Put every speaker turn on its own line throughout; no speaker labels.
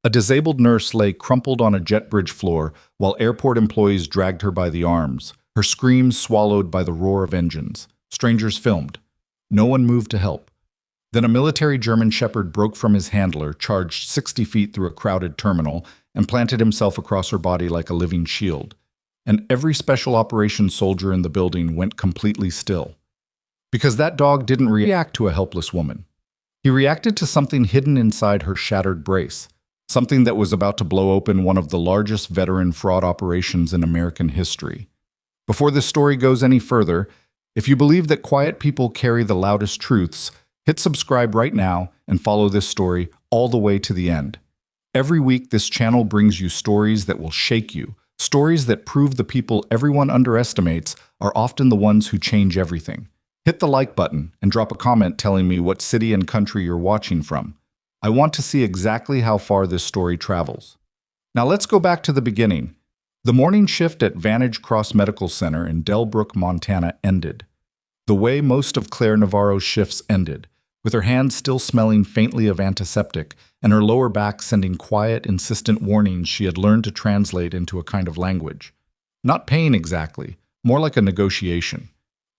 A disabled nurse lay crumpled on a jet bridge floor while airport employees dragged her by the arms, her screams swallowed by the roar of engines. Strangers filmed. No one moved to help. Then a military German shepherd broke from his handler, charged 60 feet through a crowded terminal, and planted himself across her body like a living shield. And every special operations soldier in the building went completely still. Because that dog didn't react to a helpless woman. He reacted to something hidden inside her shattered brace. Something that was about to blow open one of the largest veteran fraud operations in American history. Before this story goes any further, if you believe that quiet people carry the loudest truths, hit subscribe right now and follow this story all the way to the end. Every week, this channel brings you stories that will shake you, stories that prove the people everyone underestimates are often the ones who change everything. Hit the like button and drop a comment telling me what city and country you're watching from. I want to see exactly how far this story travels. Now let's go back to the beginning. The morning shift at Vantage Cross Medical Center in Delbrook, Montana ended. The way most of Claire Navarro's shifts ended, with her hands still smelling faintly of antiseptic and her lower back sending quiet, insistent warnings she had learned to translate into a kind of language. Not pain exactly, more like a negotiation.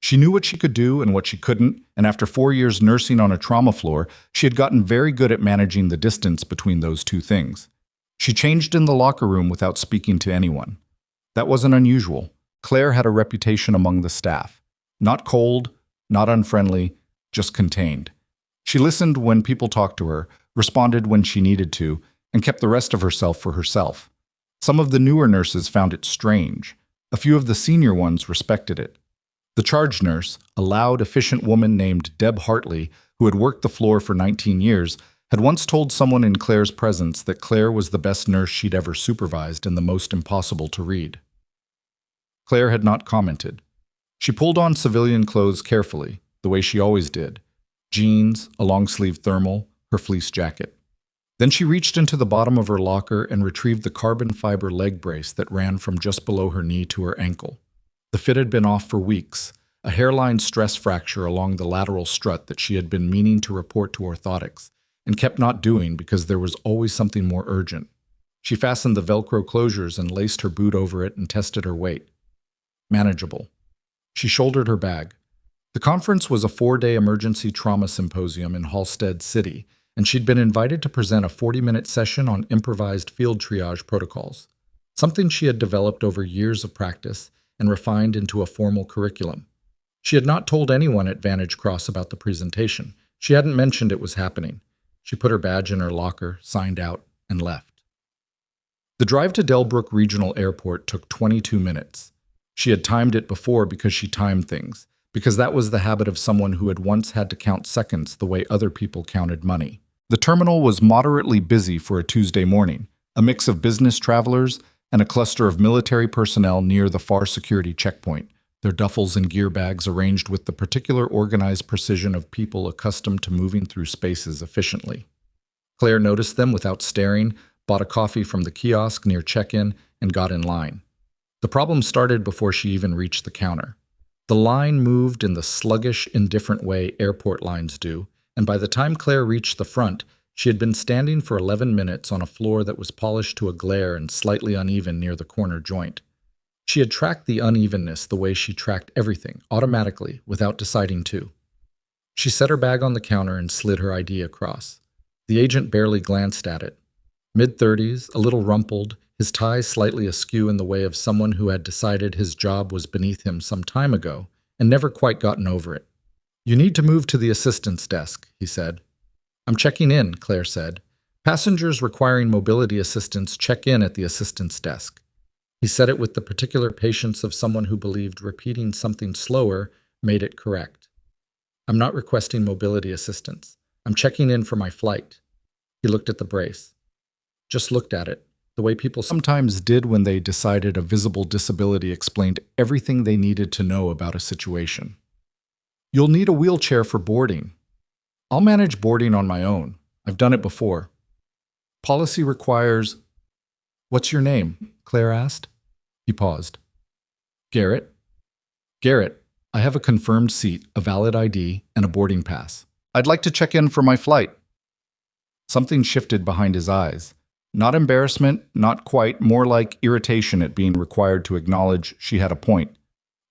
She knew what she could do and what she couldn't, and after 4 years nursing on a trauma floor, she had gotten very good at managing the distance between those two things. She changed in the locker room without speaking to anyone. That wasn't unusual. Claire had a reputation among the staff. Not cold, not unfriendly, just contained. She listened when people talked to her, responded when she needed to, and kept the rest of herself for herself. Some of the newer nurses found it strange. A few of the senior ones respected it. The charge nurse, a loud, efficient woman named Deb Hartley, who had worked the floor for 19 years, had once told someone in Claire's presence that Claire was the best nurse she'd ever supervised and the most impossible to read. Claire had not commented. She pulled on civilian clothes carefully, the way she always did. Jeans, a long-sleeve thermal, her fleece jacket. Then she reached into the bottom of her locker and retrieved the carbon fiber leg brace that ran from just below her knee to her ankle. The fit had been off for weeks, a hairline stress fracture along the lateral strut that she had been meaning to report to orthotics, and kept not doing because there was always something more urgent. She fastened the Velcro closures and laced her boot over it and tested her weight. Manageable. She shouldered her bag. The conference was a 4-day emergency trauma symposium in Halstead City, and she'd been invited to present a 40-minute session on improvised field triage protocols, something she had developed over years of practice and refined into a formal curriculum. She had not told anyone at Vantage Cross about the presentation. She hadn't mentioned it was happening. She put her badge in her locker, signed out, and left. The drive to Delbrook Regional Airport took 22 minutes. She had timed it before because she timed things, because that was the habit of someone who had once had to count seconds the way other people counted money. The terminal was moderately busy for a Tuesday morning, a mix of business travelers and a cluster of military personnel near the far security checkpoint, their duffels and gear bags arranged with the particular organized precision of people accustomed to moving through spaces efficiently. Claire noticed them without staring, bought a coffee from the kiosk near check-in, and got in line. The problem started before she even reached the counter. The line moved in the sluggish, indifferent way airport lines do, and by the time Claire reached the front, she had been standing for 11 minutes on a floor that was polished to a glare and slightly uneven near the corner joint. She had tracked the unevenness the way she tracked everything, automatically, without deciding to. She set her bag on the counter and slid her ID across. The agent barely glanced at it. Mid-30s, a little rumpled, his tie slightly askew in the way of someone who had decided his job was beneath him some time ago and never quite gotten over it. "You need to move to the assistance desk," he said. "I'm checking in," Claire said. "Passengers requiring mobility assistance check in at the assistance desk." He said it with the particular patience of someone who believed repeating something slower made it correct. "I'm not requesting mobility assistance. I'm checking in for my flight." He looked at the brace. Just looked at it, the way people sometimes did when they decided a visible disability explained everything they needed to know about a situation. "You'll need a wheelchair for boarding." "I'll manage boarding on my own. I've done it before." "Policy requires—" "What's your name?" Claire asked. He paused. "Garrett." "Garrett, I have a confirmed seat, a valid ID, and a boarding pass. I'd like to check in for my flight." Something shifted behind his eyes. Not embarrassment, not quite, more like irritation at being required to acknowledge she had a point.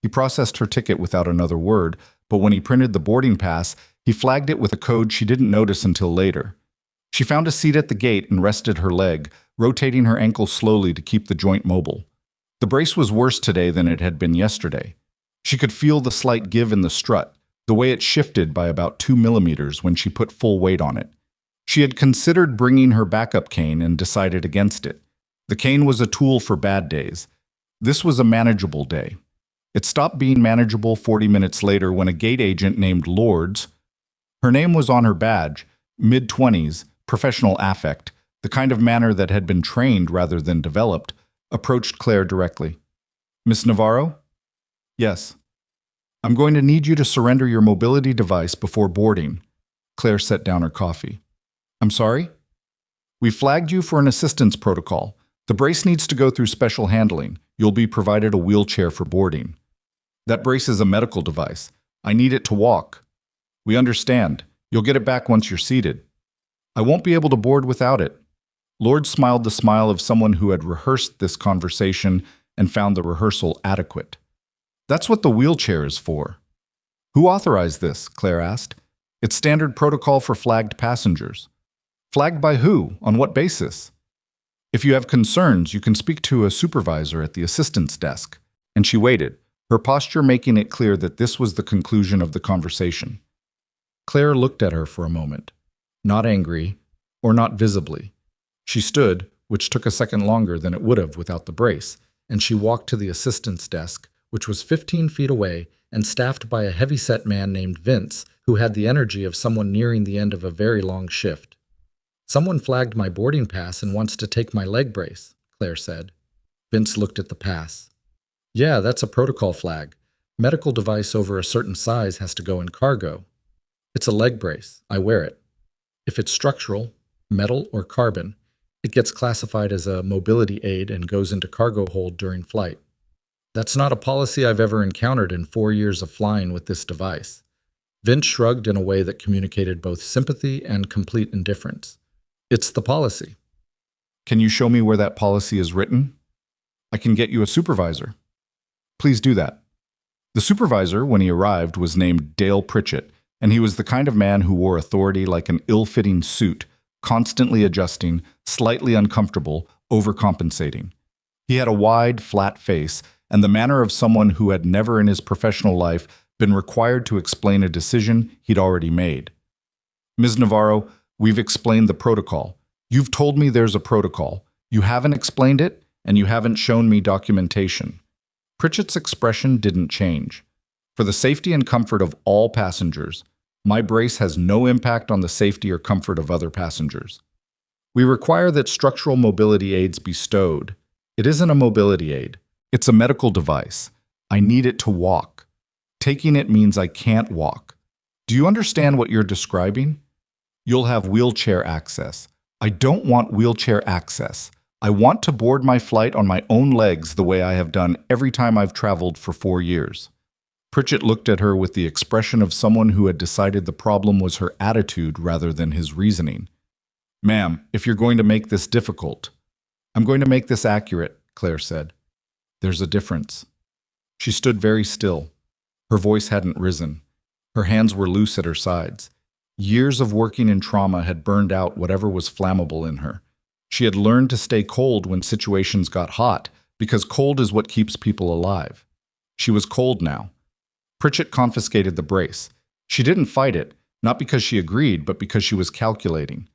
He processed her ticket without another word, but when he printed the boarding pass, he flagged it with a code she didn't notice until later. She found a seat at the gate and rested her leg, rotating her ankle slowly to keep the joint mobile. The brace was worse today than it had been yesterday. She could feel the slight give in the strut, the way it shifted by about 2 millimeters when she put full weight on it. She had considered bringing her backup cane and decided against it. The cane was a tool for bad days. This was a manageable day. It stopped being manageable 40 minutes later when a gate agent named Lords, her name was on her badge, mid-20s, professional affect, the kind of manner that had been trained rather than developed, approached Claire directly. "Miss Navarro?" "Yes." "I'm going to need you to surrender your mobility device before boarding." Claire set down her coffee. "I'm sorry?" "We flagged you for an assistance protocol. The brace needs to go through special handling. You'll be provided a wheelchair for boarding." "That brace is a medical device. I need it to walk." "We understand. You'll get it back once you're seated." "I won't be able to board without it." Lord smiled the smile of someone who had rehearsed this conversation and found the rehearsal adequate. "That's what the wheelchair is for." "Who authorized this?" Claire asked. "It's standard protocol for flagged passengers." "Flagged by who? On what basis?" "If you have concerns, you can speak to a supervisor at the assistance desk." And she waited, her posture making it clear that this was the conclusion of the conversation. Claire looked at her for a moment, not angry, or not visibly. She stood, which took a second longer than it would have without the brace, and she walked to the assistance desk, which was 15 feet away and staffed by a heavy-set man named Vince, who had the energy of someone nearing the end of a very long shift. "Someone flagged my boarding pass and wants to take my leg brace," Claire said. Vince looked at the pass. "Yeah, that's a protocol flag. Medical device over a certain size has to go in cargo. It's a leg brace. I wear it. If it's structural, metal, or carbon, it gets classified as a mobility aid and goes into cargo hold during flight. That's not a policy I've ever encountered in 4 years of flying with this device." Vince shrugged in a way that communicated both sympathy and complete indifference. "It's the policy." "Can you show me where that policy is written?" "I can get you a supervisor." "Please do that." The supervisor, when he arrived, was named Dale Pritchett, and he was the kind of man who wore authority like an ill-fitting suit, constantly adjusting, slightly uncomfortable, overcompensating. He had a wide, flat face, and the manner of someone who had never in his professional life been required to explain a decision he'd already made. "Ms. Navarro, we've explained the protocol. You've told me there's a protocol. You haven't explained it, and you haven't shown me documentation." Pritchett's expression didn't change. "For the safety and comfort of all passengers, my brace has no impact on the safety or comfort of other passengers. We require that structural mobility aids be stowed. It isn't a mobility aid. It's a medical device. I need it to walk. Taking it means I can't walk. Do you understand what you're describing? You'll have wheelchair access. I don't want wheelchair access. I want to board my flight on my own legs the way I have done every time I've traveled for 4 years. Pritchett looked at her with the expression of someone who had decided the problem was her attitude rather than his reasoning. "Ma'am, if you're going to make this difficult—" "I'm going to make this accurate," Claire said. "There's a difference." She stood very still. Her voice hadn't risen. Her hands were loose at her sides. Years of working in trauma had burned out whatever was flammable in her. She had learned to stay cold when situations got hot, because cold is what keeps people alive. She was cold now. Pritchett confiscated the brace. She didn't fight it, not because she agreed, but because she was calculating.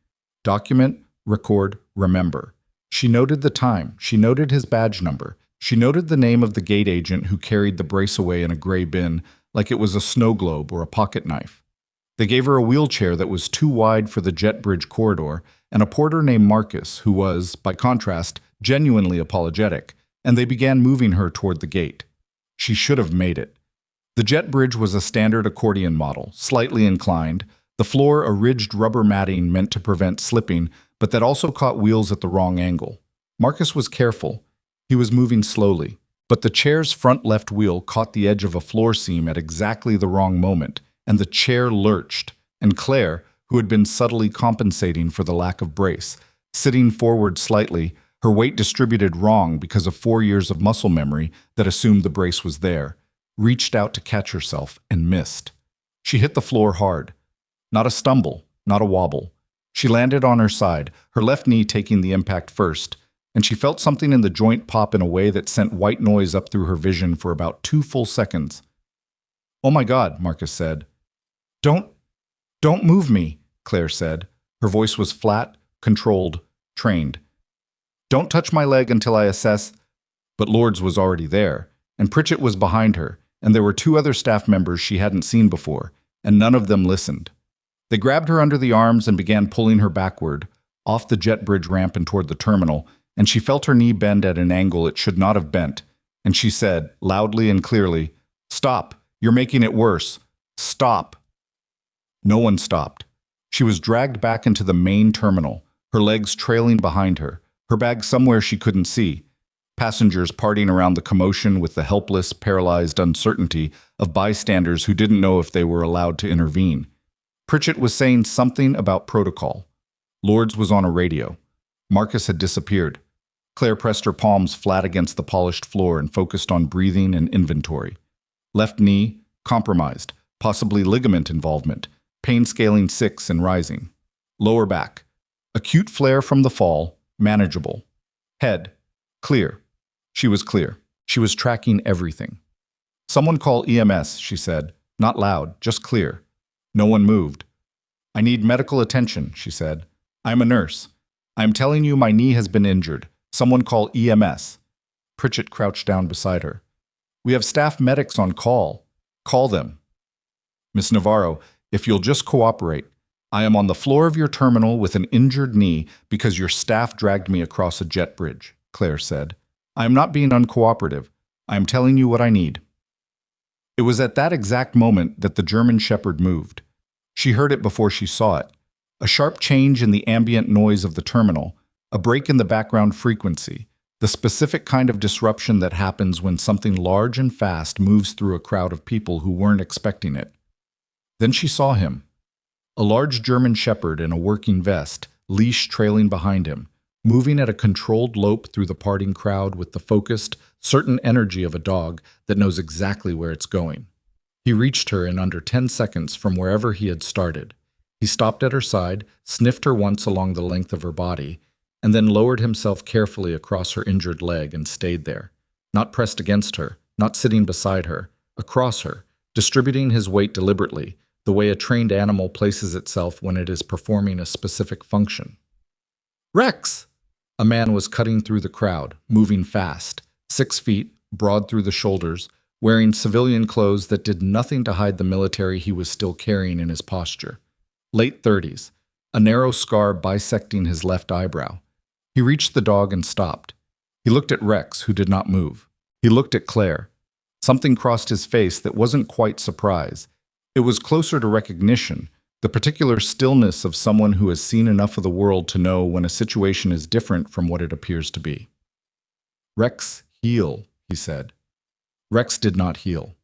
Document, record, remember. She noted the time. She noted his badge number. She noted the name of the gate agent who carried the brace away in a gray bin, like it was a snow globe or a pocket knife. They gave her a wheelchair that was too wide for the jet bridge corridor, and a porter named Marcus, who was, by contrast, genuinely apologetic, and they began moving her toward the gate. She should have made it. The jet bridge was a standard accordion model, slightly inclined, the floor a ridged rubber matting meant to prevent slipping, but that also caught wheels at the wrong angle. Marcus was careful. He was moving slowly, but the chair's front left wheel caught the edge of a floor seam at exactly the wrong moment, and the chair lurched, and Claire, who had been subtly compensating for the lack of brace, Sitting forward slightly, her weight distributed wrong because of 4 years of muscle memory that assumed the brace was there, reached out to catch herself and missed. She hit the floor hard. Not a stumble, not a wobble. She landed on her side, her left knee taking the impact first, and she felt something in the joint pop in a way that sent white noise up through her vision for about 2 full seconds. "Oh my God," Marcus said. Don't, don't move me," Claire said. Her voice was flat, controlled, trained. "Don't touch my leg until I assess." But Lords was already there, and Pritchett was behind her, and there were 2 other staff members she hadn't seen before, and none of them listened. They grabbed her under the arms and began pulling her backward, off the jet bridge ramp and toward the terminal, and she felt her knee bend at an angle it should not have bent, and she said, loudly and clearly, "Stop! You're making it worse. Stop!" No one stopped. She was dragged back into the main terminal, her legs trailing behind her, her bag somewhere she couldn't see, passengers partying around the commotion with the helpless, paralyzed uncertainty of bystanders who didn't know if they were allowed to intervene. Pritchett was saying something about protocol. Lords was on a radio. Marcus had disappeared. Claire pressed her palms flat against the polished floor and focused on breathing and inventory. Left knee, compromised, possibly ligament involvement, pain scaling 6 and rising. Lower back, acute flare from the fall, manageable. Head, clear. She was clear. She was tracking everything. "Someone call EMS," she said. Not loud, just clear. No one moved. "I need medical attention," she said. "I'm a nurse. I'm telling you my knee has been injured. Someone call EMS." Pritchett crouched down beside her. "We have staff medics on call. Call them." "Miss Navarro, if you'll just cooperate. I am on the floor of your terminal with an injured knee because your staff dragged me across a jet bridge," Claire said. "I am not being uncooperative. I am telling you what I need." It was at that exact moment that the German Shepherd moved. She heard it before she saw it. A sharp change in the ambient noise of the terminal, a break in the background frequency, the specific kind of disruption that happens when something large and fast moves through a crowd of people who weren't expecting it. Then she saw him. A large German Shepherd in a working vest, leash trailing behind him, moving at a controlled lope through the parting crowd with the focused, certain energy of a dog that knows exactly where it's going. He reached her in under 10 seconds from wherever he had started. He stopped at her side, sniffed her once along the length of her body, and then lowered himself carefully across her injured leg and stayed there, not pressed against her, not sitting beside her, across her, distributing his weight deliberately, the way a trained animal places itself when it is performing a specific function. "Rex!" A man was cutting through the crowd, moving fast, 6 feet, broad through the shoulders, wearing civilian clothes that did nothing to hide the military he was still carrying in his posture. Late 30s, a narrow scar bisecting his left eyebrow. He reached the dog and stopped. He looked at Rex, who did not move. He looked at Claire. Something crossed his face that wasn't quite surprise. It was closer to recognition, the particular stillness of someone who has seen enough of the world to know when a situation is different from what it appears to be. "Rex, heal," he said. Rex did not heal.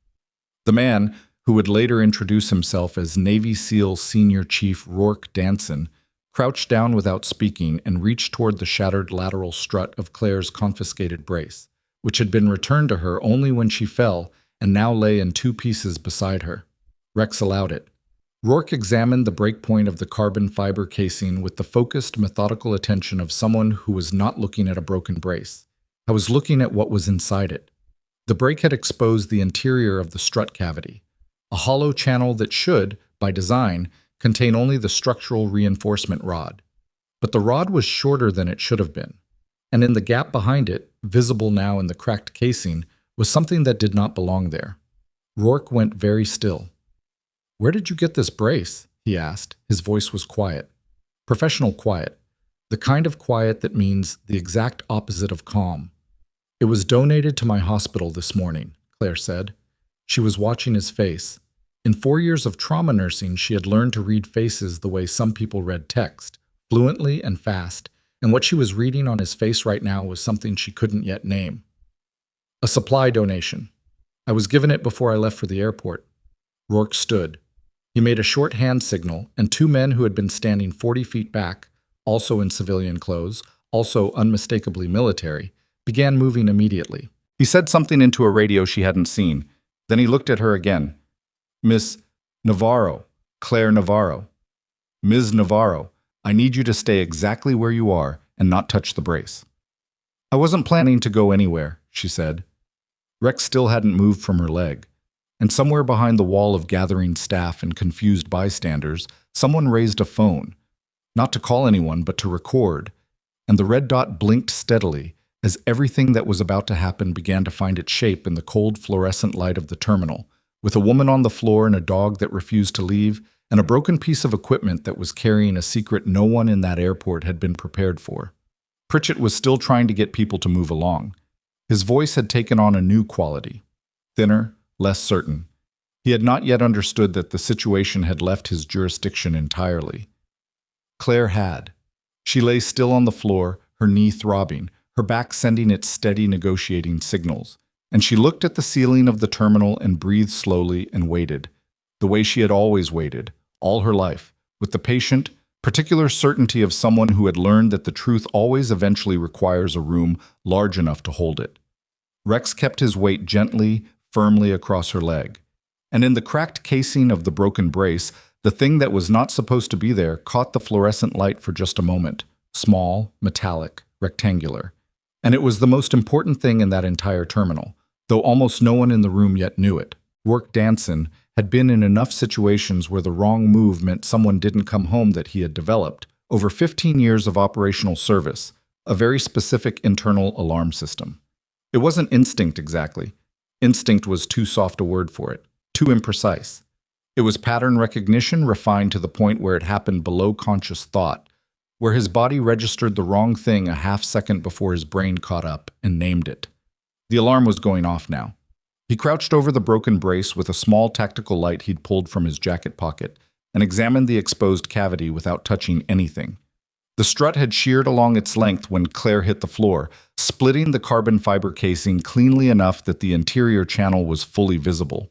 The man, who would later introduce himself as Navy SEAL Senior Chief Rourke Danson, crouched down without speaking and reached toward the shattered lateral strut of Claire's confiscated brace, which had been returned to her only when she fell and now lay in 2 pieces beside her. Rex allowed it. Rourke examined the breakpoint of the carbon fiber casing with the focused, methodical attention of someone who was not looking at a broken brace. I was looking at what was inside it. The break had exposed the interior of the strut cavity, a hollow channel that should, by design, contain only the structural reinforcement rod. But the rod was shorter than it should have been, and in the gap behind it, visible now in the cracked casing, was something that did not belong there. Rourke went very still. "Where did you get this brace?" he asked. His voice was quiet. Professional quiet. The kind of quiet that means the exact opposite of calm. "It was donated to my hospital this morning," Claire said. She was watching his face. In 4 years of trauma nursing, she had learned to read faces the way some people read text, fluently and fast, and what she was reading on his face right now was something she couldn't yet name. "A supply donation. I was given it before I left for the airport." Rourke stood. He made a short hand signal, and 2 men who had been standing 40 feet back, also in civilian clothes, also unmistakably military, began moving immediately. He said something into a radio she hadn't seen. Then he looked at her again. Miss Navarro, Claire Navarro. Ms. Navarro, I need you to stay exactly where you are and not touch the brace. I wasn't planning to go anywhere, she said. Rex still hadn't moved from her leg, and somewhere behind the wall of gathering staff and confused bystanders, someone raised a phone, not to call anyone but to record, and the red dot blinked steadily as everything that was about to happen began to find its shape in the cold fluorescent light of the terminal, with a woman on the floor and a dog that refused to leave, and a broken piece of equipment that was carrying a secret no one in that airport had been prepared for. Pritchett was still trying to get people to move along. His voice had taken on a new quality, thinner, less certain. He had not yet understood that the situation had left his jurisdiction entirely. Claire had. She lay still on the floor, her knee throbbing, her back sending its steady negotiating signals, and she looked at the ceiling of the terminal and breathed slowly and waited, the way she had always waited, all her life, with the patient, particular certainty of someone who had learned that the truth always eventually requires a room large enough to hold it. Rex kept his weight gently, firmly across her leg, and in the cracked casing of the broken brace, the thing that was not supposed to be there caught the fluorescent light for just a moment, small, metallic, rectangular. And it was the most important thing in that entire terminal, though almost no one in the room yet knew it. Rourke Danson had been in enough situations where the wrong move meant someone didn't come home that he had developed, over 15 years of operational service, a very specific internal alarm system. It wasn't instinct exactly. Instinct was too soft a word for it, too imprecise. It was pattern recognition refined to the point where it happened below conscious thought, where his body registered the wrong thing a half second before his brain caught up and named it. The alarm was going off now. He crouched over the broken brace with a small tactical light he'd pulled from his jacket pocket and examined the exposed cavity without touching anything. The strut had sheared along its length when Claire hit the floor, splitting the carbon fiber casing cleanly enough that the interior channel was fully visible.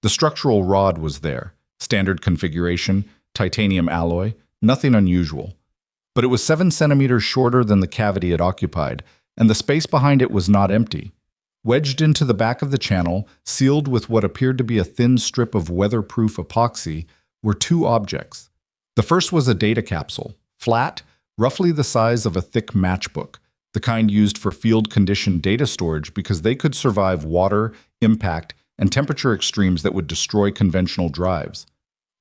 The structural rod was there, standard configuration, titanium alloy, nothing unusual. But it was 7 centimeters shorter than the cavity it occupied, and the space behind it was not empty. Wedged into the back of the channel, sealed with what appeared to be a thin strip of weatherproof epoxy, were 2 objects. The first was a data capsule, flat, roughly the size of a thick matchbook, the kind used for field-conditioned data storage because they could survive water, impact, and temperature extremes that would destroy conventional drives.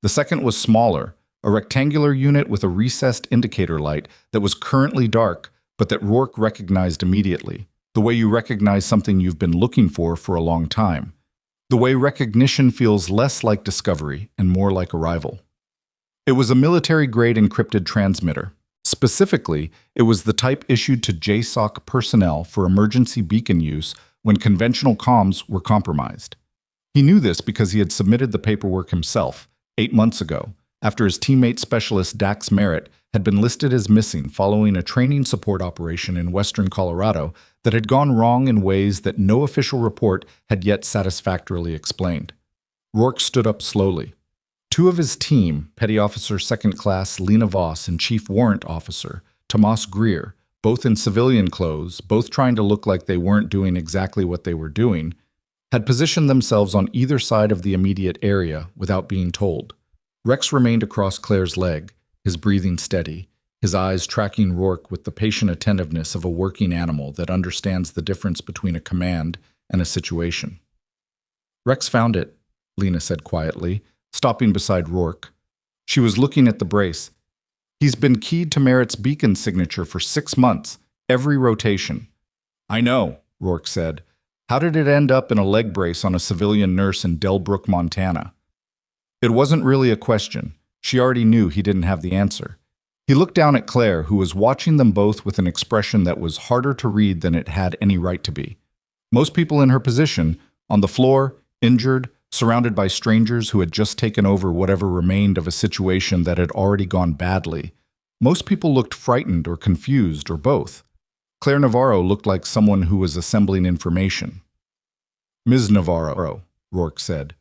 The second was smaller, a rectangular unit with a recessed indicator light that was currently dark, but that Rourke recognized immediately, the way you recognize something you've been looking for a long time, the way recognition feels less like discovery and more like arrival. It was a military-grade encrypted transmitter. Specifically, it was the type issued to JSOC personnel for emergency beacon use when conventional comms were compromised. He knew this because he had submitted the paperwork himself, 8 months ago, after his teammate specialist Dax Merritt had been listed as missing following a training support operation in western Colorado that had gone wrong in ways that no official report had yet satisfactorily explained. Rourke stood up slowly. 2 of his team, Petty Officer Second Class Lena Voss and Chief Warrant Officer Tomas Greer, both in civilian clothes, both trying to look like they weren't doing exactly what they were doing, had positioned themselves on either side of the immediate area without being told. Rex remained across Claire's leg, his breathing steady, his eyes tracking Rourke with the patient attentiveness of a working animal that understands the difference between a command and a situation. "Rex found it," Lena said quietly, stopping beside Rourke. She was looking at the brace. "He's been keyed to Merritt's beacon signature for 6 months, every rotation." "I know," Rourke said. "How did it end up in a leg brace on a civilian nurse in Delbrook, Montana?" It wasn't really a question. She already knew he didn't have the answer. He looked down at Claire, who was watching them both with an expression that was harder to read than it had any right to be. Most people in her position, on the floor, injured, surrounded by strangers who had just taken over whatever remained of a situation that had already gone badly, most people looked frightened or confused or both. Claire Navarro looked like someone who was assembling information. "Ms. Navarro," Rourke said,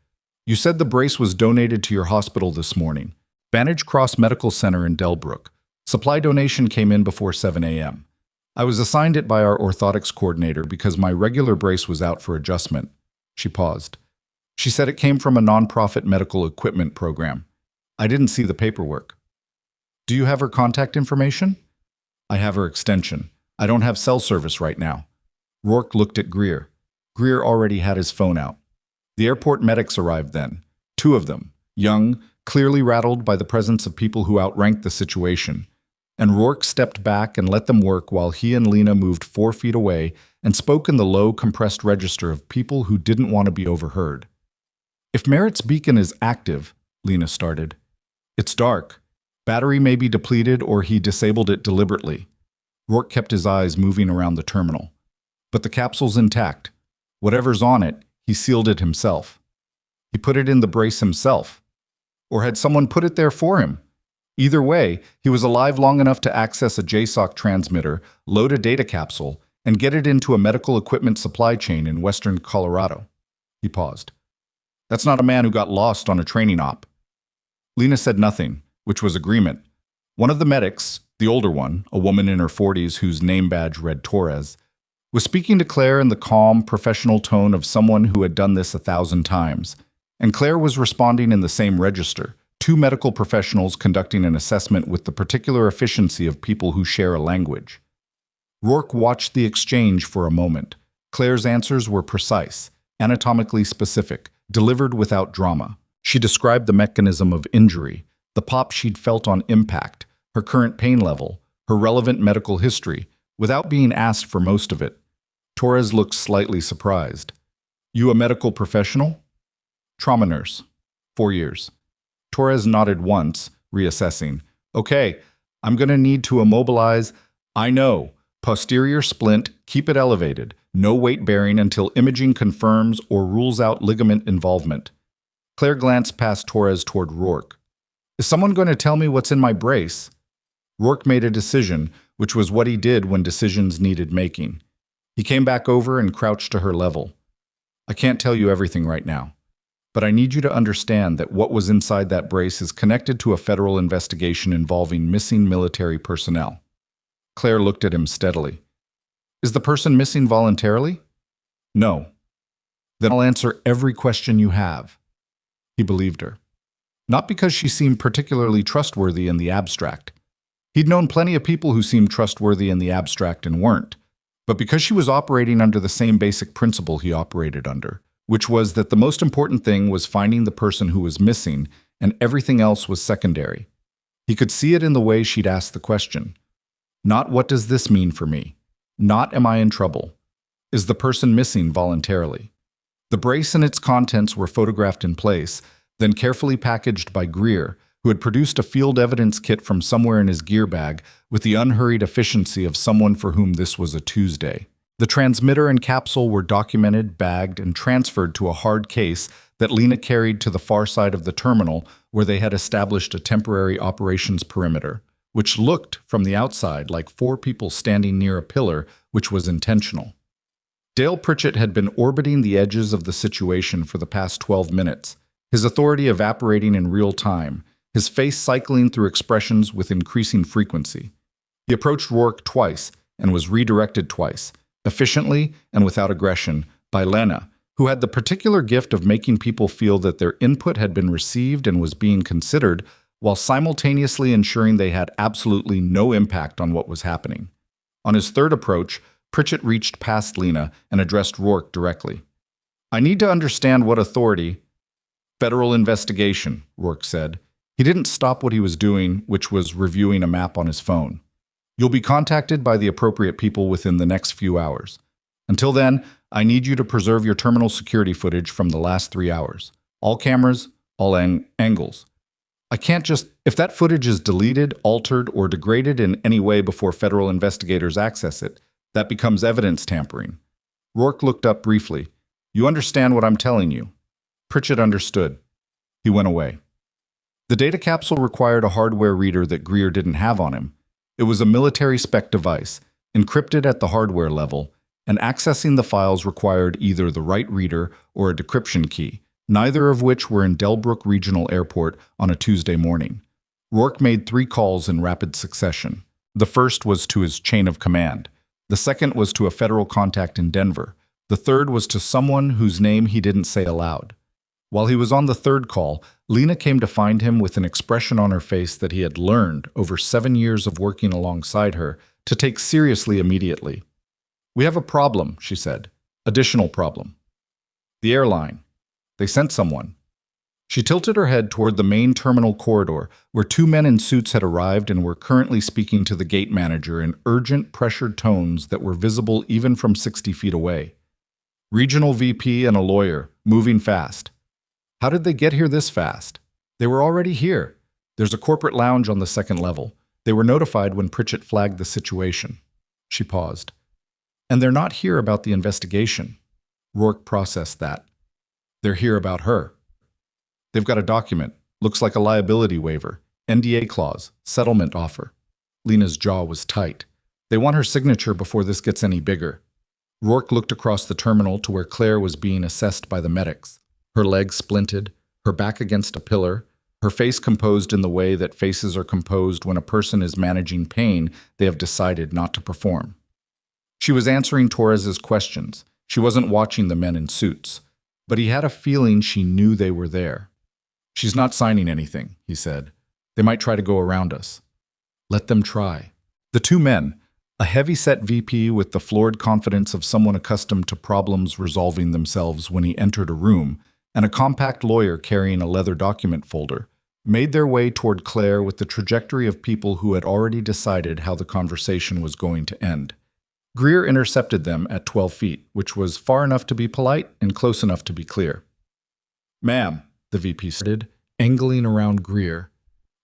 "you said the brace was donated to your hospital this morning, Vantage Cross Medical Center in Delbrook. Supply donation came in before 7 a.m. I was assigned it by our orthotics coordinator because my regular brace was out for adjustment. She paused. She said it came from a nonprofit medical equipment program. I didn't see the paperwork. Do you have her contact information? I have her extension. I don't have cell service right now. Rourke looked at Greer. Greer already had his phone out. The airport medics arrived then. 2 of them, young, clearly rattled by the presence of people who outranked the situation. And Rourke stepped back and let them work while he and Lena moved 4 feet away and spoke in the low, compressed register of people who didn't want to be overheard. If Merritt's beacon is active, Lena started. It's dark. Battery may be depleted or he disabled it deliberately. Rourke kept his eyes moving around the terminal. But the capsule's intact. Whatever's on it, he sealed it himself. He put it in the brace himself. Or had someone put it there for him? Either way, he was alive long enough to access a JSOC transmitter, load a data capsule, and get it into a medical equipment supply chain in western Colorado. He paused. That's not a man who got lost on a training op. Lena said nothing, which was agreement. One of the medics, the older one, a woman in her 40s whose name badge read Torres, was speaking to Claire in the calm, professional tone of someone who had done this 1,000 times. And Claire was responding in the same register, 2 medical professionals conducting an assessment with the particular efficiency of people who share a language. Rourke watched the exchange for a moment. Claire's answers were precise, anatomically specific, delivered without drama. She described the mechanism of injury, the pop she'd felt on impact, her current pain level, her relevant medical history, without being asked for most of it. Torres looked slightly surprised. You a medical professional? Trauma nurse. 4 years. Torres nodded once, reassessing. Okay, I'm going to need to immobilize. I know. Posterior splint, keep it elevated. No weight bearing until imaging confirms or rules out ligament involvement. Claire glanced past Torres toward Rourke. Is someone going to tell me what's in my brace? Rourke made a decision, which was what he did when decisions needed making. He came back over and crouched to her level. I can't tell you everything right now, but I need you to understand that what was inside that brace is connected to a federal investigation involving missing military personnel. Claire looked at him steadily. Is the person missing voluntarily? No. Then I'll answer every question you have. He believed her. Not because she seemed particularly trustworthy in the abstract. He'd known plenty of people who seemed trustworthy in the abstract and weren't, but because she was operating under the same basic principle he operated under, which was that the most important thing was finding the person who was missing and everything else was secondary. He could see it in the way she'd asked the question. Not what does this mean for me? Not am I in trouble? Is the person missing voluntarily? The brace and its contents were photographed in place, then carefully packaged by Greer, who had produced a field evidence kit from somewhere in his gear bag with the unhurried efficiency of someone for whom this was a Tuesday. The transmitter and capsule were documented, bagged, and transferred to a hard case that Lena carried to the far side of the terminal where they had established a temporary operations perimeter, which looked from the outside like 4 people standing near a pillar, which was intentional. Dale Pritchett had been orbiting the edges of the situation for the past 12 minutes, his authority evaporating in real time, his face cycling through expressions with increasing frequency. He approached Rourke twice and was redirected twice, efficiently and without aggression, by Lena, who had the particular gift of making people feel that their input had been received and was being considered, while simultaneously ensuring they had absolutely no impact on what was happening. On his third approach, Pritchett reached past Lena and addressed Rourke directly. I need to understand what authority— Federal investigation, Rourke said. He didn't stop what he was doing, which was reviewing a map on his phone. You'll be contacted by the appropriate people within the next few hours. Until then, I need you to preserve your terminal security footage from the last 3 hours. All cameras, all angles. I can't just— If that footage is deleted, altered, or degraded in any way before federal investigators access it, that becomes evidence tampering. Rourke looked up briefly. You understand what I'm telling you? Pritchett understood. He went away. The data capsule required a hardware reader that Greer didn't have on him. It was a military-spec device, encrypted at the hardware level, and accessing the files required either the right reader or a decryption key, neither of which were in Delbrook Regional Airport on a Tuesday morning. Rourke made 3 calls in rapid succession. The first was to his chain of command. The second was to a federal contact in Denver. The third was to someone whose name he didn't say aloud. While he was on the third call, Lena came to find him with an expression on her face that he had learned, over 7 years of working alongside her, to take seriously immediately. "We have a problem," she said. "Additional problem. The airline. They sent someone." She tilted her head toward the main terminal corridor, where 2 men in suits had arrived and were currently speaking to the gate manager in urgent, pressured tones that were visible even from 60 feet away. "Regional VP and a lawyer, moving fast." "How did they get here this fast?" "They were already here. There's a corporate lounge on the 2nd level. They were notified when Pritchett flagged the situation." She paused. "And they're not here about the investigation." Rourke processed that. "They're here about her. They've got a document. Looks like a liability waiver, NDA clause, settlement offer." Lena's jaw was tight. "They want her signature before this gets any bigger." Rourke looked across the terminal to where Claire was being assessed by the medics. Her legs splinted, her back against a pillar, her face composed in the way that faces are composed when a person is managing pain they have decided not to perform. She was answering Torres's questions. She wasn't watching the men in suits. But he had a feeling she knew they were there. "She's not signing anything," he said. "They might try to go around us." "Let them try." The 2 men, a heavy-set VP with the floored confidence of someone accustomed to problems resolving themselves when he entered a room, and a compact lawyer carrying a leather document folder, made their way toward Claire with the trajectory of people who had already decided how the conversation was going to end. Greer intercepted them at 12 feet, which was far enough to be polite and close enough to be clear. "Ma'am," the VP started, angling around Greer,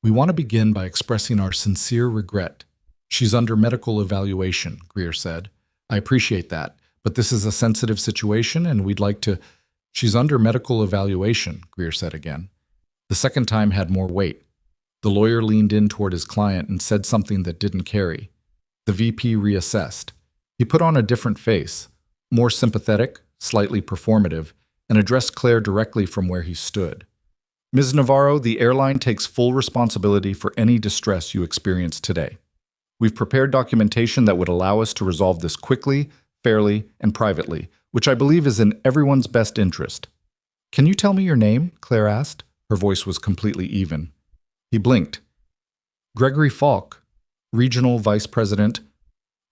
"we want to begin by expressing our sincere regret." "She's under medical evaluation," Greer said. "I appreciate that, but this is a sensitive situation and we'd like to—" "She's under medical evaluation," Greer said again. The second time had more weight. The lawyer leaned in toward his client and said something that didn't carry. The VP reassessed. He put on a different face, more sympathetic, slightly performative, and addressed Claire directly from where he stood. "Ms. Navarro, the airline takes full responsibility for any distress you experience today. We've prepared documentation that would allow us to resolve this quickly, fairly, and privately, which I believe is in everyone's best interest." "Can you tell me your name?" Claire asked. Her voice was completely even. He blinked. "Gregory Falk, Regional Vice President."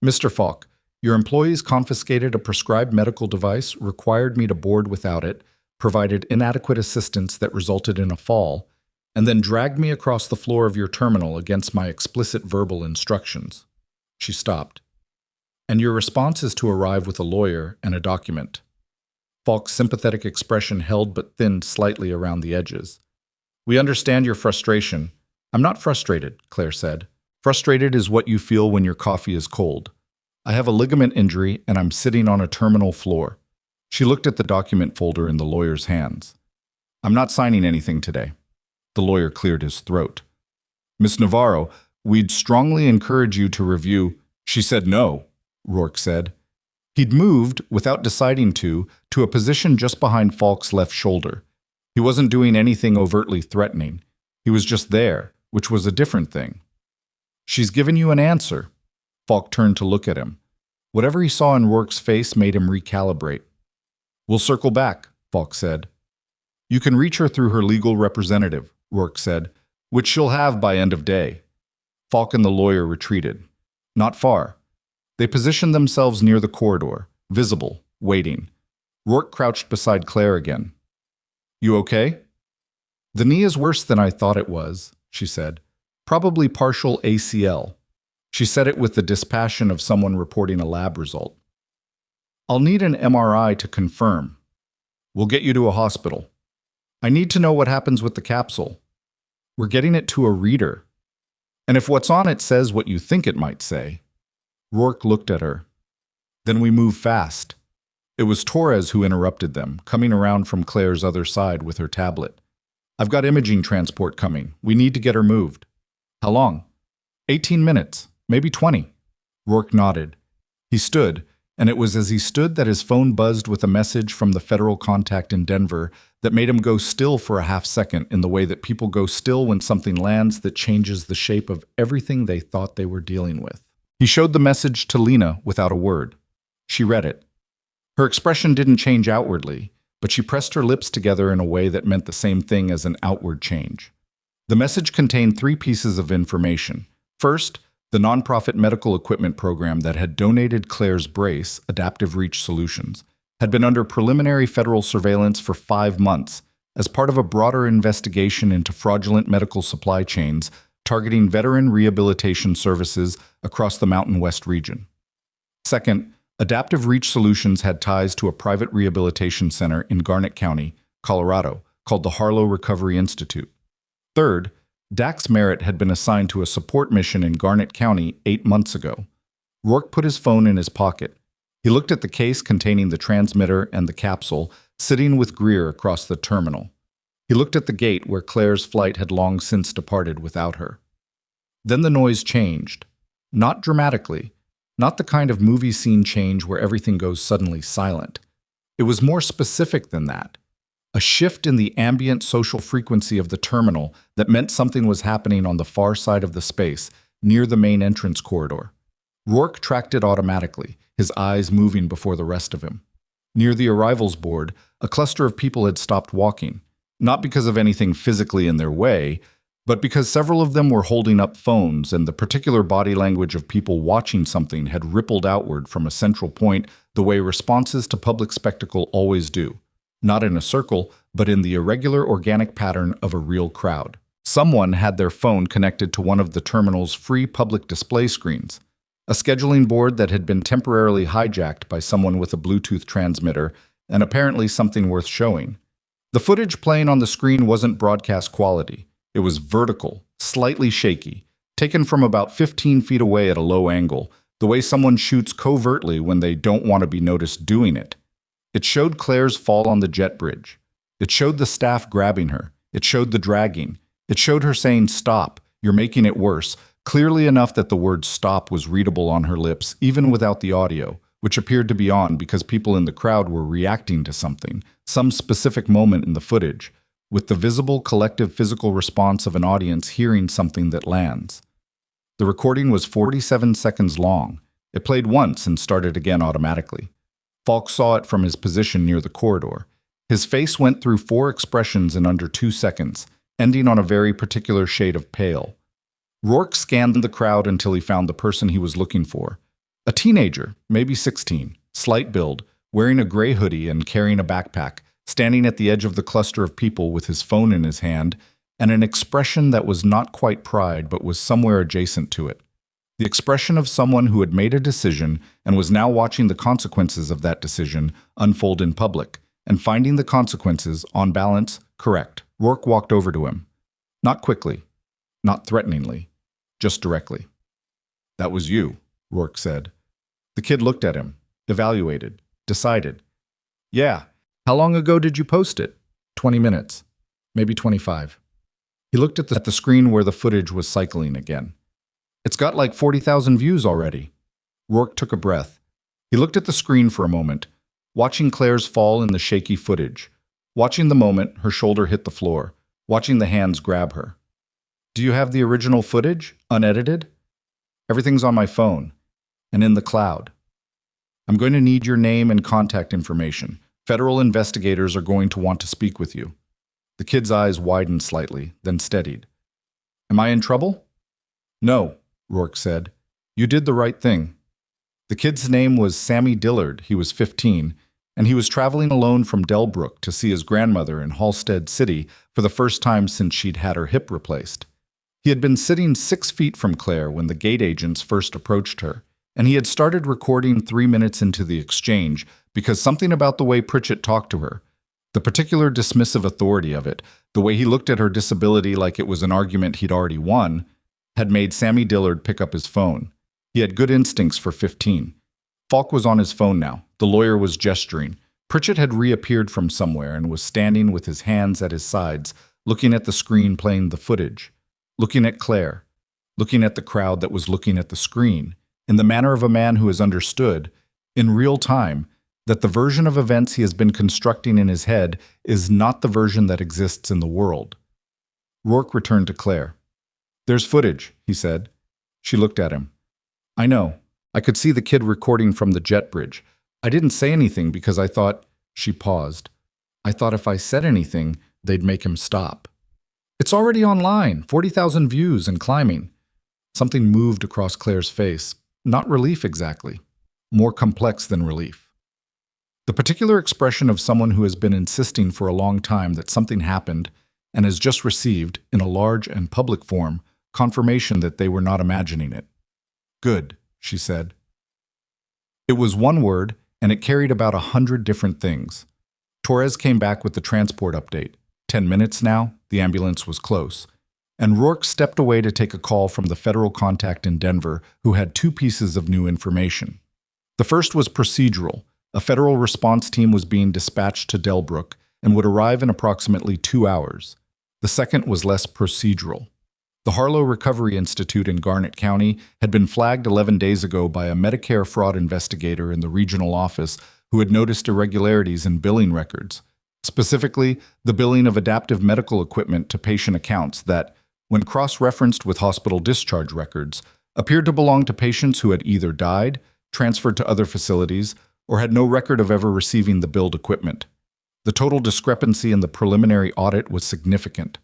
"Mr. Falk, your employees confiscated a prescribed medical device, required me to board without it, provided inadequate assistance that resulted in a fall, and then dragged me across the floor of your terminal against my explicit verbal instructions." She stopped. "And your response is to arrive with a lawyer and a document." Falk's sympathetic expression held but thinned slightly around the edges. "We understand your frustration." "I'm not frustrated," Claire said. "Frustrated is what you feel when your coffee is cold. I have a ligament injury and I'm sitting on a terminal floor." She looked at the document folder in the lawyer's hands. "I'm not signing anything today." The lawyer cleared his throat. "Miss Navarro, we'd strongly encourage you to review—" "She said no," Rourke said. He'd moved, without deciding to a position just behind Falk's left shoulder. He wasn't doing anything overtly threatening. He was just there, which was a different thing. "She's given you an answer." Falk turned to look at him. Whatever he saw in Rourke's face made him recalibrate. "We'll circle back," Falk said. "You can reach her through her legal representative," Rourke said, "which she'll have by end of day." Falk and the lawyer retreated. Not far. They positioned themselves near the corridor, visible, waiting. Rourke crouched beside Claire again. "You okay?" "The knee is worse than I thought it was," she said. "Probably partial ACL." She said it with the dispassion of someone reporting a lab result. "I'll need an MRI to confirm. We'll get you to a hospital. I need to know what happens with the capsule. We're getting it to a reader. And if what's on it says what you think it might say." Rourke looked at her. "Then we move fast." It was Torres who interrupted them, coming around from Claire's other side with her tablet. "I've got imaging transport coming. We need to get her moved." "How long?" 18 minutes, maybe 20. Rourke nodded. He stood, And it was as he stood that his phone buzzed with a message from the federal contact in Denver that made him go still for a half second in the way that people go still when something lands that changes the shape of everything they thought they were dealing with. He showed the message to Lena without a word. She read it. Her expression didn't change outwardly, but she pressed her lips together in a way that meant the same thing as an outward change. The message contained 3 pieces of information. First, the nonprofit medical equipment program that had donated Claire's brace, Adaptive Reach Solutions, had been under preliminary federal surveillance for 5 months as part of a broader investigation into fraudulent medical supply chains targeting veteran rehabilitation services across the Mountain West region. Second, Adaptive Reach Solutions had ties to a private rehabilitation center in Garnett County, Colorado, called the Harlow Recovery Institute. Third, Dax Merritt had been assigned to a support mission in Garnett County 8 months ago. Rourke put his phone in his pocket. He looked at the case containing the transmitter and the capsule, sitting with Greer across the terminal. He looked at the gate where Claire's flight had long since departed without her. Then the noise changed. Not dramatically. Not the kind of movie scene change where everything goes suddenly silent. It was more specific than that. A shift in the ambient social frequency of the terminal that meant something was happening on the far side of the space, near the main entrance corridor. Rourke tracked it automatically, his eyes moving before the rest of him. Near the arrivals board, a cluster of people had stopped walking, not because of anything physically in their way, but because several of them were holding up phones and the particular body language of people watching something had rippled outward from a central point the way responses to public spectacle always do. Not in a circle, but in the irregular organic pattern of a real crowd. Someone had their phone connected to one of the terminal's free public display screens, a scheduling board that had been temporarily hijacked by someone with a Bluetooth transmitter, and apparently something worth showing. The footage playing on the screen wasn't broadcast quality. It was vertical, slightly shaky, taken from about 15 feet away at a low angle, the way someone shoots covertly when they don't want to be noticed doing it. It showed Claire's fall on the jet bridge. It showed the staff grabbing her. It showed the dragging. It showed her saying, "Stop, you're making it worse," clearly enough that the word "stop" was readable on her lips, even without the audio, which appeared to be on because people in the crowd were reacting to something, some specific moment in the footage, with the visible collective physical response of an audience hearing something that lands. The recording was 47 seconds long. It played once and started again automatically. Falk saw it from his position near the corridor. His face went through 4 expressions in under 2 seconds, ending on a very particular shade of pale. Rourke scanned the crowd until he found the person he was looking for. A teenager, maybe 16, slight build, wearing a gray hoodie and carrying a backpack, standing at the edge of the cluster of people with his phone in his hand, and an expression that was not quite pride but was somewhere adjacent to it. The expression of someone who had made a decision and was now watching the consequences of that decision unfold in public, and finding the consequences, on balance, correct. Rourke walked over to him. Not quickly, not threateningly, just directly. "That was you," Rourke said. The kid looked at him, evaluated, decided. "Yeah. How long ago did you post it?" 20 minutes. Maybe 25. He looked at the screen where the footage was cycling again. "It's got like 40,000 views already." Rourke took a breath. He looked at the screen for a moment, watching Claire's fall in the shaky footage, watching the moment her shoulder hit the floor, watching the hands grab her. "Do you have the original footage, unedited?" "Everything's on my phone, and in the cloud." "I'm going to need your name and contact information. Federal investigators are going to want to speak with you." The kid's eyes widened slightly, then steadied. "Am I in trouble?" "No," Rourke said. "You did the right thing." The kid's name was Sammy Dillard. He was 15, and he was traveling alone from Delbrook to see his grandmother in Halstead City for the first time since she'd had her hip replaced. He had been sitting 6 feet from Claire when the gate agents first approached her, and he had started recording 3 minutes into the exchange because something about the way Pritchett talked to her, the particular dismissive authority of it, the way he looked at her disability like it was an argument he'd already won, had made Sammy Dillard pick up his phone. He had good instincts for 15. Falk was on his phone now. The lawyer was gesturing. Pritchett had reappeared from somewhere and was standing with his hands at his sides, looking at the screen playing the footage, looking at Claire, looking at the crowd that was looking at the screen, in the manner of a man who has understood, in real time, that the version of events he has been constructing in his head is not the version that exists in the world. Rourke returned to Claire. "There's footage," he said. She looked at him. "I know. I could see the kid recording from the jet bridge. I didn't say anything because I thought—" She paused. "I thought if I said anything, they'd make him stop." "It's already online, 40,000 views and climbing." Something moved across Claire's face. Not relief exactly. More complex than relief. The particular expression of someone who has been insisting for a long time that something happened and has just received, in a large and public form, confirmation that they were not imagining it. "Good," she said. It was one word, and it carried about 100 different things. Torres came back with the transport update. 10 minutes now, the ambulance was close. And Rourke stepped away to take a call from the federal contact in Denver, who had two pieces of new information. The first was procedural. A federal response team was being dispatched to Delbrook and would arrive in approximately 2 hours. The second was less procedural. The Harlow Recovery Institute in Garnett County had been flagged 11 days ago by a Medicare fraud investigator in the regional office who had noticed irregularities in billing records, specifically the billing of adaptive medical equipment to patient accounts that, when cross-referenced with hospital discharge records, appeared to belong to patients who had either died, transferred to other facilities, or had no record of ever receiving the billed equipment. The total discrepancy in the preliminary audit was significant.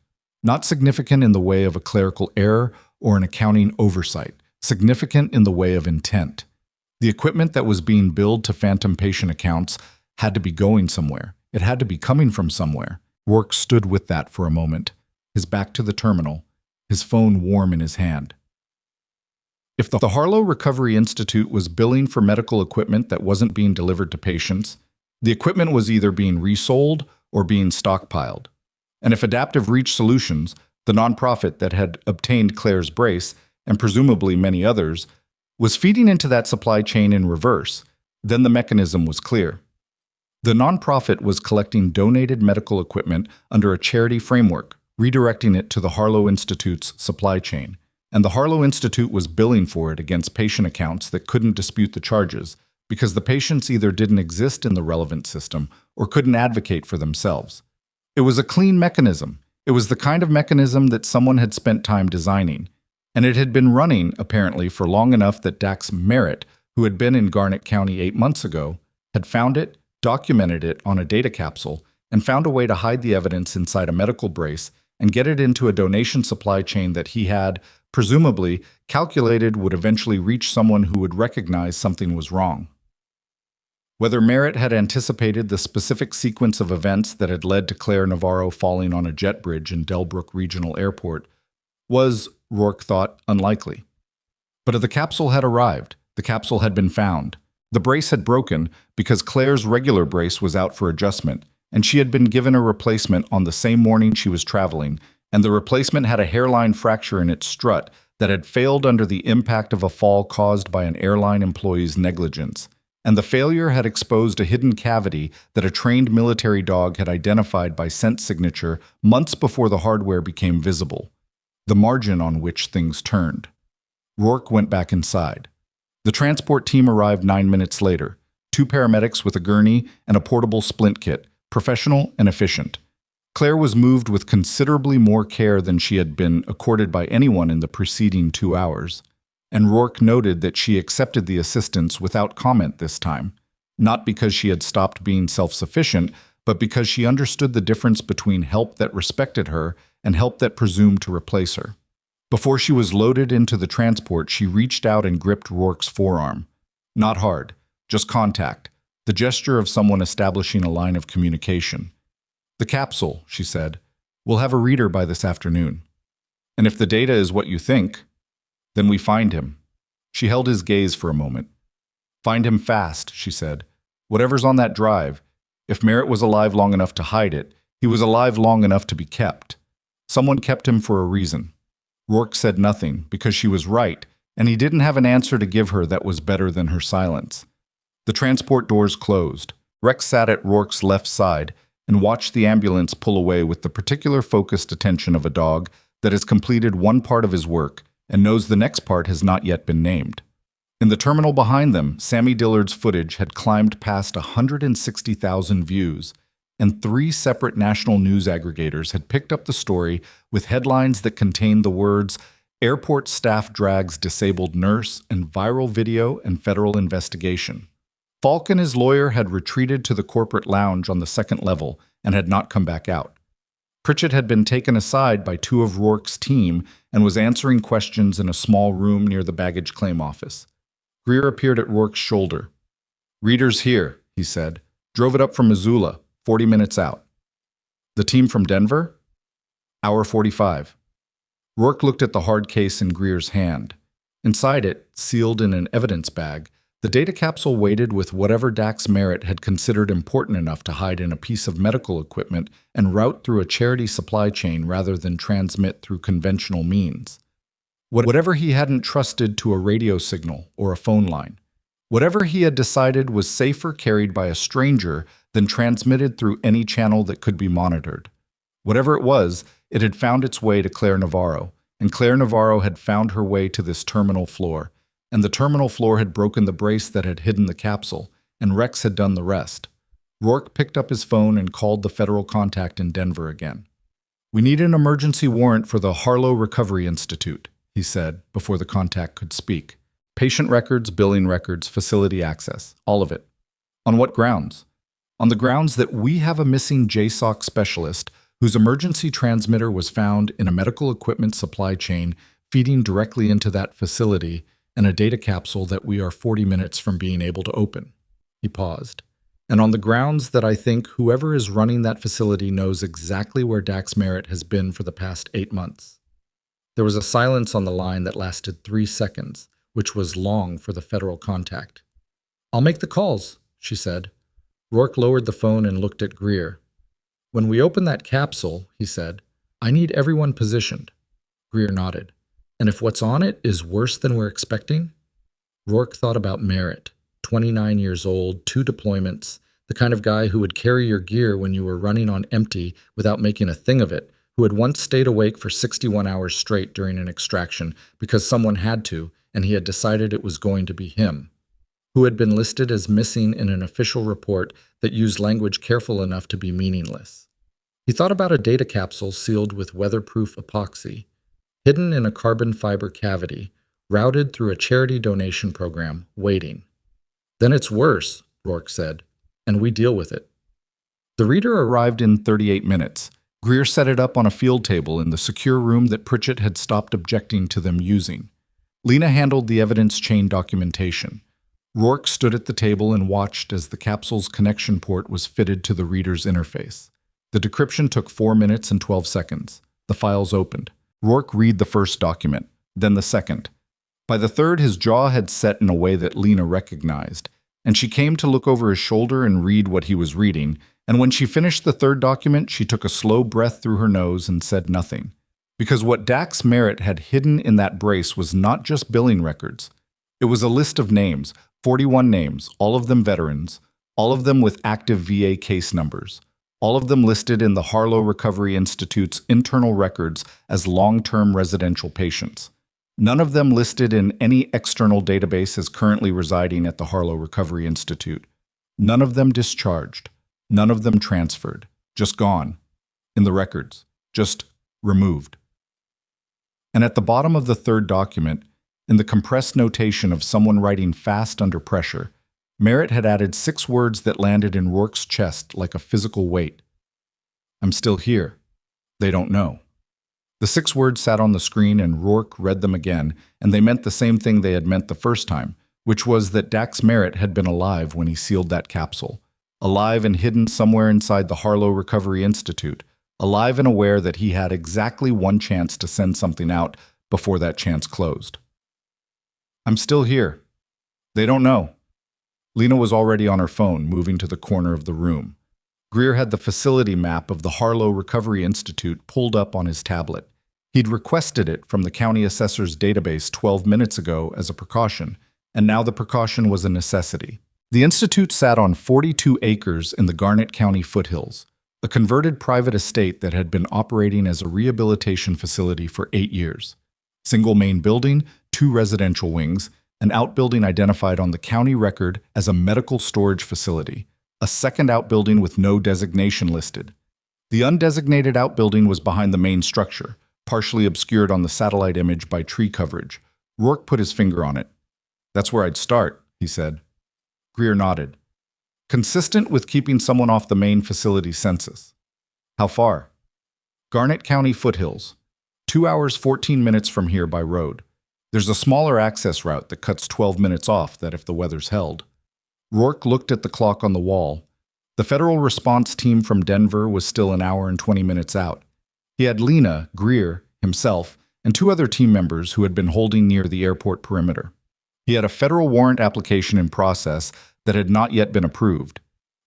Not significant in the way of a clerical error or an accounting oversight, significant in the way of intent. The equipment that was being billed to phantom patient accounts had to be going somewhere. It had to be coming from somewhere. Rourke stood with that for a moment, his back to the terminal, his phone warm in his hand. If the Harlow Recovery Institute was billing for medical equipment that wasn't being delivered to patients, the equipment was either being resold or being stockpiled. And if Adaptive Reach Solutions, the nonprofit that had obtained Claire's brace, and presumably many others, was feeding into that supply chain in reverse, then the mechanism was clear. The nonprofit was collecting donated medical equipment under a charity framework, redirecting it to the Harlow Institute's supply chain, and the Harlow Institute was billing for it against patient accounts that couldn't dispute the charges because the patients either didn't exist in the relevant system or couldn't advocate for themselves. It was a clean mechanism. It was the kind of mechanism that someone had spent time designing, and it had been running, apparently, for long enough that Dax Merritt, who had been in Garnett County 8 months ago, had found it, documented it on a data capsule, and found a way to hide the evidence inside a medical brace and get it into a donation supply chain that he had, presumably, calculated would eventually reach someone who would recognize something was wrong. Whether Merritt had anticipated the specific sequence of events that had led to Claire Navarro falling on a jet bridge in Delbrook Regional Airport was, Rourke thought, unlikely. But the capsule had arrived. The capsule had been found. The brace had broken because Claire's regular brace was out for adjustment, and she had been given a replacement on the same morning she was traveling, and the replacement had a hairline fracture in its strut that had failed under the impact of a fall caused by an airline employee's negligence. And the failure had exposed a hidden cavity that a trained military dog had identified by scent signature months before the hardware became visible, the margin on which things turned. Rourke went back inside. The transport team arrived 9 minutes later, 2 paramedics with a gurney and a portable splint kit, professional and efficient. Claire was moved with considerably more care than she had been accorded by anyone in the preceding 2 hours. And Rourke noted that she accepted the assistance without comment this time, not because she had stopped being self-sufficient, but because she understood the difference between help that respected her and help that presumed to replace her. Before she was loaded into the transport, she reached out and gripped Rourke's forearm. Not hard, just contact, the gesture of someone establishing a line of communication. "The capsule," she said, "will have a reader by this afternoon. And if the data is what you think, then we find him." She held his gaze for a moment. "Find him fast," she said. "Whatever's on that drive, if Merritt was alive long enough to hide it, he was alive long enough to be kept. Someone kept him for a reason." Rourke said nothing, because she was right, and he didn't have an answer to give her that was better than her silence. The transport doors closed. Rex sat at Rourke's left side and watched the ambulance pull away with the particular focused attention of a dog that has completed one part of his work and knows the next part has not yet been named. In the terminal behind them, Sammy Dillard's footage had climbed past 160,000 views, and 3 separate national news aggregators had picked up the story with headlines that contained the words "Airport staff drags disabled nurse" and "Viral video and federal investigation." Falk and his lawyer had retreated to the corporate lounge on the second level and had not come back out. Pritchett had been taken aside by 2 of Rourke's team and was answering questions in a small room near the baggage claim office. Greer appeared at Rourke's shoulder. "Reader's here," he said. "Drove it up from Missoula, 40 minutes out." "The team from Denver?" "Hour 45. Rourke looked at the hard case in Greer's hand. Inside it, sealed in an evidence bag, the data capsule waited with whatever Dax Merritt had considered important enough to hide in a piece of medical equipment and route through a charity supply chain rather than transmit through conventional means. Whatever he hadn't trusted to a radio signal or a phone line. Whatever he had decided was safer carried by a stranger than transmitted through any channel that could be monitored. Whatever it was, it had found its way to Claire Navarro, and Claire Navarro had found her way to this terminal floor, and the terminal floor had broken the brace that had hidden the capsule, and Rex had done the rest. Rourke picked up his phone and called the federal contact in Denver again. "We need an emergency warrant for the Harlow Recovery Institute," he said, before the contact could speak. "Patient records, billing records, facility access, all of it." "On what grounds?" "On the grounds that we have a missing JSOC specialist whose emergency transmitter was found in a medical equipment supply chain feeding directly into that facility, and a data capsule that we are 40 minutes from being able to open." He paused. "And on the grounds that I think whoever is running that facility knows exactly where Dax Merritt has been for the past 8 months. There was a silence on the line that lasted 3 seconds, which was long for the federal contact. "I'll make the calls," she said. Rourke lowered the phone and looked at Greer. "When we open that capsule," he said, "I need everyone positioned." Greer nodded. "And if what's on it is worse than we're expecting?" Rourke thought about Merritt, 29 years old, 2 deployments, the kind of guy who would carry your gear when you were running on empty without making a thing of it, who had once stayed awake for 61 hours straight during an extraction because someone had to, and he had decided it was going to be him, who had been listed as missing in an official report that used language careful enough to be meaningless. He thought about a data capsule sealed with weatherproof epoxy, hidden in a carbon fiber cavity, routed through a charity donation program, waiting. "Then it's worse," Rourke said, "and we deal with it." The reader arrived in 38 minutes. Greer set it up on a field table in the secure room that Pritchett had stopped objecting to them using. Lena handled the evidence chain documentation. Rourke stood at the table and watched as the capsule's connection port was fitted to the reader's interface. The decryption took 4 minutes and 12 seconds. The files opened. Rourke read the first document, then the second. By the third, his jaw had set in a way that Lena recognized, and she came to look over his shoulder and read what he was reading, and when she finished the third document, she took a slow breath through her nose and said nothing. Because what Dax Merritt had hidden in that brace was not just billing records. It was a list of names, 41 names, all of them veterans, all of them with active VA case numbers, all of them listed in the Harlow Recovery Institute's internal records as long-term residential patients. None of them listed in any external database as currently residing at the Harlow Recovery Institute. None of them discharged. None of them transferred. Just gone. In the records. Just removed. And at the bottom of the third document, in the compressed notation of someone writing fast under pressure, Merritt had added 6 words that landed in Rourke's chest like a physical weight. "I'm still here. They don't know." The 6 words sat on the screen and Rourke read them again, and they meant the same thing they had meant the first time, which was that Dax Merritt had been alive when he sealed that capsule. Alive and hidden somewhere inside the Harlow Recovery Institute. Alive and aware that he had exactly one chance to send something out before that chance closed. "I'm still here. They don't know." Lena was already on her phone, moving to the corner of the room. Greer had the facility map of the Harlow Recovery Institute pulled up on his tablet. He'd requested it from the county assessor's database 12 minutes ago as a precaution, and now the precaution was a necessity. The institute sat on 42 acres in the Garnett County foothills, a converted private estate that had been operating as a rehabilitation facility for 8 years. Single main building, 2 residential wings, an outbuilding identified on the county record as a medical storage facility, a second outbuilding with no designation listed. The undesignated outbuilding was behind the main structure, partially obscured on the satellite image by tree coverage. Rourke put his finger on it. "That's where I'd start," he said. Greer nodded. "Consistent with keeping someone off the main facility census." "How far?" "Garnett County foothills. 2 hours 14 minutes from here by road. There's a smaller access route that cuts 12 minutes off that if the weather's held." Rourke looked at the clock on the wall. The federal response team from Denver was still an hour and 20 minutes out. He had Lena, Greer, himself, and 2 other team members who had been holding near the airport perimeter. He had a federal warrant application in process that had not yet been approved.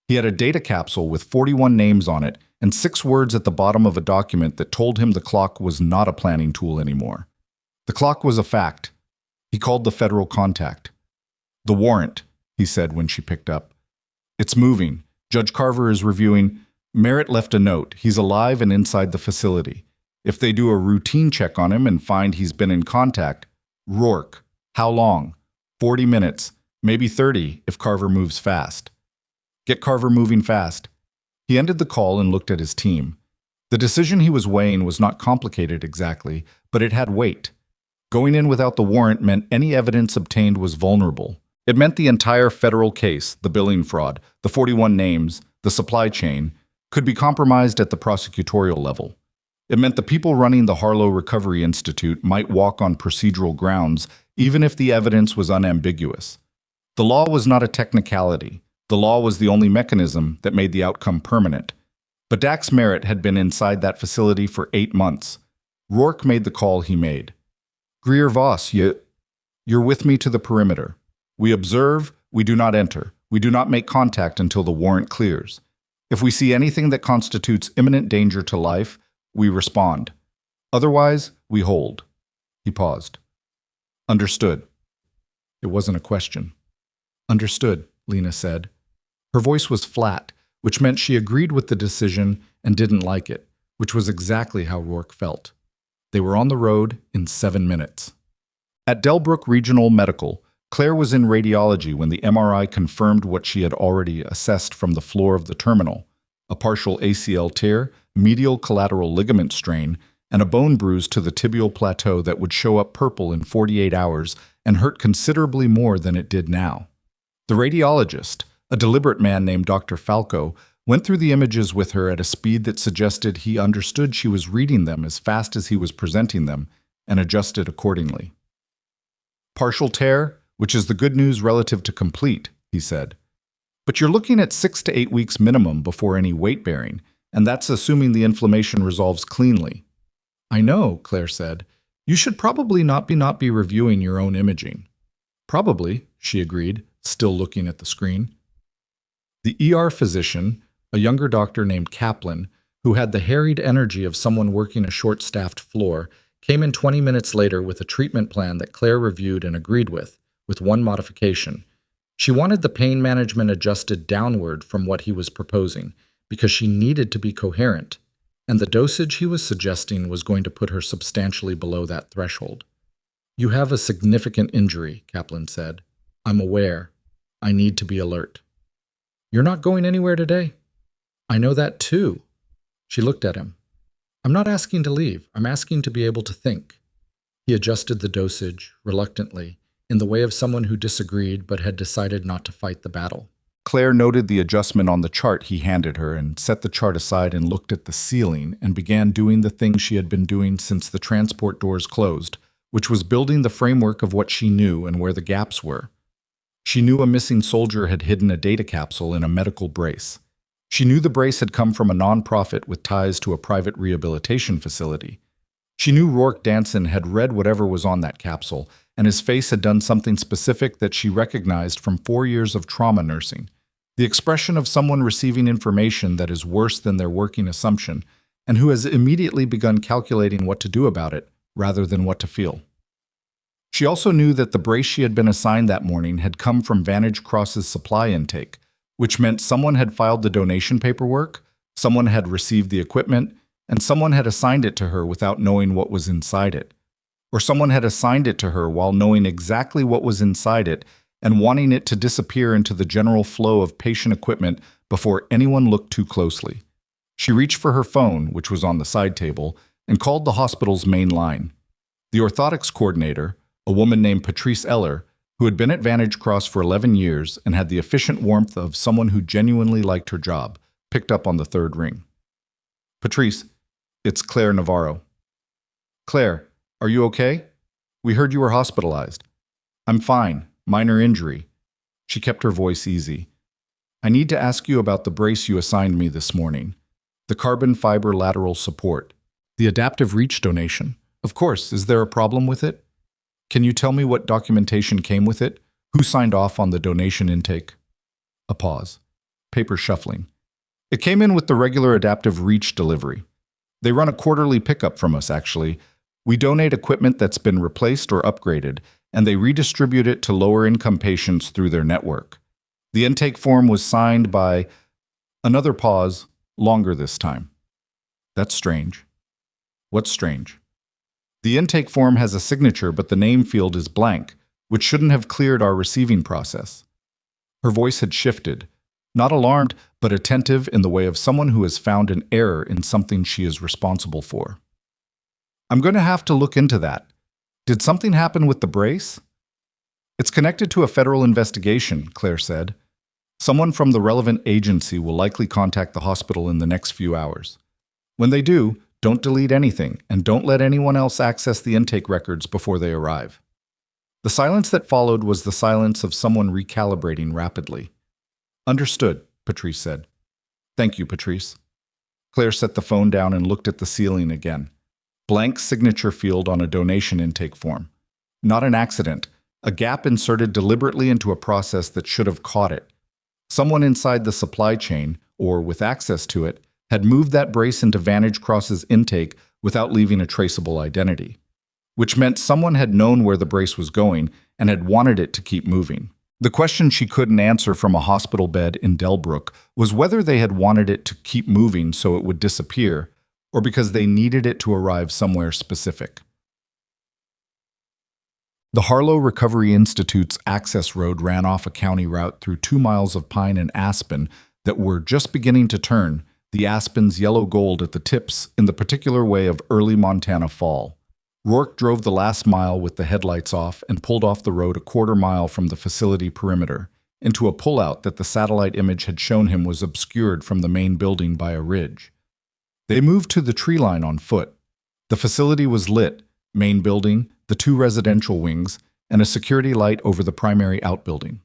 He had a data capsule with 41 names on it and 6 words at the bottom of a document that told him the clock was not a planning tool anymore. The clock was a fact. He called the federal contact. "The warrant," he said when she picked up. "It's moving. Judge Carver is reviewing. Merritt left a note. He's alive and inside the facility. If they do a routine check on him and find he's been in contact..." "Rourke, how long?" 40 minutes, maybe 30 if Carver moves fast." "Get Carver moving fast." He ended the call and looked at his team. The decision he was weighing was not complicated exactly, but it had weight. Going in without the warrant meant any evidence obtained was vulnerable. It meant the entire federal case, the billing fraud, the 41 names, the supply chain, could be compromised at the prosecutorial level. It meant the people running the Harlow Recovery Institute might walk on procedural grounds, even if the evidence was unambiguous. The law was not a technicality. The law was the only mechanism that made the outcome permanent. But Dax Merritt had been inside that facility for 8 months. Rourke made the call he made. "Greer Voss, you're with me to the perimeter. We observe, we do not enter. We do not make contact until the warrant clears. If we see anything that constitutes imminent danger to life, we respond. Otherwise, we hold." He paused. "Understood." It wasn't a question. "Understood," Lena said. Her voice was flat, which meant she agreed with the decision and didn't like it, which was exactly how Rourke felt. They were on the road in 7 minutes. At Delbrook Regional Medical, Claire was in radiology when the MRI confirmed what she had already assessed from the floor of the terminal: a partial ACL tear, medial collateral ligament strain, and a bone bruise to the tibial plateau that would show up purple in 48 hours and hurt considerably more than it did now. The radiologist, a deliberate man named Dr. Falco, went through the images with her at a speed that suggested he understood she was reading them as fast as he was presenting them, and adjusted accordingly. "Partial tear, which is the good news relative to complete," he said. "But you're looking at 6 to 8 weeks minimum before any weight bearing, and that's assuming the inflammation resolves cleanly." "I know," Claire said. "You should probably not be reviewing your own imaging." "Probably," she agreed, still looking at the screen. The ER physician, a younger doctor named Kaplan, who had the harried energy of someone working a short-staffed floor, came in 20 minutes later with a treatment plan that Claire reviewed and agreed with one modification. She wanted the pain management adjusted downward from what he was proposing, because she needed to be coherent, and the dosage he was suggesting was going to put her substantially below that threshold. "You have a significant injury," Kaplan said. "I'm aware. I need to be alert." "You're not going anywhere today?" "I know that too." She looked at him. "I'm not asking to leave. I'm asking to be able to think." He adjusted the dosage, reluctantly, in the way of someone who disagreed but had decided not to fight the battle. Claire noted the adjustment on the chart he handed her and set the chart aside and looked at the ceiling and began doing the thing she had been doing since the transport doors closed, which was building the framework of what she knew and where the gaps were. She knew a missing soldier had hidden a data capsule in a medical brace. She knew the brace had come from a nonprofit with ties to a private rehabilitation facility. She knew Rourke Danson had read whatever was on that capsule, and his face had done something specific that she recognized from 4 years of trauma nursing. The expression of someone receiving information that is worse than their working assumption, and who has immediately begun calculating what to do about it, rather than what to feel. She also knew that the brace she had been assigned that morning had come from Vantage Cross's supply intake, which meant someone had filed the donation paperwork, someone had received the equipment, and someone had assigned it to her without knowing what was inside it. Or someone had assigned it to her while knowing exactly what was inside it and wanting it to disappear into the general flow of patient equipment before anyone looked too closely. She reached for her phone, which was on the side table, and called the hospital's main line. The orthotics coordinator, a woman named Patrice Eller, who had been at Vantage Cross for 11 years and had the efficient warmth of someone who genuinely liked her job, picked up on the third ring. "Patrice, it's Claire Navarro." "Claire, are you okay? We heard you were hospitalized." "I'm fine. Minor injury." She kept her voice easy. "I need to ask you about the brace you assigned me this morning. The carbon fiber lateral support. The adaptive reach donation. Of course, is there a problem with it? Can you tell me what documentation came with it? Who signed off on the donation intake?" A pause. Paper shuffling. "It came in with the regular adaptive reach delivery. They run a quarterly pickup from us, actually. We donate equipment that's been replaced or upgraded, and they redistribute it to lower-income patients through their network. The intake form was signed by..." Another pause, longer this time. "That's strange." "What's strange?" "The intake form has a signature, but the name field is blank, which shouldn't have cleared our receiving process." Her voice had shifted, not alarmed, but attentive in the way of someone who has found an error in something she is responsible for. "I'm going to have to look into that. Did something happen with the brace?" "It's connected to a federal investigation," Claire said. "Someone from the relevant agency will likely contact the hospital in the next few hours. When they do, don't delete anything, and don't let anyone else access the intake records before they arrive." The silence that followed was the silence of someone recalibrating rapidly. "Understood," Patrice said. "Thank you, Patrice." Claire set the phone down and looked at the ceiling again. Blank signature field on a donation intake form. Not an accident, a gap inserted deliberately into a process that should have caught it. Someone inside the supply chain, or with access to it, had moved that brace into Vantage Cross's intake without leaving a traceable identity. Which meant someone had known where the brace was going and had wanted it to keep moving. The question she couldn't answer from a hospital bed in Delbrook was whether they had wanted it to keep moving so it would disappear, or because they needed it to arrive somewhere specific. The Harlow Recovery Institute's access road ran off a county route through 2 miles of pine and aspen that were just beginning to turn, the aspens yellow gold at the tips in the particular way of early Montana fall. Rourke drove the last mile with the headlights off and pulled off the road a quarter mile from the facility perimeter, into a pullout that the satellite image had shown him was obscured from the main building by a ridge. They moved to the tree line on foot. The facility was lit, main building, the 2 residential wings, and a security light over the primary outbuilding.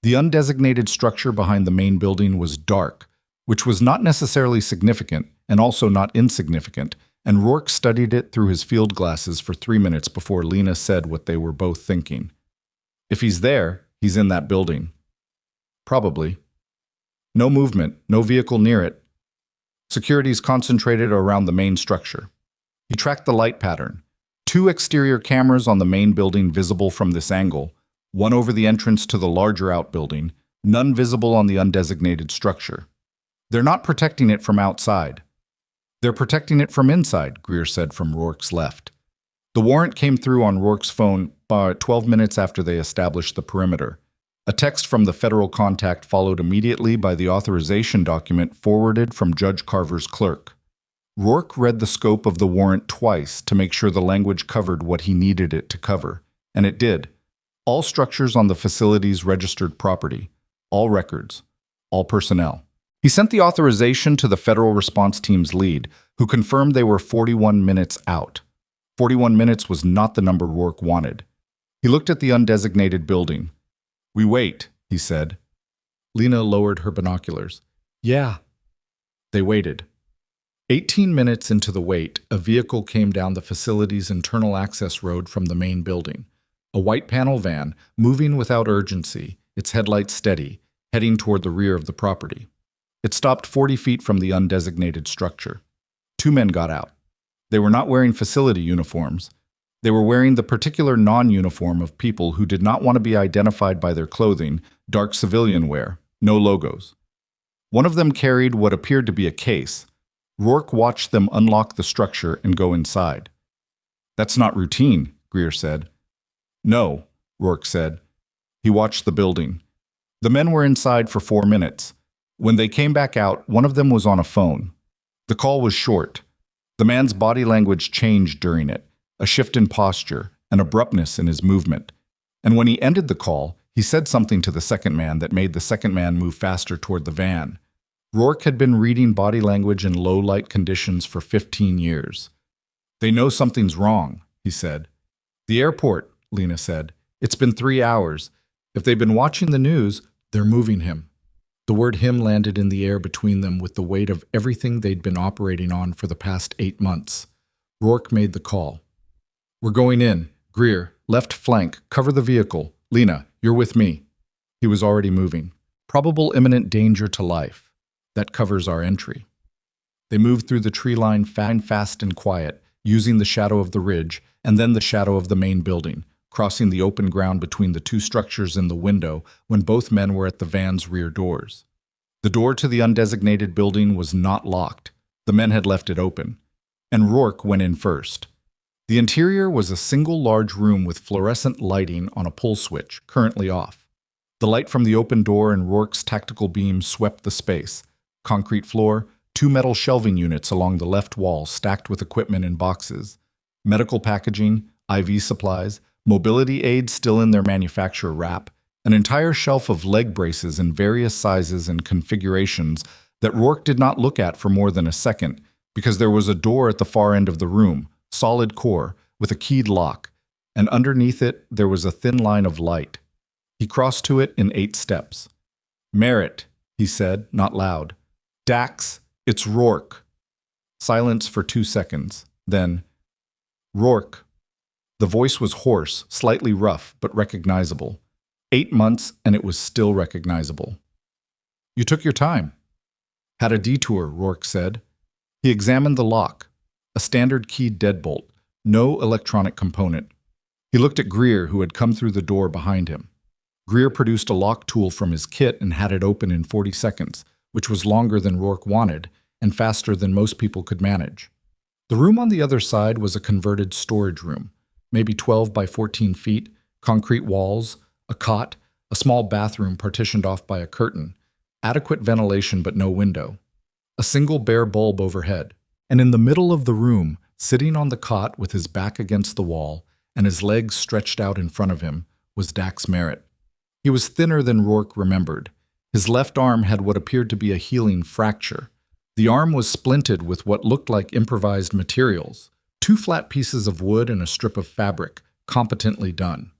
The undesignated structure behind the main building was dark, which was not necessarily significant and also not insignificant, and Rourke studied it through his field glasses for 3 minutes before Lena said what they were both thinking. "If he's there, he's in that building." "Probably." "No movement, no vehicle near it. Security's concentrated around the main structure." He tracked the light pattern. 2 exterior cameras on the main building visible from this angle, one over the entrance to the larger outbuilding, none visible on the undesignated structure. "They're not protecting it from outside. They're protecting it from inside," Greer said from Rourke's left. The warrant came through on Rourke's phone 12 minutes after they established the perimeter. A text from the federal contact followed immediately by the authorization document forwarded from Judge Carver's clerk. Rourke read the scope of the warrant twice to make sure the language covered what he needed it to cover, and it did. All structures on the facility's registered property, all records, all personnel. He sent the authorization to the federal response team's lead, who confirmed they were 41 minutes out. 41 minutes was not the number Rourke wanted. He looked at the undesignated building. "We wait," he said. Lena lowered her binoculars. "Yeah." They waited. 18 minutes into the wait, a vehicle came down the facility's internal access road from the main building. A white panel van, moving without urgency, its headlights steady, heading toward the rear of the property. It stopped 40 feet from the undesignated structure. 2 men got out. They were not wearing facility uniforms. They were wearing the particular non-uniform of people who did not want to be identified by their clothing, dark civilian wear, no logos. One of them carried what appeared to be a case. Rourke watched them unlock the structure and go inside. "That's not routine," Greer said. No, Rourke said. He watched the building. The men were inside for 4 minutes. When they came back out, one of them was on a phone. The call was short. The man's body language changed during it, a shift in posture, an abruptness in his movement. And when he ended the call, he said something to the second man that made the second man move faster toward the van. Rourke had been reading body language in low-light conditions for 15 years. They know something's wrong, he said. The airport, Lena said. It's been 3 hours. If they've been watching the news, they're moving him. The word him landed in the air between them with the weight of everything they'd been operating on for the past 8 months. Rourke made the call. We're going in. Greer, left flank, cover the vehicle. Lena, you're with me. He was already moving. Probable imminent danger to life. That covers our entry. They moved through the tree line fast and quiet, using the shadow of the ridge and then the shadow of the main building, crossing the open ground between the two structures in the window when both men were at the van's rear doors. The door to the undesignated building was not locked. The men had left it open. And Rourke went in first. The interior was a single large room with fluorescent lighting on a pull switch, currently off. The light from the open door and Rourke's tactical beam swept the space. Concrete floor, 2 metal shelving units along the left wall stacked with equipment in boxes, medical packaging, IV supplies, mobility aids still in their manufacturer wrap, an entire shelf of leg braces in various sizes and configurations that Rourke did not look at for more than a second because there was a door at the far end of the room, solid core, with a keyed lock, and underneath it there was a thin line of light. He crossed to it in 8 steps. Merritt, he said, not loud. Dax, it's Rourke. Silence for 2 seconds. Then, Rourke. The voice was hoarse, slightly rough, but recognizable. 8 months, and it was still recognizable. You took your time. Had a detour, Rourke said. He examined the lock. A standard keyed deadbolt, no electronic component. He looked at Greer, who had come through the door behind him. Greer produced a lock tool from his kit and had it open in 40 seconds, which was longer than Rourke wanted and faster than most people could manage. The room on the other side was a converted storage room, maybe 12 by 14 feet, concrete walls, a cot, a small bathroom partitioned off by a curtain, adequate ventilation but no window, a single bare bulb overhead. And in the middle of the room, sitting on the cot with his back against the wall and his legs stretched out in front of him, was Dax Merritt. He was thinner than Rourke remembered. His left arm had what appeared to be a healing fracture. The arm was splinted with what looked like improvised materials, 2 flat pieces of wood and a strip of fabric, competently done.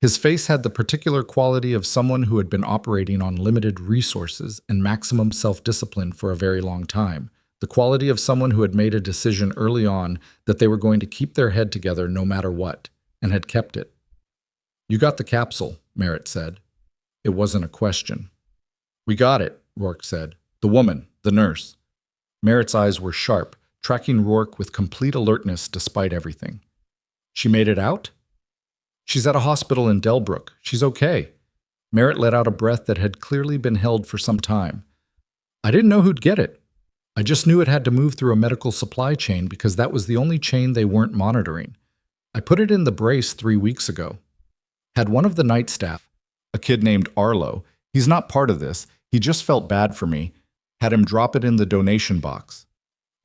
His face had the particular quality of someone who had been operating on limited resources and maximum self-discipline for a very long time, the quality of someone who had made a decision early on that they were going to keep their head together no matter what, and had kept it. You got the capsule, Merritt said. It wasn't a question. We got it, Rourke said. The woman, the nurse. Merritt's eyes were sharp, tracking Rourke with complete alertness despite everything. She made it out? She's at a hospital in Delbrook. She's okay. Merritt let out a breath that had clearly been held for some time. I didn't know who'd get it. I just knew it had to move through a medical supply chain because that was the only chain they weren't monitoring. I put it in the brace 3 weeks ago. Had one of the night staff, a kid named Arlo, he's not part of this, he just felt bad for me, had him drop it in the donation box.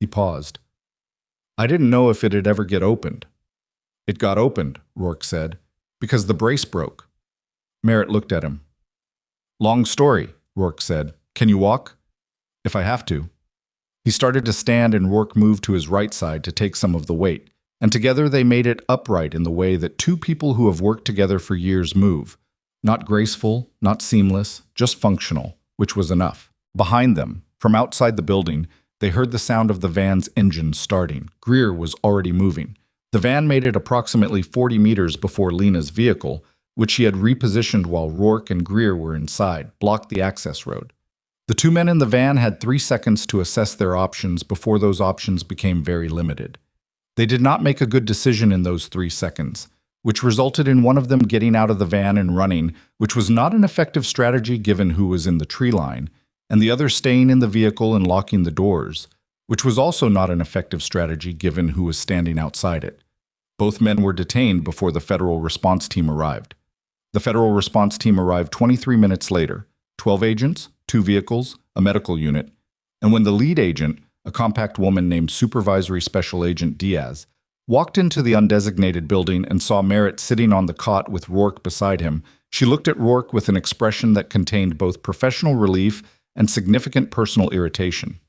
He paused. I didn't know if it'd ever get opened. It got opened, Rourke said, because the brace broke. Merritt looked at him. Long story, Rourke said. Can you walk? If I have to. He started to stand and Rourke moved to his right side to take some of the weight, and together they made it upright in the way that 2 people who have worked together for years move. Not graceful, not seamless, just functional, which was enough. Behind them, from outside the building, they heard the sound of the van's engine starting. Greer was already moving. The van made it approximately 40 meters before Lena's vehicle, which she had repositioned while Rourke and Greer were inside, blocked the access road. The 2 men in the van had 3 seconds to assess their options before those options became very limited. They did not make a good decision in those 3 seconds, which resulted in one of them getting out of the van and running, which was not an effective strategy given who was in the tree line, and the other staying in the vehicle and locking the doors, which was also not an effective strategy given who was standing outside it. Both men were detained before the federal response team arrived. The federal response team arrived 23 minutes later, 12 agents, 2 vehicles, a medical unit, and when the lead agent, a compact woman named Supervisory Special Agent Diaz, walked into the undesignated building and saw Merritt sitting on the cot with Rourke beside him, she looked at Rourke with an expression that contained both professional relief and significant personal irritation.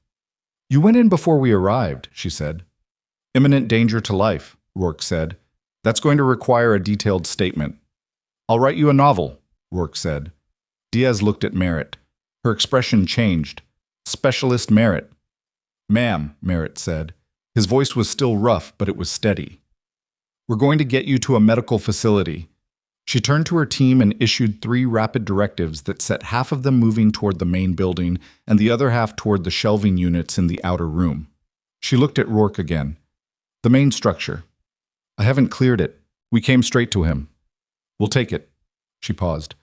"You went in before we arrived," she said. "Imminent danger to life," Rourke said. "That's going to require a detailed statement." "I'll write you a novel," Rourke said. Diaz looked at Merritt. Her expression changed. "Specialist Merritt." "Ma'am," Merritt said. His voice was still rough, but it was steady. "We're going to get you to a medical facility." She turned to her team and issued 3 rapid directives that set half of them moving toward the main building and the other half toward the shelving units in the outer room. She looked at Rourke again. "The main structure. I haven't cleared it. We came straight to him." "We'll take it." She paused.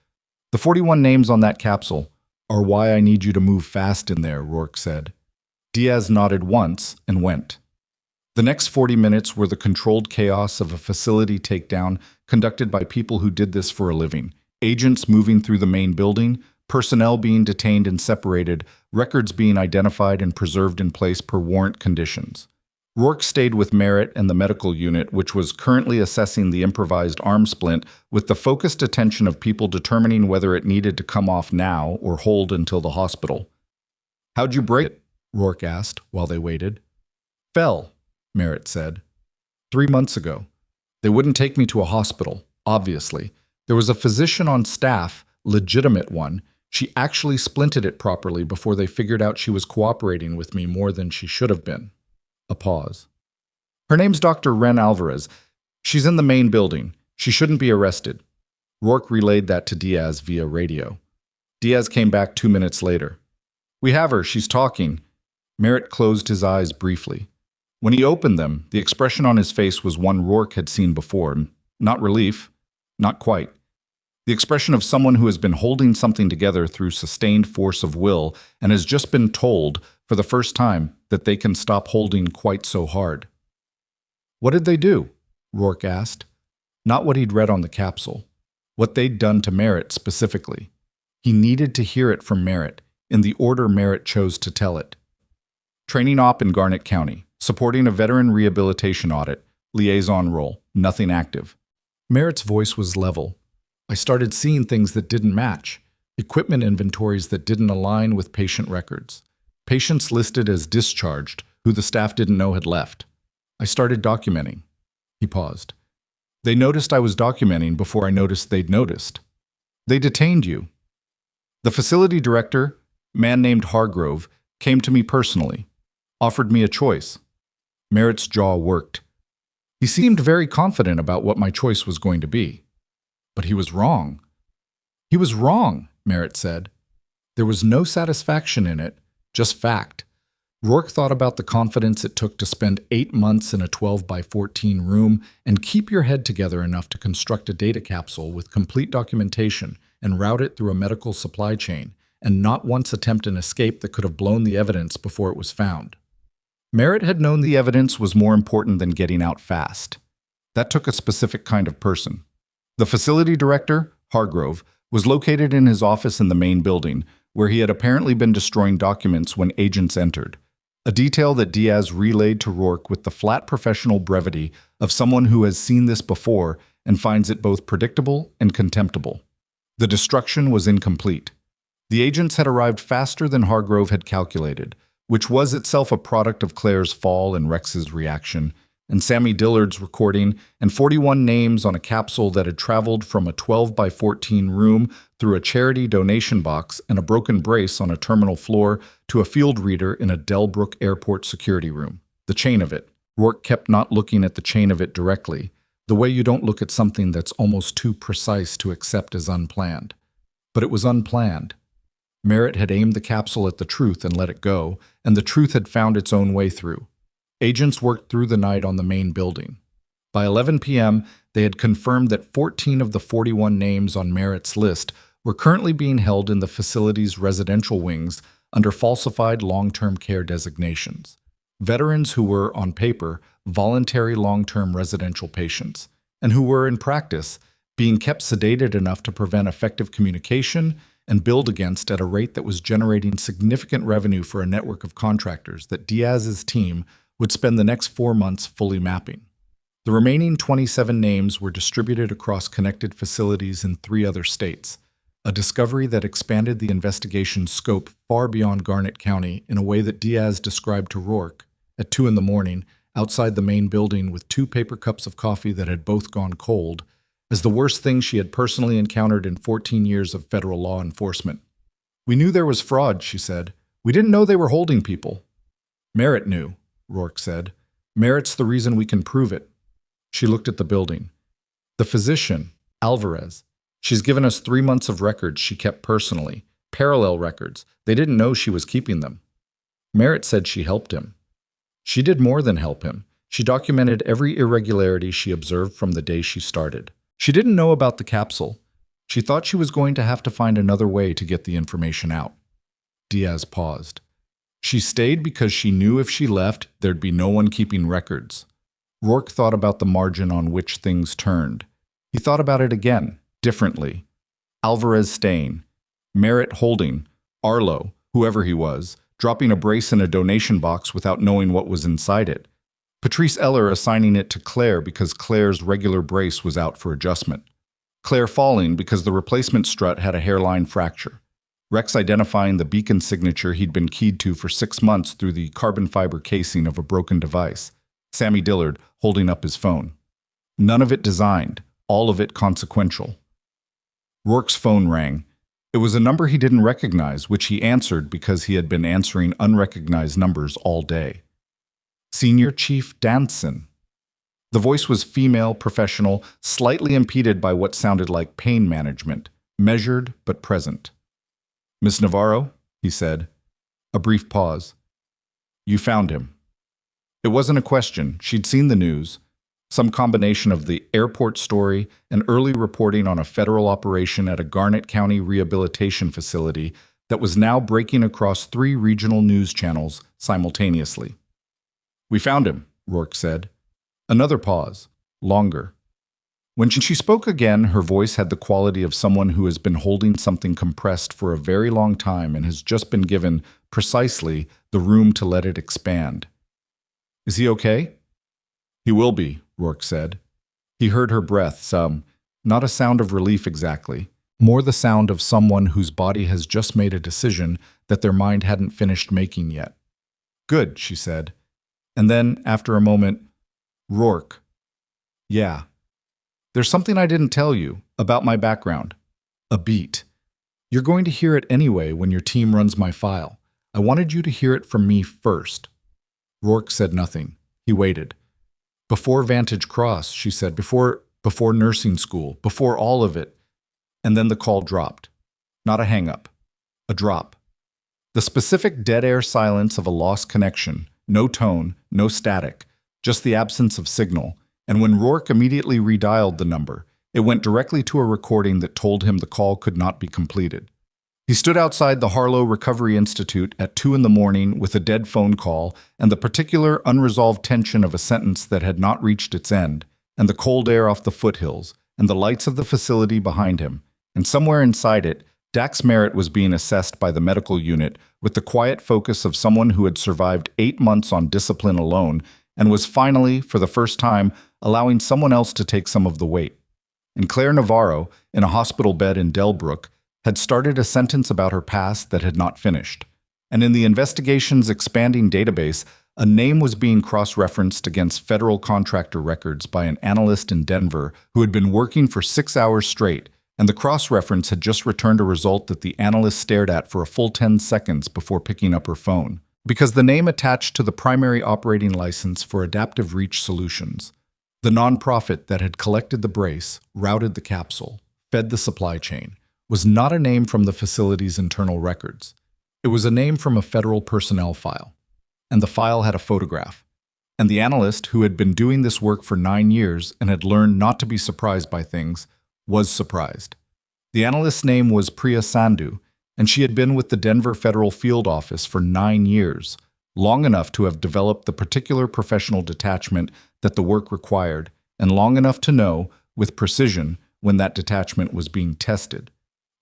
"The 41 names on that capsule are why I need you to move fast in there," Rourke said. Diaz nodded once and went. The next 40 minutes were the controlled chaos of a facility takedown conducted by people who did this for a living. Agents moving through the main building, personnel being detained and separated, records being identified and preserved in place per warrant conditions. Rourke stayed with Merritt and the medical unit, which was currently assessing the improvised arm splint with the focused attention of people determining whether it needed to come off now or hold until the hospital. "How'd you break it?" Rourke asked while they waited. "Fell," Merritt said. 3 months ago. They wouldn't take me to a hospital, obviously. There was a physician on staff, legitimate one. She actually splinted it properly before they figured out she was cooperating with me more than she should have been. A pause. "Her name's Dr. Ren Alvarez. She's in the main building. She shouldn't be arrested." Rourke relayed that to Diaz via radio. Diaz came back 2 minutes later. "We have her. She's talking." Merritt closed his eyes briefly. When he opened them, the expression on his face was one Rourke had seen before. Not relief. Not quite. The expression of someone who has been holding something together through sustained force of will and has just been told, for the first time, that they can stop holding quite so hard. "What did they do?" Rourke asked. Not what he'd read on the capsule. What they'd done to Merritt specifically. He needed to hear it from Merritt, in the order Merritt chose to tell it. "Training op in Garnett County. Supporting a veteran rehabilitation audit. Liaison role. Nothing active." Merritt's voice was level. "I started seeing things that didn't match. Equipment inventories that didn't align with patient records. Patients listed as discharged, who the staff didn't know had left. I started documenting." He paused. "They noticed I was documenting before I noticed they'd noticed." "They detained you." "The facility director, man named Hargrove, came to me personally. Offered me a choice." Merritt's jaw worked. He seemed very confident about what my choice was going to be. But he was wrong. "He was wrong," Merritt said. There was no satisfaction in it, just fact. Rourke thought about the confidence it took to spend 8 months in a 12 by 14 room and keep your head together enough to construct a data capsule with complete documentation and route it through a medical supply chain, and not once attempt an escape that could have blown the evidence before it was found. Merritt had known the evidence was more important than getting out fast. That took a specific kind of person. The facility director, Hargrove, was located in his office in the main building, where he had apparently been destroying documents when agents entered. A detail that Diaz relayed to Rourke with the flat professional brevity of someone who has seen this before and finds it both predictable and contemptible. The destruction was incomplete. The agents had arrived faster than Hargrove had calculated, which was itself a product of Claire's fall and Rex's reaction, and Sammy Dillard's recording, and 41 names on a capsule that had traveled from a 12 by 14 room through a charity donation box and a broken brace on a terminal floor to a field reader in a Delbrook Airport security room. The chain of it. Rourke kept not looking at the chain of it directly, the way you don't look at something that's almost too precise to accept as unplanned. But it was unplanned. Merritt had aimed the capsule at the truth and let it go, and the truth had found its own way through. Agents worked through the night on the main building. By 11 p.m., they had confirmed that 14 of the 41 names on Merritt's list were currently being held in the facility's residential wings under falsified long-term care designations. Veterans who were, on paper, voluntary long-term residential patients, and who were, in practice, being kept sedated enough to prevent effective communication and billed against at a rate that was generating significant revenue for a network of contractors that Diaz's team would spend the next 4 months fully mapping. The remaining 27 names were distributed across connected facilities in 3 other states, a discovery that expanded the investigation's scope far beyond Garnett County in a way that Diaz described to Rourke at 2 in the morning outside the main building with 2 paper cups of coffee that had both gone cold as the worst thing she had personally encountered in 14 years of federal law enforcement. "We knew there was fraud," she said. "We didn't know they were holding people." "Merritt knew," Rourke said. "Merritt's the reason we can prove it." She looked at the building. "The physician, Alvarez. She's given us 3 months of records she kept personally, parallel records. They didn't know she was keeping them." Merritt said she helped him. She did more than help him. She documented every irregularity she observed from the day she started. She didn't know about the capsule. She thought she was going to have to find another way to get the information out. Diaz paused. She stayed because she knew if she left, there'd be no one keeping records. Rourke thought about the margin on which things turned. He thought about it again, differently. Alvarez staying, Merritt holding, Arlo, whoever he was, dropping a brace in a donation box without knowing what was inside it. Patrice Eller assigning it to Claire because Claire's regular brace was out for adjustment. Claire falling because the replacement strut had a hairline fracture. Rex identifying the beacon signature he'd been keyed to for 6 months through the carbon fiber casing of a broken device. Sammy Dillard holding up his phone. None of it designed, all of it consequential. Rourke's phone rang. It was a number he didn't recognize, which he answered because he had been answering unrecognized numbers all day. Senior Chief Danson. The voice was female, professional, slightly impeded by what sounded like pain management, measured but present. "Miss Navarro," he said. A brief pause. "You found him." It wasn't a question. She'd seen the news, some combination of the airport story and early reporting on a federal operation at a Garnett County rehabilitation facility that was now breaking across 3 regional news channels simultaneously. "We found him," Rourke said. Another pause, longer. When she spoke again, her voice had the quality of someone who has been holding something compressed for a very long time and has just been given, precisely, the room to let it expand. "Is he okay?" "He will be," Rourke said. He heard her breath, not a sound of relief exactly, more the sound of someone whose body has just made a decision that their mind hadn't finished making yet. "Good," she said. And then, after a moment, "Rourke. Yeah. There's something I didn't tell you about my background. A beat. You're going to hear it anyway when your team runs my file. I wanted you to hear it from me first." Rourke said nothing. He waited. "Before Vantage Cross," she said, before nursing school, before all of it." And then the call dropped. Not a hang-up. A drop. The specific dead-air silence of a lost connection. No tone, no static, just the absence of signal. And when Rourke immediately redialed the number, it went directly to a recording that told him the call could not be completed. He stood outside the Harlow Recovery Institute at 2 in the morning with a dead phone call and the particular unresolved tension of a sentence that had not reached its end, and the cold air off the foothills, and the lights of the facility behind him. And somewhere inside it, Dax Merritt was being assessed by the medical unit with the quiet focus of someone who had survived 8 months on discipline alone and was finally, for the first time, allowing someone else to take some of the weight. And Claire Navarro, in a hospital bed in Delbrook, had started a sentence about her past that had not finished. And in the investigation's expanding database, a name was being cross-referenced against federal contractor records by an analyst in Denver who had been working for 6 hours straight, and the cross-reference had just returned a result that the analyst stared at for a full 10 seconds before picking up her phone, because the name attached to the primary operating license for Adaptive Reach Solutions, the nonprofit that had collected the brace, routed the capsule, fed the supply chain, was not a name from the facility's internal records. It was a name from a federal personnel file. And the file had a photograph. And the analyst, who had been doing this work for 9 years and had learned not to be surprised by things, was surprised. The analyst's name was Priya Sandhu, and she had been with the Denver Federal Field Office for 9 years, long enough to have developed the particular professional detachment that the work required, and long enough to know, with precision, when that detachment was being tested.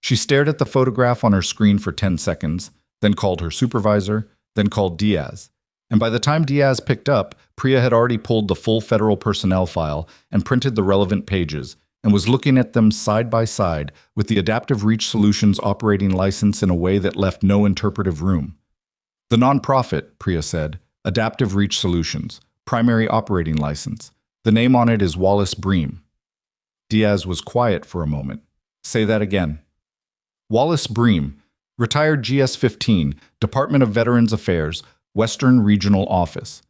She stared at the photograph on her screen for 10 seconds, then called her supervisor, then called Diaz. And by the time Diaz picked up, Priya had already pulled the full federal personnel file and printed the relevant pages, and was looking at them side by side with the Adaptive Reach Solutions operating license in a way that left no interpretive room. The nonprofit, Priya said, Adaptive Reach Solutions, primary operating license. The name on it is Wallace Bream. Diaz was quiet for a moment. Say that again. Wallace Bream, retired GS-15, Department of Veterans Affairs, Western Regional Office.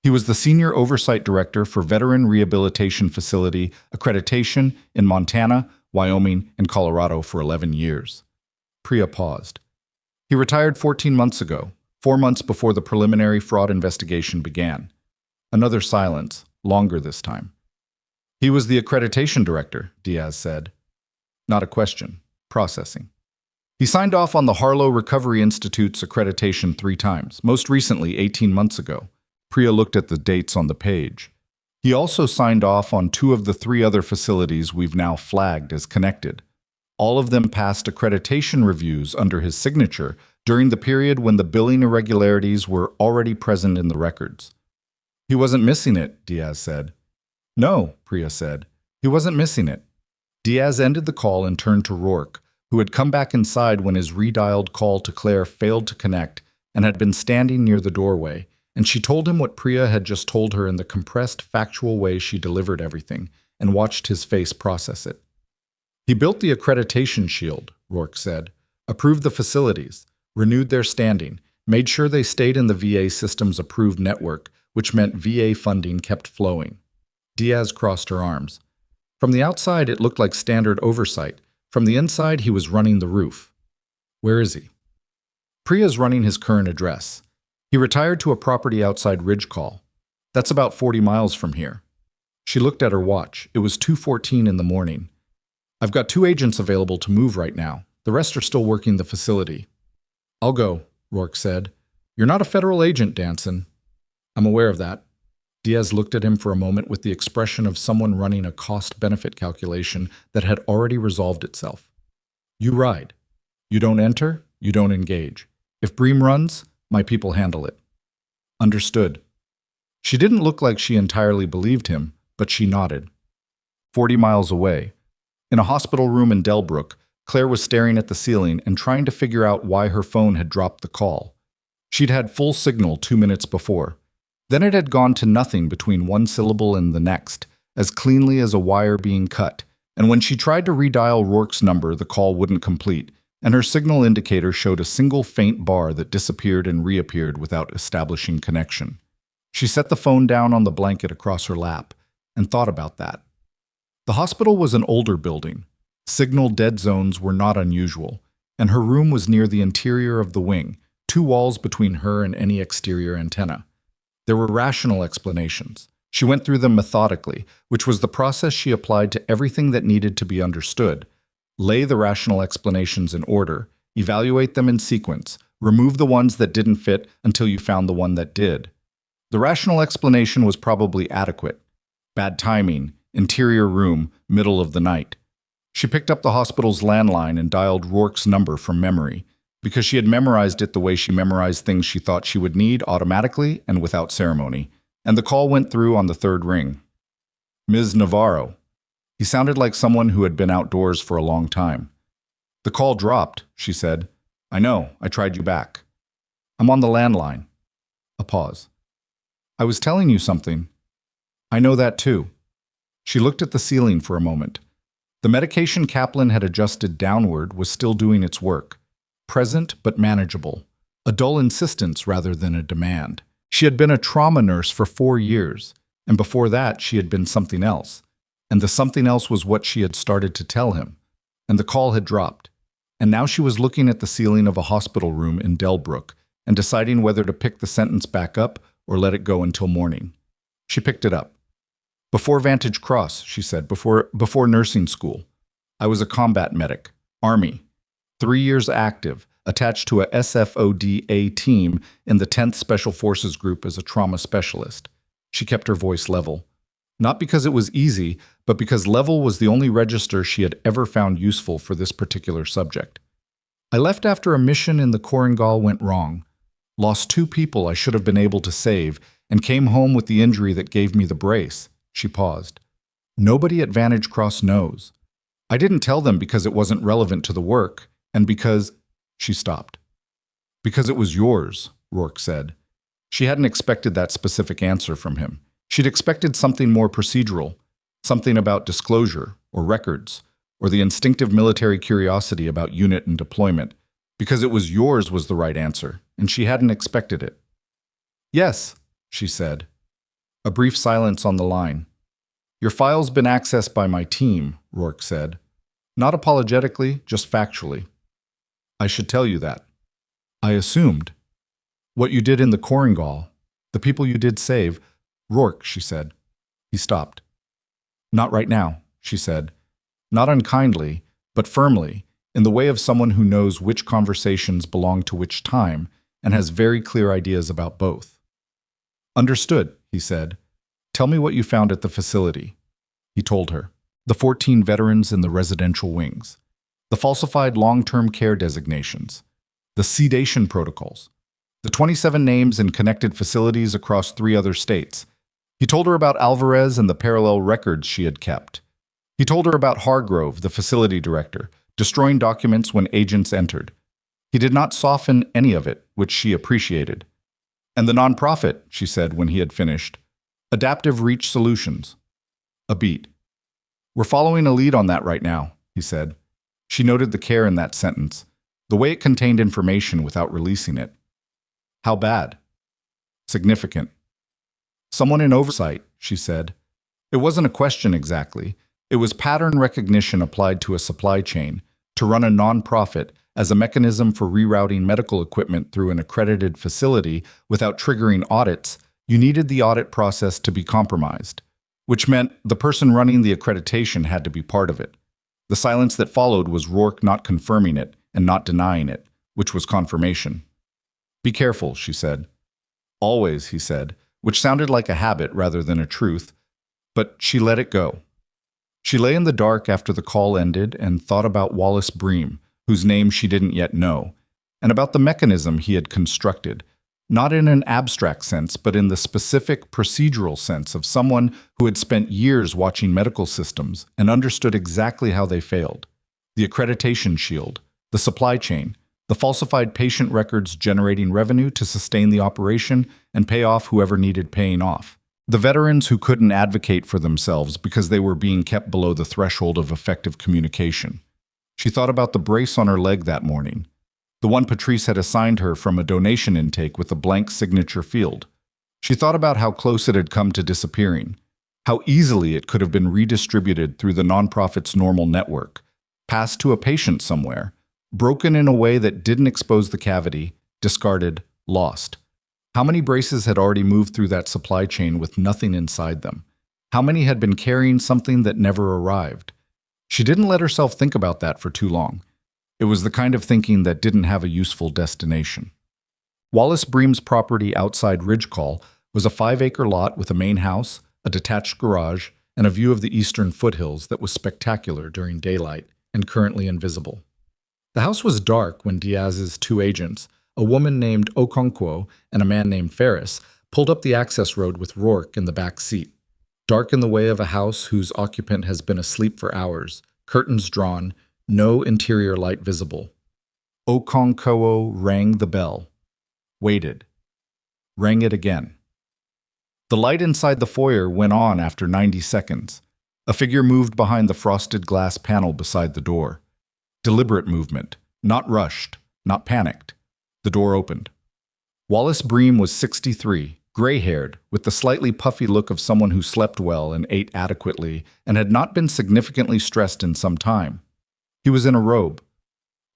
He was the Senior Oversight Director for Veteran Rehabilitation Facility Accreditation in Montana, Wyoming, and Colorado for 11 years. Priya paused. He retired 14 months ago, 4 months before the preliminary fraud investigation began. Another silence, longer this time. He was the accreditation director, Diaz said. Not a question. Processing. He signed off on the Harlow Recovery Institute's accreditation 3 times, most recently 18 months ago. Priya looked at the dates on the page. He also signed off on 2 of the 3 other facilities we've now flagged as connected. All of them passed accreditation reviews under his signature during the period when the billing irregularities were already present in the records. He wasn't missing it, Diaz said. No, Priya said. He wasn't missing it. Diaz ended the call and turned to Rourke, who had come back inside when his redialed call to Claire failed to connect and had been standing near the doorway, and she told him what Priya had just told her in the compressed, factual way she delivered everything, and watched his face process it. He built the accreditation shield, Rourke said, approved the facilities, renewed their standing, made sure they stayed in the VA system's approved network, which meant VA funding kept flowing. Diaz crossed her arms. From the outside, it looked like standard oversight. From the inside, he was running the roof. Where is he? Priya's running his current address. He retired to a property outside Ridgecall. That's about 40 miles from here. She looked at her watch. It was 2:14 in the morning. I've got 2 agents available to move right now. The rest are still working the facility. I'll go, Rourke said. You're not a federal agent, Danson. I'm aware of that. Diaz looked at him for a moment with the expression of someone running a cost-benefit calculation that had already resolved itself. You ride. You don't enter, you don't engage. If Bream runs, my people handle it. Understood. She didn't look like she entirely believed him, but she nodded. 40 miles away, in a hospital room in Delbrook, Claire was staring at the ceiling and trying to figure out why her phone had dropped the call. She'd had full signal 2 minutes before. Then it had gone to nothing between one syllable and the next, as cleanly as a wire being cut, and when she tried to redial Rourke's number, the call wouldn't complete, and her signal indicator showed a single faint bar that disappeared and reappeared without establishing connection. She set the phone down on the blanket across her lap and thought about that. The hospital was an older building. Signal dead zones were not unusual, and her room was near the interior of the wing, 2 walls between her and any exterior antenna. There were rational explanations. She went through them methodically, which was the process she applied to everything that needed to be understood. Lay the rational explanations in order, evaluate them in sequence, remove the ones that didn't fit until you found the one that did. The rational explanation was probably adequate. Bad timing, interior room, middle of the night. She picked up the hospital's landline and dialed Rourke's number from memory, because she had memorized it the way she memorized things she thought she would need automatically and without ceremony, and the call went through on the 3rd ring. Ms. Navarro. He sounded like someone who had been outdoors for a long time. The call dropped, she said. I know, I tried you back. I'm on the landline. A pause. I was telling you something. I know that too. She looked at the ceiling for a moment. The medication Kaplan had adjusted downward was still doing its work. Present but manageable. A dull insistence rather than a demand. She had been a trauma nurse for 4 years, and before that she had been something else. And the something else was what she had started to tell him. And the call had dropped. And now she was looking at the ceiling of a hospital room in Delbrook and deciding whether to pick the sentence back up or let it go until morning. She picked it up. Before Vantage Cross, she said, before nursing school. I was a combat medic, Army. 3 years active, attached to a SFODA team in the 10th Special Forces Group as a trauma specialist. She kept her voice level. Not because it was easy, but because level was the only register she had ever found useful for this particular subject. I left after a mission in the Korengal went wrong, lost 2 people I should have been able to save, and came home with the injury that gave me the brace. She paused. Nobody at Vantage Cross knows. I didn't tell them because it wasn't relevant to the work, and because... She stopped. Because it was yours, Rourke said. She hadn't expected that specific answer from him. She'd expected something more procedural, something about disclosure or records, or the instinctive military curiosity about unit and deployment. Because it was yours was the right answer, and she hadn't expected it. Yes, she said. A brief silence on the line. Your file's been accessed by my team, Rourke said. Not apologetically, just factually. I should tell you that. I assumed. What you did in the Korengal, the people you did save, Rourke, she said. He stopped. Not right now, she said. Not unkindly, but firmly, in the way of someone who knows which conversations belong to which time and has very clear ideas about both. Understood, he said. Tell me what you found at the facility. He told her. The 14 veterans in the residential wings. The falsified long-term care designations. The sedation protocols. The 27 names in connected facilities across 3 other states. He told her about Alvarez and the parallel records she had kept. He told her about Hargrove, the facility director, destroying documents when agents entered. He did not soften any of it, which she appreciated. And the nonprofit, she said when he had finished. Adaptive Reach Solutions. A beat. We're following a lead on that right now, he said. She noted the care in that sentence, the way it contained information without releasing it. How bad? Significant. Someone in oversight, she said. It wasn't a question exactly. It was pattern recognition applied to a supply chain, to run a nonprofit as a mechanism for rerouting medical equipment through an accredited facility without triggering audits. You needed the audit process to be compromised, which meant the person running the accreditation had to be part of it. The silence that followed was Rourke not confirming it and not denying it, which was confirmation. Be careful, she said. Always, he said, which sounded like a habit rather than a truth, but she let it go. She lay in the dark after the call ended and thought about Wallace Bream, whose name she didn't yet know, and about the mechanism he had constructed, not in an abstract sense, but in the specific procedural sense of someone who had spent years watching medical systems and understood exactly how they failed. The accreditation shield, the supply chain, the falsified patient records generating revenue to sustain the operation and pay off whoever needed paying off. The veterans who couldn't advocate for themselves because they were being kept below the threshold of effective communication. She thought about the brace on her leg that morning, the one Patrice had assigned her from a donation intake with a blank signature field. She thought about how close it had come to disappearing, how easily it could have been redistributed through the nonprofit's normal network, passed to a patient somewhere, broken in a way that didn't expose the cavity, discarded, lost. How many braces had already moved through that supply chain with nothing inside them? How many had been carrying something that never arrived? She didn't let herself think about that for too long. It was the kind of thinking that didn't have a useful destination. Wallace Bream's property outside Ridgecall was a 5-acre lot with a main house, a detached garage, and a view of the eastern foothills that was spectacular during daylight and currently invisible. The house was dark when Diaz's 2 agents, a woman named Okonkwo and a man named Ferris, pulled up the access road with Rourke in the back seat. Dark in the way of a house whose occupant has been asleep for hours, curtains drawn, no interior light visible. Okonkwo rang the bell. Waited. Rang it again. The light inside the foyer went on after 90 seconds. A figure moved behind the frosted glass panel beside the door. Deliberate movement, not rushed, not panicked. The door opened. Wallace Bream was 63, gray-haired, with the slightly puffy look of someone who slept well and ate adequately and had not been significantly stressed in some time. He was in a robe.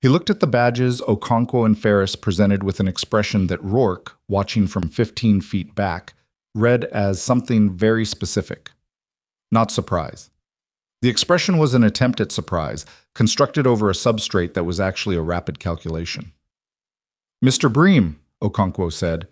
He looked at the badges Okonkwo and Ferris presented with an expression that Rourke, watching from 15 feet back, read as something very specific. Not surprise. The expression was an attempt at surprise, constructed over a substrate that was actually a rapid calculation. Mr. Bream, Okonkwo said,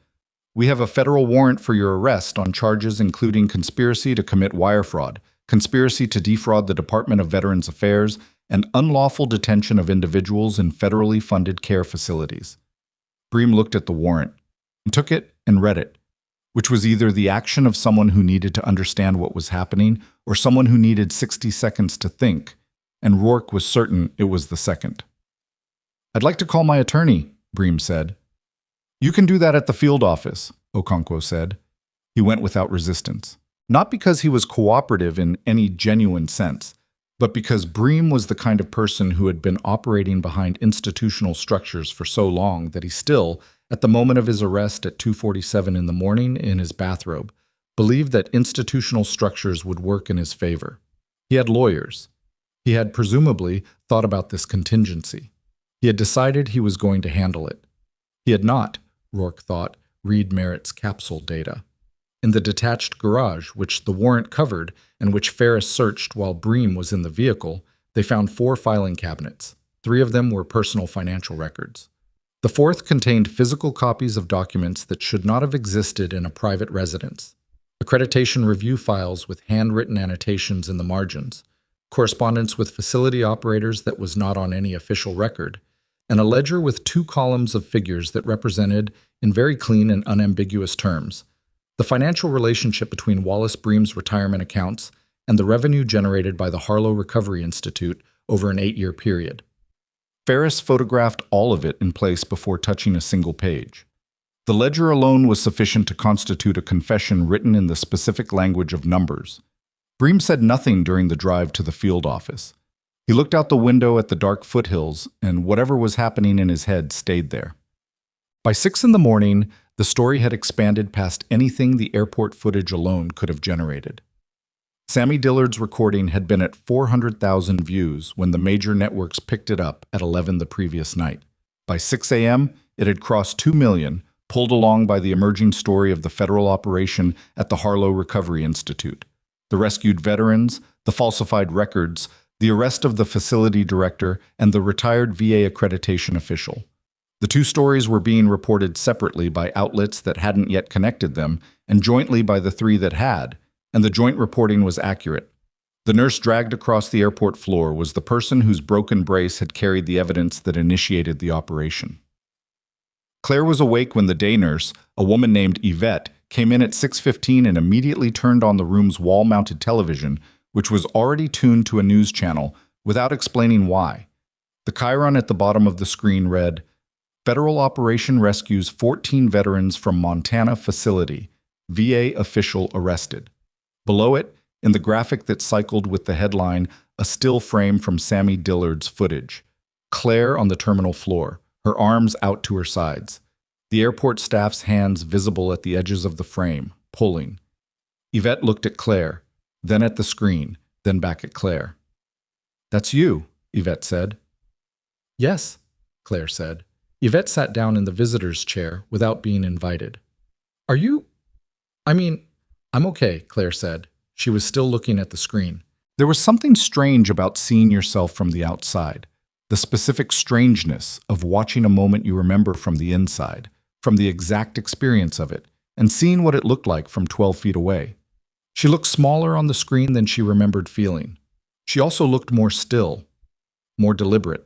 we have a federal warrant for your arrest on charges including conspiracy to commit wire fraud, conspiracy to defraud the Department of Veterans Affairs, and unlawful detention of individuals in federally funded care facilities. Bream looked at the warrant, and took it and read it, which was either the action of someone who needed to understand what was happening or someone who needed 60 seconds to think, and Rourke was certain it was the second. I'd like to call my attorney, Bream said. You can do that at the field office, Okonkwo said. He went without resistance, not because he was cooperative in any genuine sense, but because Bream was the kind of person who had been operating behind institutional structures for so long that he still, at the moment of his arrest at 2:47 in the morning in his bathrobe, believed that institutional structures would work in his favor. He had lawyers. He had presumably thought about this contingency. He had decided he was going to handle it. He had not, Rourke thought, read Merritt's capsule data. In the detached garage, which the warrant covered and which Ferris searched while Bream was in the vehicle, they found 4 filing cabinets. 3 of them were personal financial records. The 4th contained physical copies of documents that should not have existed in a private residence, accreditation review files with handwritten annotations in the margins, correspondence with facility operators that was not on any official record, and a ledger with 2 columns of figures that represented, in very clean and unambiguous terms, the financial relationship between Wallace Bream's retirement accounts and the revenue generated by the Harlow Recovery Institute over an 8-year period. Ferris photographed all of it in place before touching a single page. The ledger alone was sufficient to constitute a confession written in the specific language of numbers. Bream said nothing during the drive to the field office. He looked out the window at the dark foothills, and whatever was happening in his head stayed there. By 6 in the morning, the story had expanded past anything the airport footage alone could have generated. Sammy Dillard's recording had been at 400,000 views when the major networks picked it up at 11 the previous night. By 6 a.m., it had crossed 2 million, pulled along by the emerging story of the federal operation at the Harlow Recovery Institute, the rescued veterans, the falsified records, the arrest of the facility director, and the retired VA accreditation official. The 2 stories were being reported separately by outlets that hadn't yet connected them, and jointly by the 3 that had, and the joint reporting was accurate. The nurse dragged across the airport floor was the person whose broken brace had carried the evidence that initiated the operation. Claire was awake when the day nurse, a woman named Yvette, came in at 6:15 and immediately turned on the room's wall-mounted television, which was already tuned to a news channel, without explaining why. The chyron at the bottom of the screen read, Federal Operation Rescues 14 Veterans from Montana Facility. VA Official Arrested. Below it, in the graphic that cycled with the headline, a still frame from Sammy Dillard's footage. Claire on the terminal floor, her arms out to her sides. The airport staff's hands visible at the edges of the frame, pulling. Yvette looked at Claire, then at the screen, then back at Claire. That's you, Yvette said. Yes, Claire said. Yvette sat down in the visitor's chair without being invited. Are you? I'm okay, Claire said. She was still looking at the screen. There was something strange about seeing yourself from the outside, the specific strangeness of watching a moment you remember from the inside, from the exact experience of it, and seeing what it looked like from 12 feet away. She looked smaller on the screen than she remembered feeling. She also looked more still, more deliberate.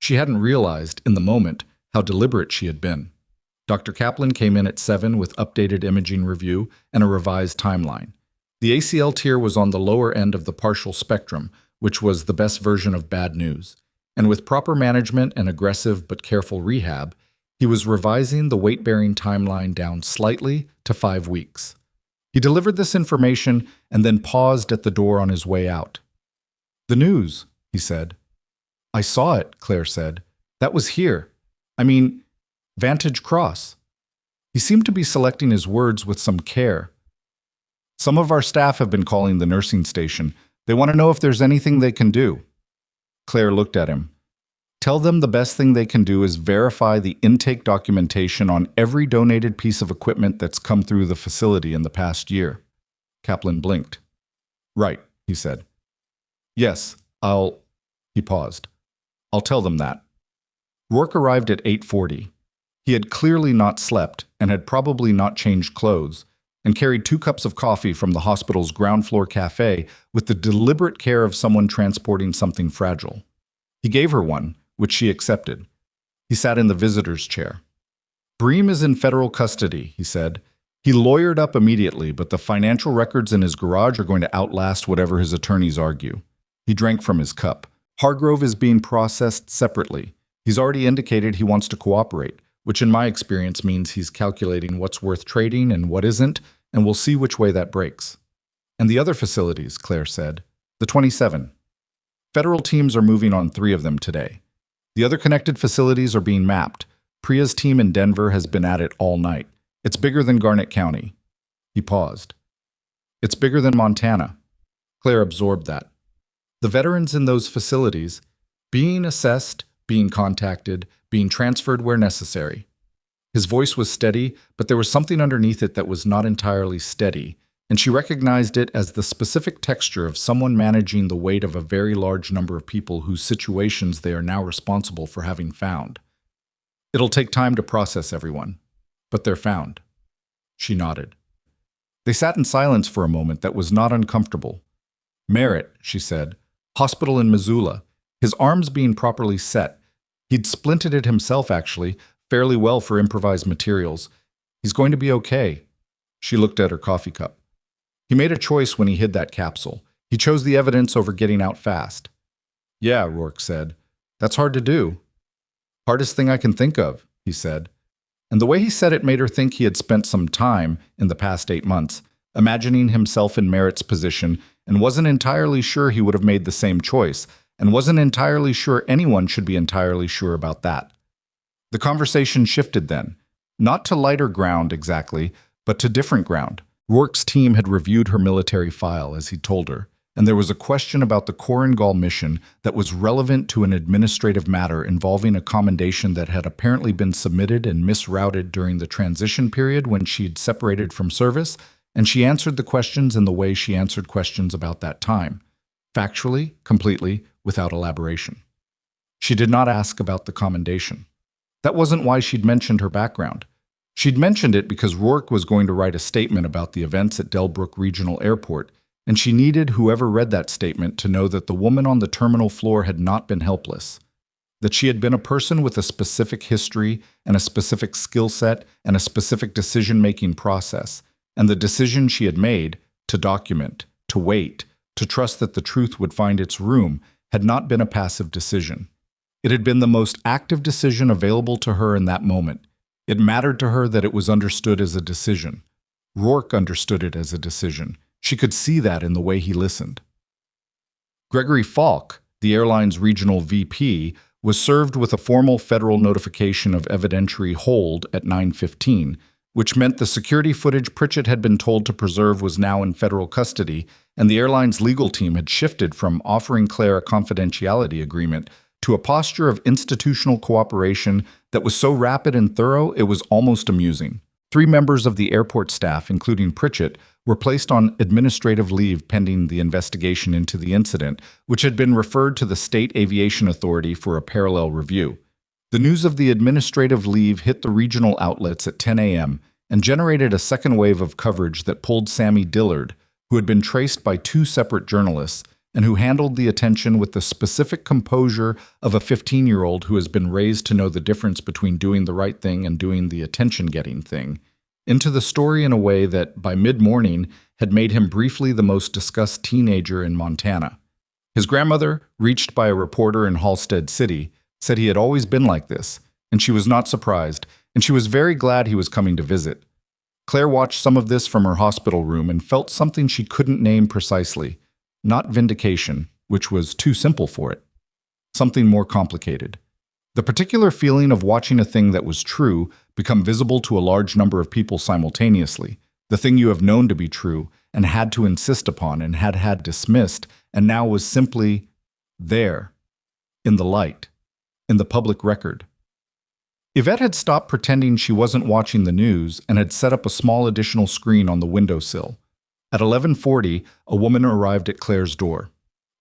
She hadn't realized, in the moment, how deliberate she had been. Dr. Kaplan came in at 7 with updated imaging review and a revised timeline. The ACL tier was on the lower end of the partial spectrum, which was the best version of bad news. And with proper management and aggressive but careful rehab, he was revising the weight-bearing timeline down slightly to 5 weeks. He delivered this information and then paused at the door on his way out. The news, he said. I saw it, Claire said. That was here. Vantage Cross. He seemed to be selecting his words with some care. Some of our staff have been calling the nursing station. They want to know if there's anything they can do. Claire looked at him. Tell them the best thing they can do is verify the intake documentation on every donated piece of equipment that's come through the facility in the past year. Kaplan blinked. Right, he said. Yes, He paused. I'll tell them that. Rourke arrived at 8:40. He had clearly not slept and had probably not changed clothes, and carried 2 cups of coffee from the hospital's ground floor cafe with the deliberate care of someone transporting something fragile. He gave her one, which she accepted. He sat in the visitor's chair. "Bream is in federal custody," he said. He lawyered up immediately, but the financial records in his garage are going to outlast whatever his attorneys argue. He drank from his cup. "Hargrove is being processed separately. He's already indicated he wants to cooperate, which in my experience means he's calculating what's worth trading and what isn't, and we'll see which way that breaks." "And the other facilities," Claire said. "The 27. Federal teams are moving on 3 of them today. The other connected facilities are being mapped. Priya's team in Denver has been at it all night. It's bigger than Garnett County." He paused. "It's bigger than Montana." Claire absorbed that. The veterans in those facilities, being assessed, being contacted, being transferred where necessary. His voice was steady, but there was something underneath it that was not entirely steady, and she recognized it as the specific texture of someone managing the weight of a very large number of people whose situations they are now responsible for having found. "It'll take time to process everyone, but they're found." She nodded. They sat in silence for a moment that was not uncomfortable. "Merritt," she said. "Hospital in Missoula. His arms being properly set. He'd splinted it himself, actually, fairly well for improvised materials. He's going to be okay." She looked at her coffee cup. "He made a choice when he hid that capsule. He chose the evidence over getting out fast." "Yeah," Rourke said. "That's hard to do." "Hardest thing I can think of," he said. And the way he said it made her think he had spent some time, in the past 8 months, imagining himself in Merritt's position, and wasn't entirely sure he would have made the same choice, and wasn't entirely sure anyone should be entirely sure about that. The conversation shifted then, not to lighter ground exactly, but to different ground. Rourke's team had reviewed her military file, as he told her, and there was a question about the Korengal mission that was relevant to an administrative matter involving a commendation that had apparently been submitted and misrouted during the transition period when she'd separated from service, and she answered the questions in the way she answered questions about that time, factually, completely, without elaboration. She did not ask about the commendation. That wasn't why she'd mentioned her background. She'd mentioned it because Rourke was going to write a statement about the events at Delbrook Regional Airport, and she needed whoever read that statement to know that the woman on the terminal floor had not been helpless, that she had been a person with a specific history and a specific skill set and a specific decision-making process, and the decision she had made, to document, to wait, to trust that the truth would find its room, had not been a passive decision. It had been the most active decision available to her in that moment. It mattered to her that it was understood as a decision. Rourke understood it as a decision. She could see that in the way he listened. Gregory Falk, the airline's regional VP, was served with a formal federal notification of evidentiary hold at 9:15, which meant the security footage Pritchett had been told to preserve was now in federal custody, and the airline's legal team had shifted from offering Claire a confidentiality agreement to a posture of institutional cooperation that was so rapid and thorough it was almost amusing. 3 members of the airport staff, including Pritchett, were placed on administrative leave pending the investigation into the incident, which had been referred to the State Aviation Authority for a parallel review. The news of the administrative leave hit the regional outlets at 10 a.m. and generated a second wave of coverage that pulled Sammy Dillard, who had been traced by 2 separate journalists, and who handled the attention with the specific composure of a 15-year-old who has been raised to know the difference between doing the right thing and doing the attention-getting thing, into the story in a way that, by mid-morning, had made him briefly the most discussed teenager in Montana. His grandmother, reached by a reporter in Halstead City, said he had always been like this, and she was not surprised, and she was very glad he was coming to visit. Claire watched some of this from her hospital room and felt something she couldn't name precisely. Not vindication, which was too simple for it. Something more complicated. The particular feeling of watching a thing that was true become visible to a large number of people simultaneously, the thing you have known to be true and had to insist upon and had dismissed, and now was simply there, in the light, in the public record. Yvette had stopped pretending she wasn't watching the news and had set up a small additional screen on the windowsill. At 11:40, a woman arrived at Claire's door.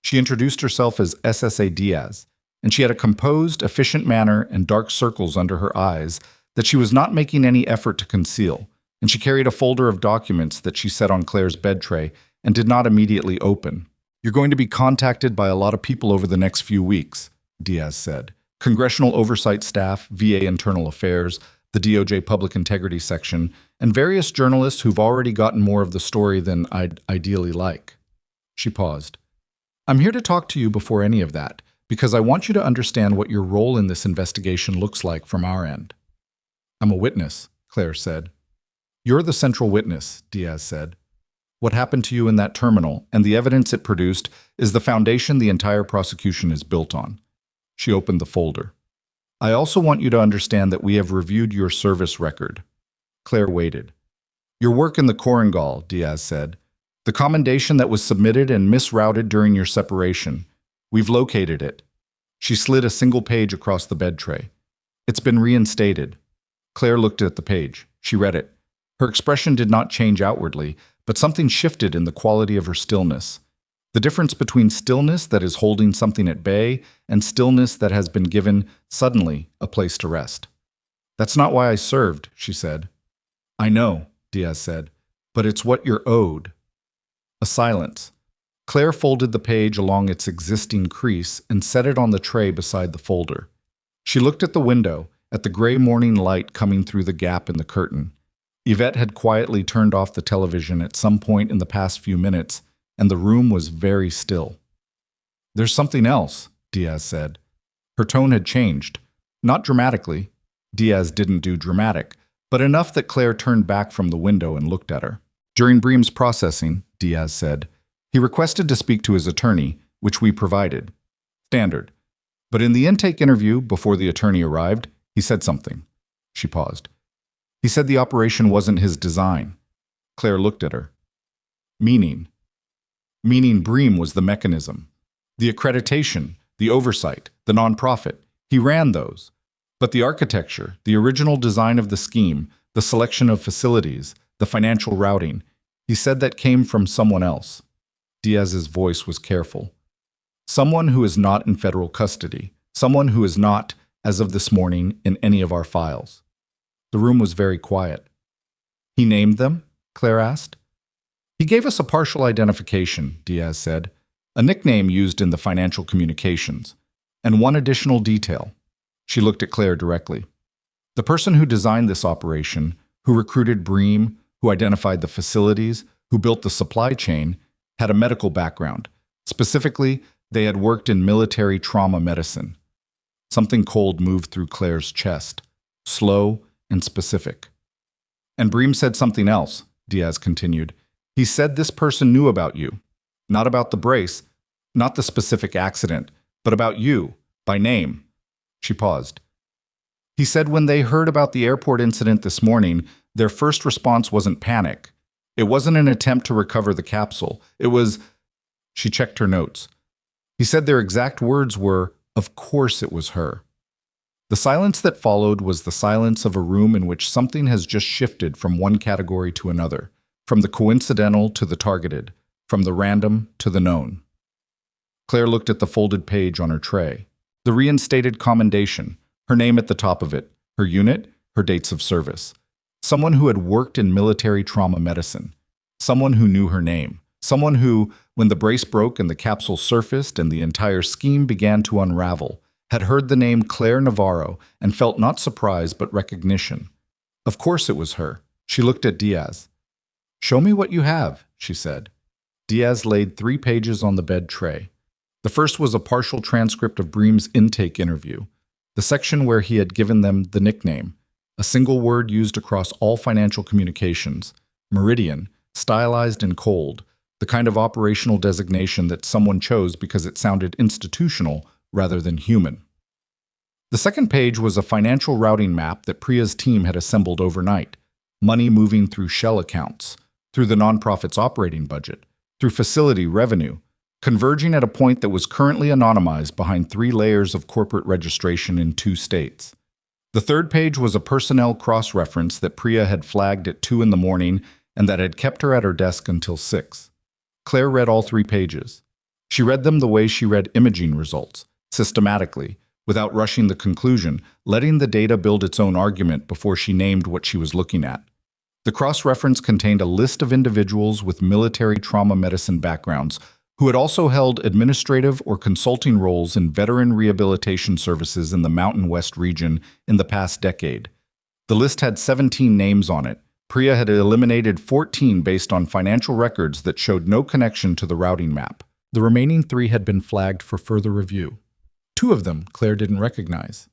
She introduced herself as SSA Diaz, and she had a composed, efficient manner and dark circles under her eyes that she was not making any effort to conceal, and she carried a folder of documents that she set on Claire's bed tray and did not immediately open. "You're going to be contacted by a lot of people over the next few weeks," Diaz said. "Congressional oversight staff, VA Internal Affairs, the DOJ Public Integrity Section, and various journalists who've already gotten more of the story than I'd ideally like." She paused. "I'm here to talk to you before any of that, because I want you to understand what your role in this investigation looks like from our end." "I'm a witness," Claire said. "You're the central witness," Diaz said. "What happened to you in that terminal and the evidence it produced is the foundation the entire prosecution is built on." She opened the folder. "I also want you to understand that we have reviewed your service record." Claire waited. "Your work in the Korengal," Diaz said. "The commendation that was submitted and misrouted during your separation. We've located it." She slid a single page across the bed tray. "It's been reinstated." Claire looked at the page. She read it. Her expression did not change outwardly, but something shifted in the quality of her stillness. The difference between stillness that is holding something at bay and stillness that has been given, suddenly, a place to rest. "That's not why I served," she said. "I know," Diaz said, "but it's what you're owed." A silence. Claire folded the page along its existing crease and set it on the tray beside the folder. She looked at the window, at the gray morning light coming through the gap in the curtain. Yvette had quietly turned off the television at some point in the past few minutes, and the room was very still. "There's something else," Diaz said. Her tone had changed. Not dramatically. Diaz didn't do dramatic, but enough that Claire turned back from the window and looked at her. "During Bream's processing," Diaz said, "he requested to speak to his attorney, which we provided. Standard. But in the intake interview, before the attorney arrived, he said something." She paused. "He said the operation wasn't his design." Claire looked at her. "Meaning?" "Meaning Bream was the mechanism. The accreditation, the oversight, the nonprofit. He ran those. But the architecture, the original design of the scheme, the selection of facilities, the financial routing, he said that came from someone else." Diaz's voice was careful. "Someone who is not in federal custody. Someone who is not, as of this morning, in any of our files." The room was very quiet. "He named them?" Claire asked. "He gave us a partial identification," Diaz said, "a nickname used in the financial communications, and one additional detail." She looked at Claire directly. "The person who designed this operation, who recruited Bream, who identified the facilities, who built the supply chain, had a medical background. Specifically, they had worked in military trauma medicine." Something cold moved through Claire's chest, slow and specific. "And Bream said something else," Diaz continued. "He said this person knew about you. Not about the brace, not the specific accident, but about you, by name." She paused. "He said when they heard about the airport incident this morning, their first response wasn't panic. It wasn't an attempt to recover the capsule. It was..." She checked her notes. "He said their exact words were, 'Of course it was her.'" The silence that followed was the silence of a room in which something has just shifted from one category to another, from the coincidental to the targeted, from the random to the known. Claire looked at the folded page on her tray. The reinstated commendation, her name at the top of it, her unit, her dates of service. Someone who had worked in military trauma medicine. Someone who knew her name. Someone who, when the brace broke and the capsule surfaced and the entire scheme began to unravel, had heard the name Claire Navarro and felt not surprise but recognition. Of course it was her. She looked at Diaz. "Show me what you have," she said. Diaz laid 3 pages on the bed tray. The first was a partial transcript of Bream's intake interview, the section where he had given them the nickname, a single word used across all financial communications, Meridian, stylized and cold, the kind of operational designation that someone chose because it sounded institutional rather than human. The second page was a financial routing map that Priya's team had assembled overnight, money moving through shell accounts, through the nonprofit's operating budget, through facility revenue, converging at a point that was currently anonymized behind 3 layers of corporate registration in 2 states. The third page was a personnel cross-reference that Priya had flagged at 2 in the morning and that had kept her at her desk until 6. Claire read all 3 pages. She read them the way she read imaging results, systematically, without rushing the conclusion, letting the data build its own argument before she named what she was looking at. The cross-reference contained a list of individuals with military trauma medicine backgrounds who had also held administrative or consulting roles in veteran rehabilitation services in the Mountain West region in the past decade. The list had 17 names on it. Priya had eliminated 14 based on financial records that showed no connection to the routing map. The remaining 3 had been flagged for further review. 2 of them Claire didn't recognize.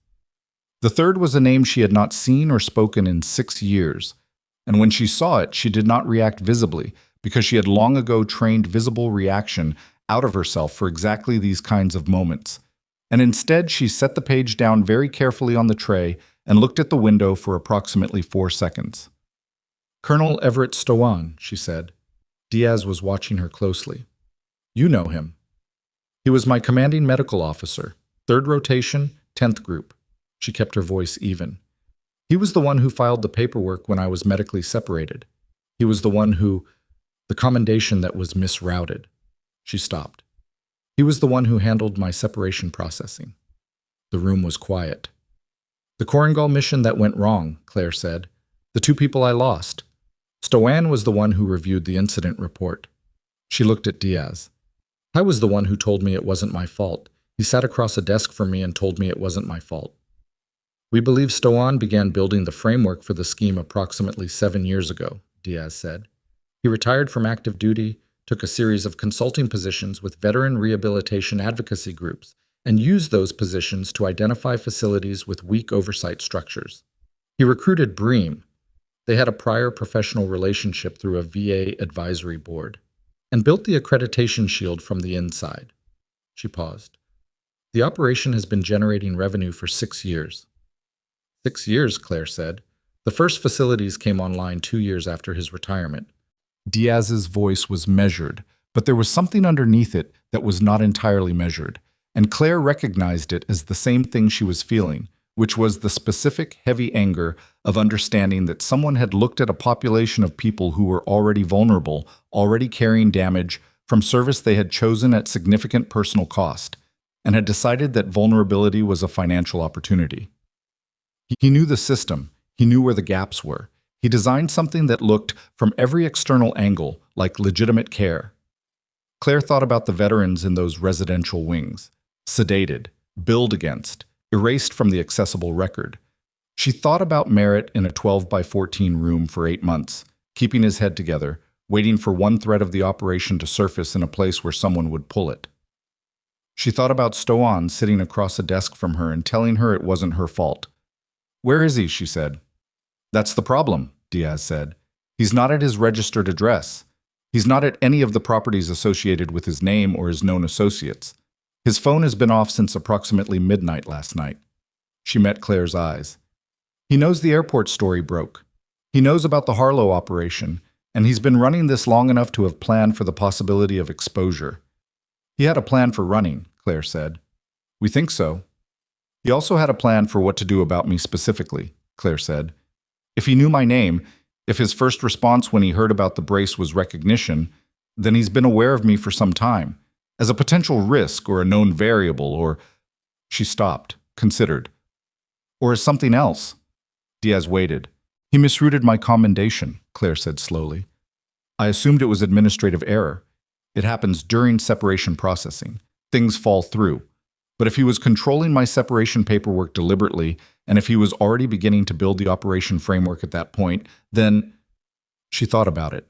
The third was a name she had not seen or spoken in 6 years, and when she saw it, she did not react visibly, because she had long ago trained visible reaction out of herself for exactly these kinds of moments. And instead, she set the page down very carefully on the tray and looked at the window for approximately 4 seconds. "Colonel Everett Stowan," she said. Diaz was watching her closely. "You know him. He was my commanding medical officer, 3rd rotation, 10th group." She kept her voice even. "He was the one who filed the paperwork when I was medically separated. He was the one who... the commendation that was misrouted." She stopped. "He was the one who handled my separation processing." The room was quiet. "The Korengal mission that went wrong," Claire said. "The 2 people I lost. Stowan was the one who reviewed the incident report." She looked at Diaz. "I was the one who told me it wasn't my fault. He sat across a desk from me and told me it wasn't my fault." "We believe Stowan began building the framework for the scheme approximately 7 years ago," Diaz said. "He retired from active duty, took a series of consulting positions with veteran rehabilitation advocacy groups, and used those positions to identify facilities with weak oversight structures. He recruited Bream. They had a prior professional relationship through a VA advisory board, and built the accreditation shield from the inside." She paused. "The operation has been generating revenue for 6 years." 6 years, Claire said. "The first facilities came online 2 years after his retirement." Diaz's voice was measured, but there was something underneath it that was not entirely measured, and Claire recognized it as the same thing she was feeling, which was the specific, heavy anger of understanding that someone had looked at a population of people who were already vulnerable, already carrying damage from service they had chosen at significant personal cost, and had decided that vulnerability was a financial opportunity. He knew the system. He knew where the gaps were. He designed something that looked, from every external angle, like legitimate care. Claire thought about the veterans in those residential wings, sedated, billed against, erased from the accessible record. She thought about Merritt in a 12 by 14 room for 8 months, keeping his head together, waiting for one thread of the operation to surface in a place where someone would pull it. She thought about Stowan sitting across a desk from her and telling her it wasn't her fault. "Where is he?" she said. "That's the problem," Diaz said. "He's not at his registered address. He's not at any of the properties associated with his name or his known associates. His phone has been off since approximately midnight last night." She met Claire's eyes. "He knows the airport story broke. He knows about the Harlow operation, and he's been running this long enough to have planned for the possibility of exposure." "He had a plan for running," Claire said. "We think so." "He also had a plan for what to do about me specifically," Claire said. "If he knew my name, if his first response when he heard about the brace was recognition, then he's been aware of me for some time, as a potential risk or a known variable or..." She stopped, considered. "Or as something else." Diaz waited. "He misrouted my commendation," Claire said slowly. "I assumed it was administrative error. It happens during separation processing. Things fall through. But if he was controlling my separation paperwork deliberately, and if he was already beginning to build the operation framework at that point, then..." She thought about it.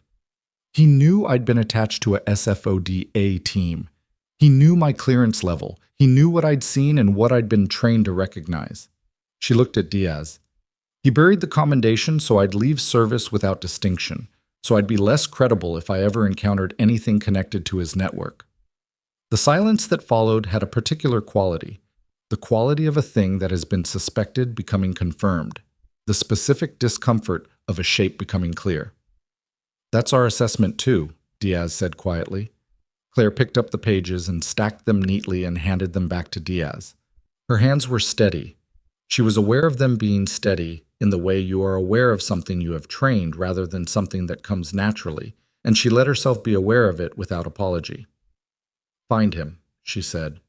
"He knew I'd been attached to a SFODA team. He knew my clearance level. He knew what I'd seen and what I'd been trained to recognize." She looked at Diaz. "He buried the commendation so I'd leave service without distinction, so I'd be less credible if I ever encountered anything connected to his network." The silence that followed had a particular quality, the quality of a thing that has been suspected becoming confirmed, the specific discomfort of a shape becoming clear. "That's our assessment too," Diaz said quietly. Claire picked up the pages and stacked them neatly and handed them back to Diaz. Her hands were steady. She was aware of them being steady in the way you are aware of something you have trained rather than something that comes naturally, and she let herself be aware of it without apology. "Find him," she said.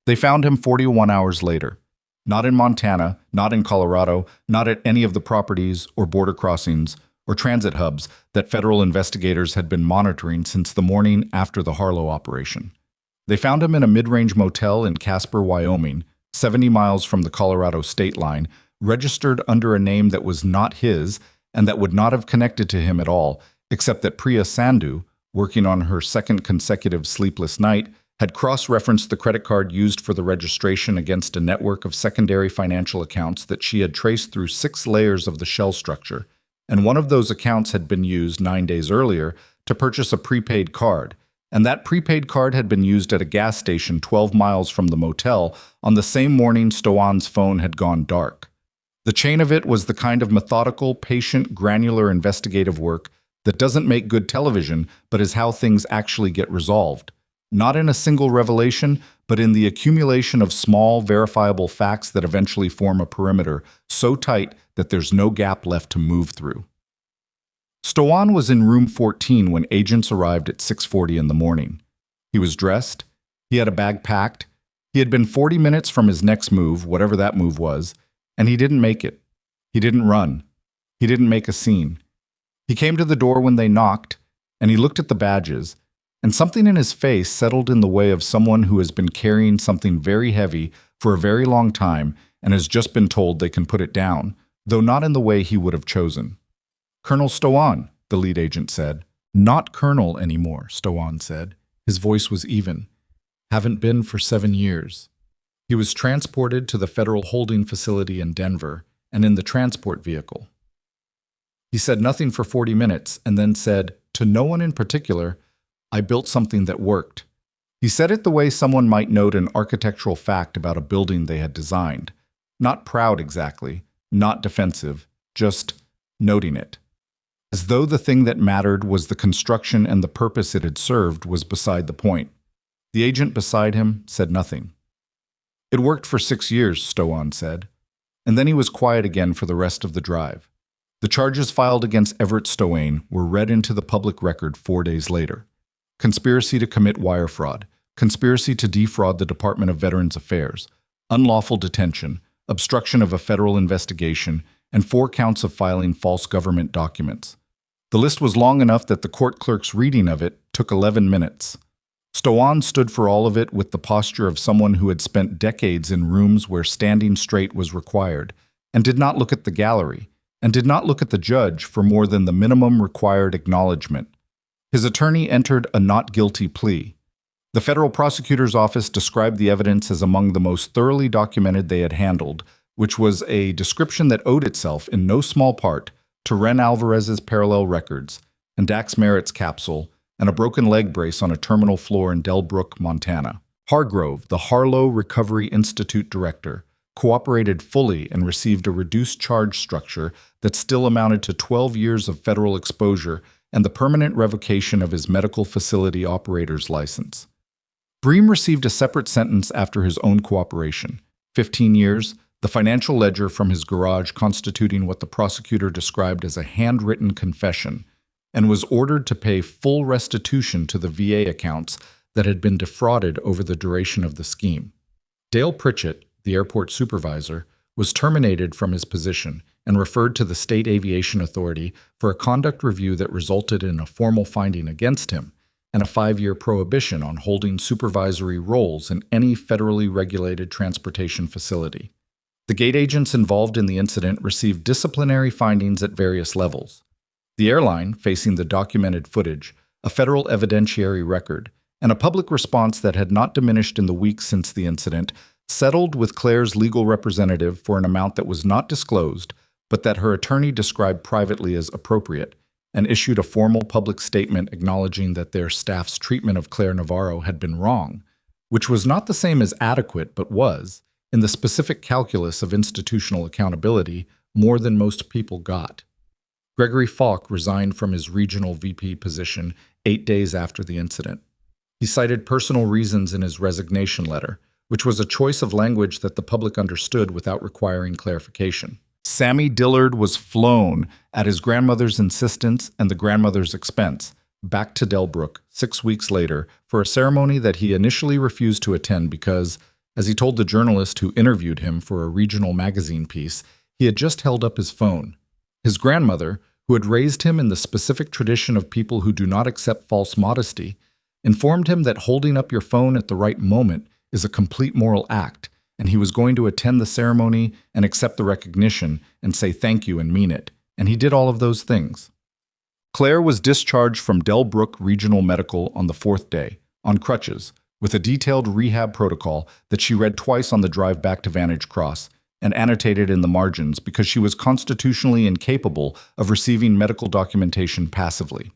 They found him 41 hours later. Not in Montana, not in Colorado, not at any of the properties or border crossings or transit hubs that federal investigators had been monitoring since the morning after the Harlow operation. They found him in a mid-range motel in Casper, Wyoming, 70 miles from the Colorado state line, registered under a name that was not his and that would not have connected to him at all, except that Priya Sandhu, working on her second consecutive sleepless night, had cross-referenced the credit card used for the registration against a network of secondary financial accounts that she had traced through 6 layers of the shell structure, and one of those accounts had been used 9 days earlier to purchase a prepaid card, and that prepaid card had been used at a gas station 12 miles from the motel on the same morning Stowan's phone had gone dark. The chain of it was the kind of methodical, patient, granular investigative work that doesn't make good television, but is how things actually get resolved. Not in a single revelation, but in the accumulation of small, verifiable facts that eventually form a perimeter so tight that there's no gap left to move through. Stowan was in room 14 when agents arrived at 6:40 in the morning. He was dressed. He had a bag packed. He had been 40 minutes from his next move, whatever that move was, and he didn't make it. He didn't run. He didn't make a scene. He came to the door when they knocked, and he looked at the badges, and something in his face settled in the way of someone who has been carrying something very heavy for a very long time and has just been told they can put it down, though not in the way he would have chosen. "Colonel Stowan," the lead agent said. "Not Colonel anymore," Stowan said. His voice was even. "Haven't been for 7 years." He was transported to the federal holding facility in Denver and in the transport vehicle. He said nothing for 40 minutes and then said, to no one in particular, "I built something that worked." He said it the way someone might note an architectural fact about a building they had designed. Not proud exactly, not defensive, just noting it. As though the thing that mattered was the construction and the purpose it had served was beside the point. The agent beside him said nothing. "It worked for 6 years, Stowan said. And then he was quiet again for the rest of the drive. The charges filed against Everett Stowan were read into the public record 4 days later. Conspiracy to commit wire fraud, conspiracy to defraud the Department of Veterans Affairs, unlawful detention, obstruction of a federal investigation, and 4 counts of filing false government documents. The list was long enough that the court clerk's reading of it took 11 minutes. Stowan stood for all of it with the posture of someone who had spent decades in rooms where standing straight was required, and did not look at the gallery, and did not look at the judge for more than the minimum required acknowledgement. His attorney entered a not guilty plea. The federal prosecutor's office described the evidence as among the most thoroughly documented they had handled, which was a description that owed itself in no small part to Ren Alvarez's parallel records, and Dax Merritt's capsule, and a broken leg brace on a terminal floor in Delbrook, Montana. Hargrove, the Harlow Recovery Institute director, cooperated fully and received a reduced charge structure that still amounted to 12 years of federal exposure and the permanent revocation of his medical facility operator's license. Bream received a separate sentence after his own cooperation, 15 years, the financial ledger from his garage constituting what the prosecutor described as a handwritten confession, and was ordered to pay full restitution to the VA accounts that had been defrauded over the duration of the scheme. Dale Pritchett, the airport supervisor, was terminated from his position and referred to the State Aviation Authority for a conduct review that resulted in a formal finding against him and a 5-year prohibition on holding supervisory roles in any federally regulated transportation facility. The gate agents involved in the incident received disciplinary findings at various levels. The airline, facing the documented footage, a federal evidentiary record, and a public response that had not diminished in the weeks since the incident, settled with Claire's legal representative for an amount that was not disclosed, but that her attorney described privately as appropriate, and issued a formal public statement acknowledging that their staff's treatment of Claire Navarro had been wrong, which was not the same as adequate but was, in the specific calculus of institutional accountability, more than most people got. Gregory Falk resigned from his regional VP position 8 days after the incident. He cited personal reasons in his resignation letter, which was a choice of language that the public understood without requiring clarification. Sammy Dillard was flown, at his grandmother's insistence and the grandmother's expense, back to Delbrook 6 weeks later for a ceremony that he initially refused to attend because, As he told the journalist who interviewed him for a regional magazine piece, he had just held up his phone. His grandmother, who had raised him in the specific tradition of people who do not accept false modesty, informed him that holding up your phone at the right moment is a complete moral act, and he was going to attend the ceremony and accept the recognition and say thank you and mean it, and he did all of those things. Claire was discharged from Delbrook Regional Medical on the fourth day, on crutches, with a detailed rehab protocol that she read twice on the drive back to Vantage Cross and annotated in the margins because she was constitutionally incapable of receiving medical documentation passively.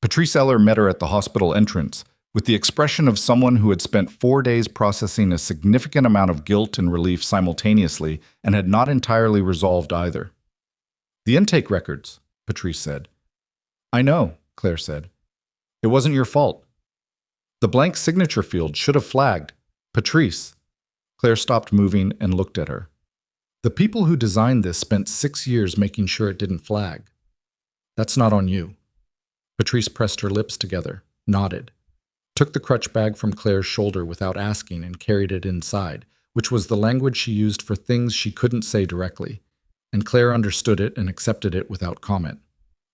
Patrice Eller met her at the hospital entrance with the expression of someone who had spent 4 days processing a significant amount of guilt and relief simultaneously and had not entirely resolved either. "The intake records," Patrice said. "I know," Claire said. "It wasn't your fault. The blank signature field should have flagged. Patrice." Claire stopped moving and looked at her. "The people who designed this spent 6 years making sure it didn't flag. That's not on you." Patrice pressed her lips together, nodded, took the crutch bag from Claire's shoulder without asking and carried it inside, which was the language she used for things she couldn't say directly, and Claire understood it and accepted it without comment.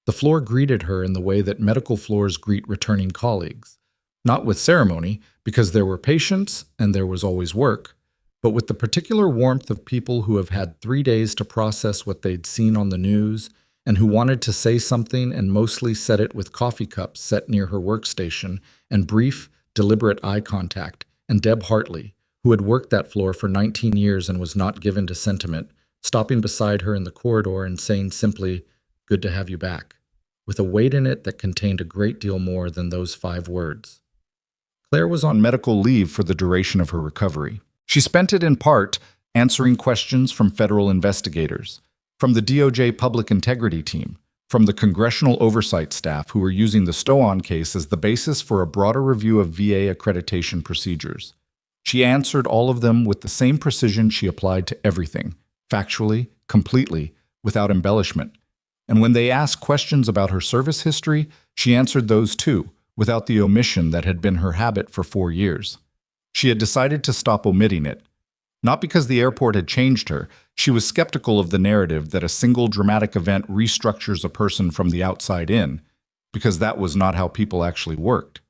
The floor greeted her in the way that medical floors greet returning colleagues, not with ceremony, because there were patients and there was always work, but with the particular warmth of people who have had 3 days to process what they'd seen on the news and who wanted to say something and mostly said it with coffee cups set near her workstation and brief, deliberate eye contact, and Deb Hartley, who had worked that floor for 19 years and was not given to sentiment, stopping beside her in the corridor and saying simply, "Good to have you back," with a weight in it that contained a great deal more than those 5 words. Claire was on medical leave for the duration of her recovery. She spent it in part answering questions from federal investigators, from the DOJ Public Integrity Team, from the Congressional Oversight staff who were using the Stowan case as the basis for a broader review of VA accreditation procedures. She answered all of them with the same precision she applied to everything, factually, completely, without embellishment. And when they asked questions about her service history, she answered those too, without the omission that had been her habit for 4 years. She had decided to stop omitting it. Not because the airport had changed her, she was skeptical of the narrative that a single dramatic event restructures a person from the outside in, because that was not how people actually worked.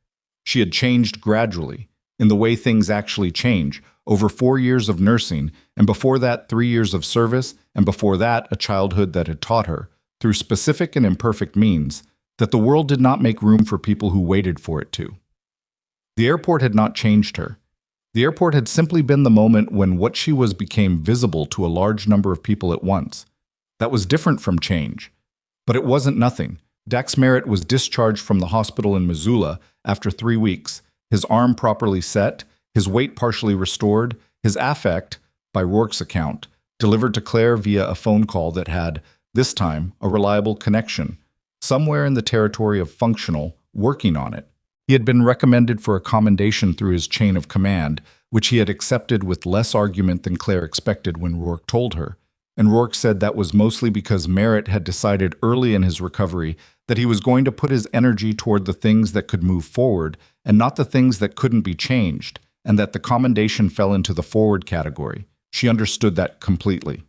She had changed gradually, in the way things actually change, over 4 years of nursing, and before that 3 years of service, and before that a childhood that had taught her, through specific and imperfect means, that the world did not make room for people who waited for it to. The airport had not changed her. The airport had simply been the moment when what she was became visible to a large number of people at once. That was different from change. But it wasn't nothing. Dax Merritt was discharged from the hospital in Missoula after 3 weeks, his arm properly set, his weight partially restored, his affect, by Rourke's account, delivered to Claire via a phone call that had, this time, a reliable connection, somewhere in the territory of functional, working on it. He had been recommended for a commendation through his chain of command, which he had accepted with less argument than Claire expected when Rourke told her, and Rourke said that was mostly because Merritt had decided early in his recovery that he was going to put his energy toward the things that could move forward and not the things that couldn't be changed, and that the commendation fell into the forward category. She understood that completely.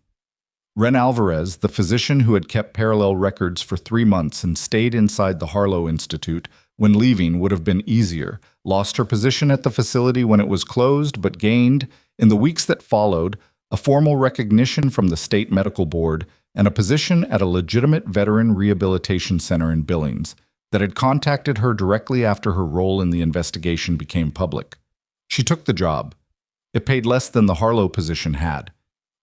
Ren Alvarez, the physician who had kept parallel records for 3 months and stayed inside the Harlow Institute when leaving would have been easier, lost her position at the facility when it was closed, but gained, in the weeks that followed, a formal recognition from the state medical board and a position at a legitimate veteran rehabilitation center in Billings that had contacted her directly after her role in the investigation became public. She took the job. It paid less than the Harlow position had.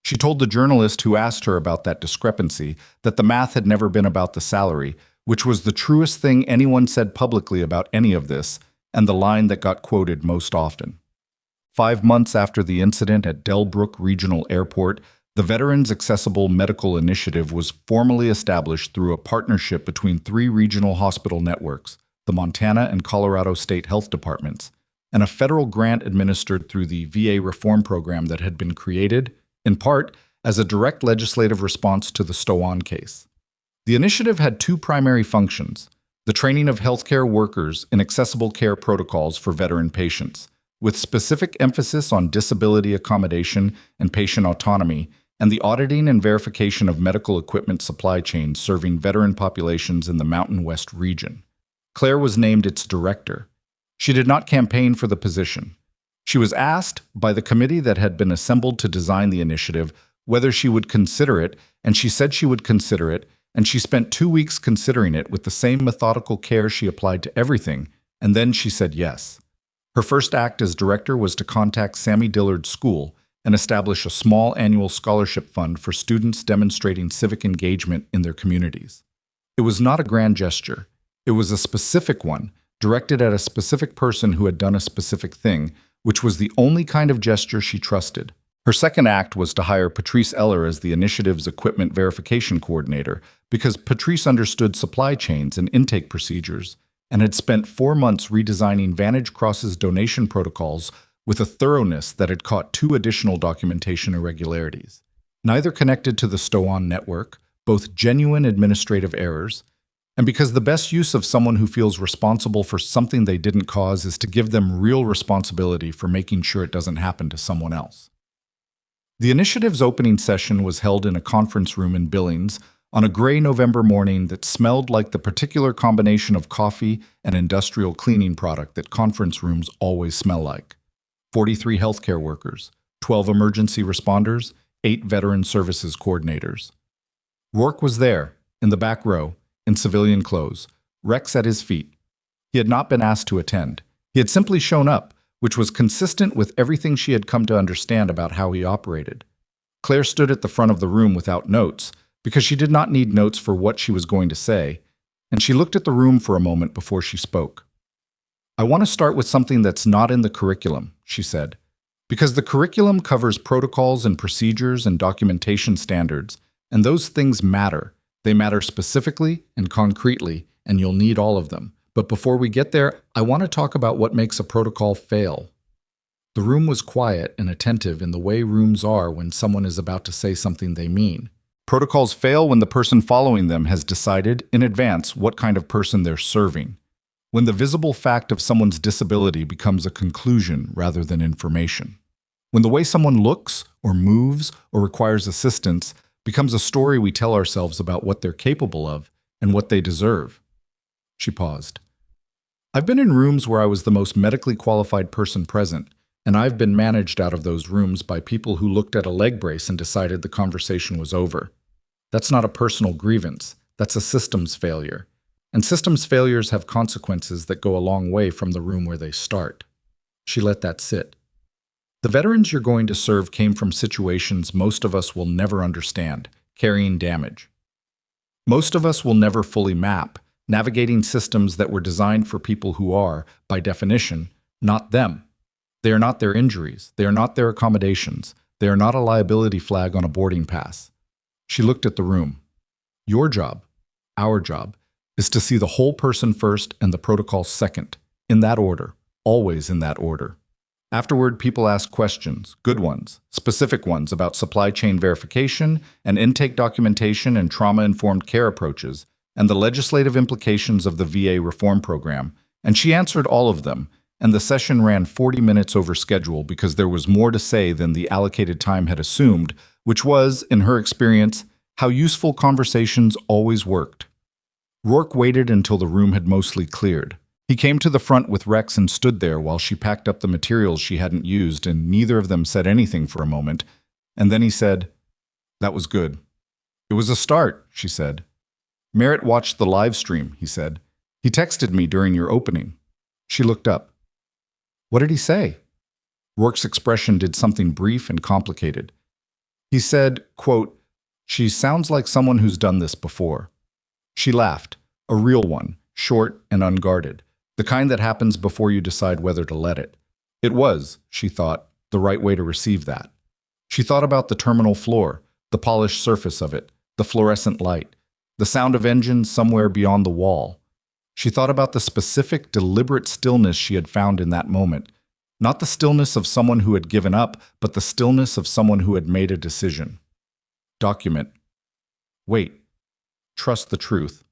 She told the journalist who asked her about that discrepancy that the math had never been about the salary, which was the truest thing anyone said publicly about any of this, and the line that got quoted most often. 5 months after the incident at Delbrook Regional Airport, the Veterans Accessible Medical Initiative was formally established through a partnership between 3 regional hospital networks, the Montana and Colorado State Health Departments, and a federal grant administered through the VA reform program that had been created, in part, as a direct legislative response to the Stowan case. The initiative had 2 primary functions: the training of healthcare workers in accessible care protocols for veteran patients, with specific emphasis on disability accommodation and patient autonomy, and the auditing and verification of medical equipment supply chains serving veteran populations in the Mountain West region. Claire was named its director. She did not campaign for the position. She was asked by the committee that had been assembled to design the initiative whether she would consider it, and she said she would consider it, and she spent 2 weeks considering it with the same methodical care she applied to everything, and then she said yes. Her first act as director was to contact Sammy Dillard's school and establish a small annual scholarship fund for students demonstrating civic engagement in their communities. It was not a grand gesture. It was a specific one, directed at a specific person who had done a specific thing, which was the only kind of gesture she trusted. Her second act was to hire Patrice Eller as the initiative's equipment verification coordinator, because Patrice understood supply chains and intake procedures and had spent 4 months redesigning Vantage Cross's donation protocols with a thoroughness that had caught 2 additional documentation irregularities. Neither connected to the Stowan network, both genuine administrative errors, and because the best use of someone who feels responsible for something they didn't cause is to give them real responsibility for making sure it doesn't happen to someone else. The initiative's opening session was held in a conference room in Billings on a gray November morning that smelled like the particular combination of coffee and industrial cleaning product that conference rooms always smell like. 43 healthcare workers, 12 emergency responders, 8 veteran services coordinators. Rourke was there, in the back row, in civilian clothes, Rex at his feet. He had not been asked to attend. He had simply shown up, which was consistent with everything she had come to understand about how he operated. Claire stood at the front of the room without notes, because she did not need notes for what she was going to say, and she looked at the room for a moment before she spoke. "I want to start with something that's not in the curriculum," she said, "because the curriculum covers protocols and procedures and documentation standards, and those things matter. They matter specifically and concretely, and you'll need all of them. But before we get there, I want to talk about what makes a protocol fail." The room was quiet and attentive in the way rooms are when someone is about to say something they mean. Protocols fail when the person following them has decided in advance what kind of person they're serving. When the visible fact of someone's disability becomes a conclusion rather than information. When the way someone looks or moves or requires assistance becomes a story we tell ourselves about what they're capable of and what they deserve. She paused. "I've been in rooms where I was the most medically qualified person present, and I've been managed out of those rooms by people who looked at a leg brace and decided the conversation was over. That's not a personal grievance. That's a systems failure. And systems failures have consequences that go a long way from the room where they start." She let that sit. "The veterans you're going to serve came from situations most of us will never understand, carrying damage. Most of us will never fully map, navigating systems that were designed for people who are, by definition, not them. They are not their injuries. They are not their accommodations. They are not a liability flag on a boarding pass." She looked at the room. "Your job, our job, is to see the whole person first and the protocol second, in that order, always in that order. Afterward, people ask questions, good ones, specific ones about supply chain verification and intake documentation and trauma-informed care approaches, and the legislative implications of the VA reform program, and she answered all of them, and the session ran 40 minutes over schedule because there was more to say than the allocated time had assumed, which was, in her experience, how useful conversations always worked. Rourke waited until the room had mostly cleared. He came to the front with Rex and stood there while she packed up the materials she hadn't used, and neither of them said anything for a moment, and then he said, "That was good." "It was a start," she said. "Merritt watched the live stream," he said. "He texted me during your opening." She looked up. "What did he say?" Rourke's expression did something brief and complicated. He said, quote, "She sounds like someone who's done this before." She laughed, a real one, short and unguarded, the kind that happens before you decide whether to let it. It was, she thought, the right way to receive that. She thought about the terminal floor, the polished surface of it, the fluorescent light, the sound of engines somewhere beyond the wall. She thought about the specific, deliberate stillness she had found in that moment. Not the stillness of someone who had given up, but the stillness of someone who had made a decision. Document. Wait. Trust the truth.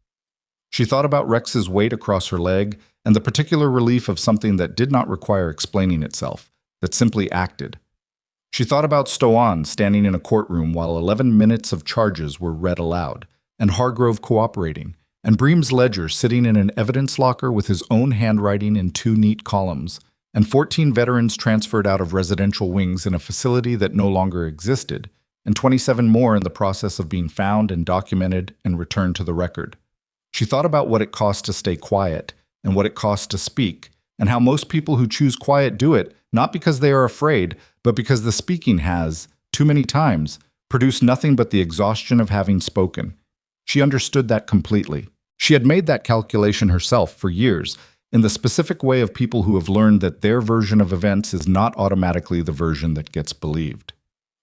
She thought about Rex's weight across her leg and the particular relief of something that did not require explaining itself, that simply acted. She thought about Stoan standing in a courtroom while 11 minutes of charges were read aloud, and Hargrove cooperating, and Bream's ledger sitting in an evidence locker with his own handwriting in 2 neat columns, and 14 veterans transferred out of residential wings in a facility that no longer existed, and 27 more in the process of being found and documented and returned to the record. She thought about what it cost to stay quiet and what it costs to speak, and how most people who choose quiet do it not because they are afraid, but because the speaking has, too many times, produced nothing but the exhaustion of having spoken. She understood that completely. She had made that calculation herself for years, in the specific way of people who have learned that their version of events is not automatically the version that gets believed.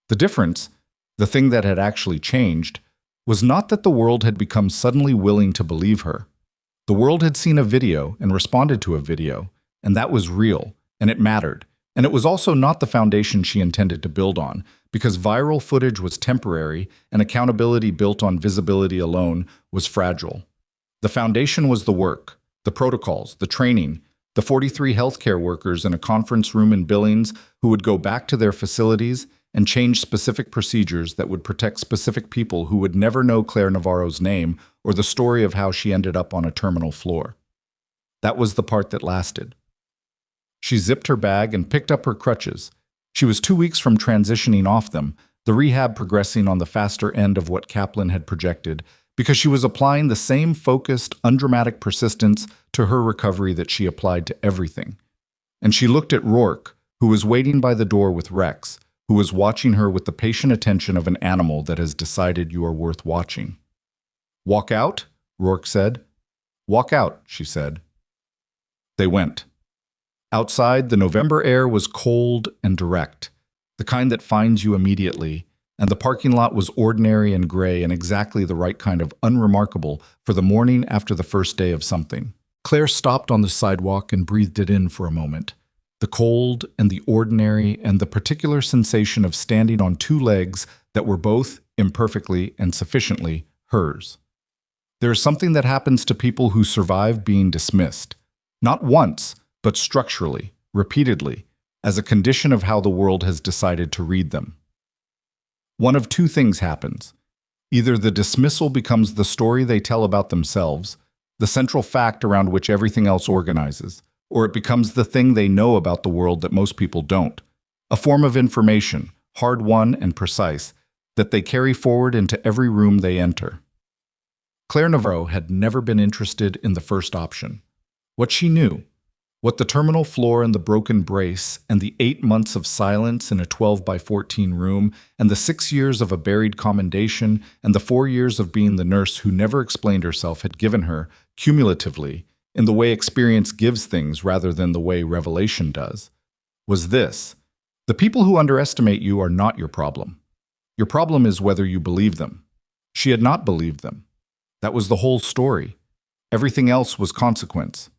The difference, the thing that had actually changed, was not that the world had become suddenly willing to believe her. The world had seen a video and responded to a video, and that was real, and it mattered. And it was also not the foundation she intended to build on, because viral footage was temporary and accountability built on visibility alone was fragile. The foundation was the work, the protocols, the training, the 43 healthcare workers in a conference room in Billings who would go back to their facilities and change specific procedures that would protect specific people who would never know Claire Navarro's name or the story of how she ended up on a terminal floor. That was the part that lasted. She zipped her bag and picked up her crutches. She was 2 weeks from transitioning off them, the rehab progressing on the faster end of what Kaplan had projected, because she was applying the same focused, undramatic persistence to her recovery that she applied to everything. And she looked at Rourke, who was waiting by the door with Rex, who was watching her with the patient attention of an animal that has decided you are worth watching. "Walk out?" Rourke said. "Walk out," she said. They went. Outside, the November air was cold and direct, the kind that finds you immediately, and the parking lot was ordinary and gray and exactly the right kind of unremarkable for the morning after the first day of something. Claire stopped on the sidewalk and breathed it in for a moment. The cold and the ordinary and the particular sensation of standing on 2 legs that were both, imperfectly and sufficiently, hers. There is something that happens to people who survive being dismissed, not once, but structurally, repeatedly, as a condition of how the world has decided to read them. One of 2 things happens. Either the dismissal becomes the story they tell about themselves, the central fact around which everything else organizes, or it becomes the thing they know about the world that most people don't, a form of information, hard-won and precise, that they carry forward into every room they enter. Claire Navarro had never been interested in the first option. What she knew, what the terminal floor and the broken brace and the 8 months of silence in a 12 by 14 room and the 6 years of a buried commendation and the 4 years of being the nurse who never explained herself had given her, cumulatively, in the way experience gives things rather than the way revelation does, was this: the people who underestimate you are not your problem. Your problem is whether you believe them. She had not believed them. That was the whole story. Everything else was consequence.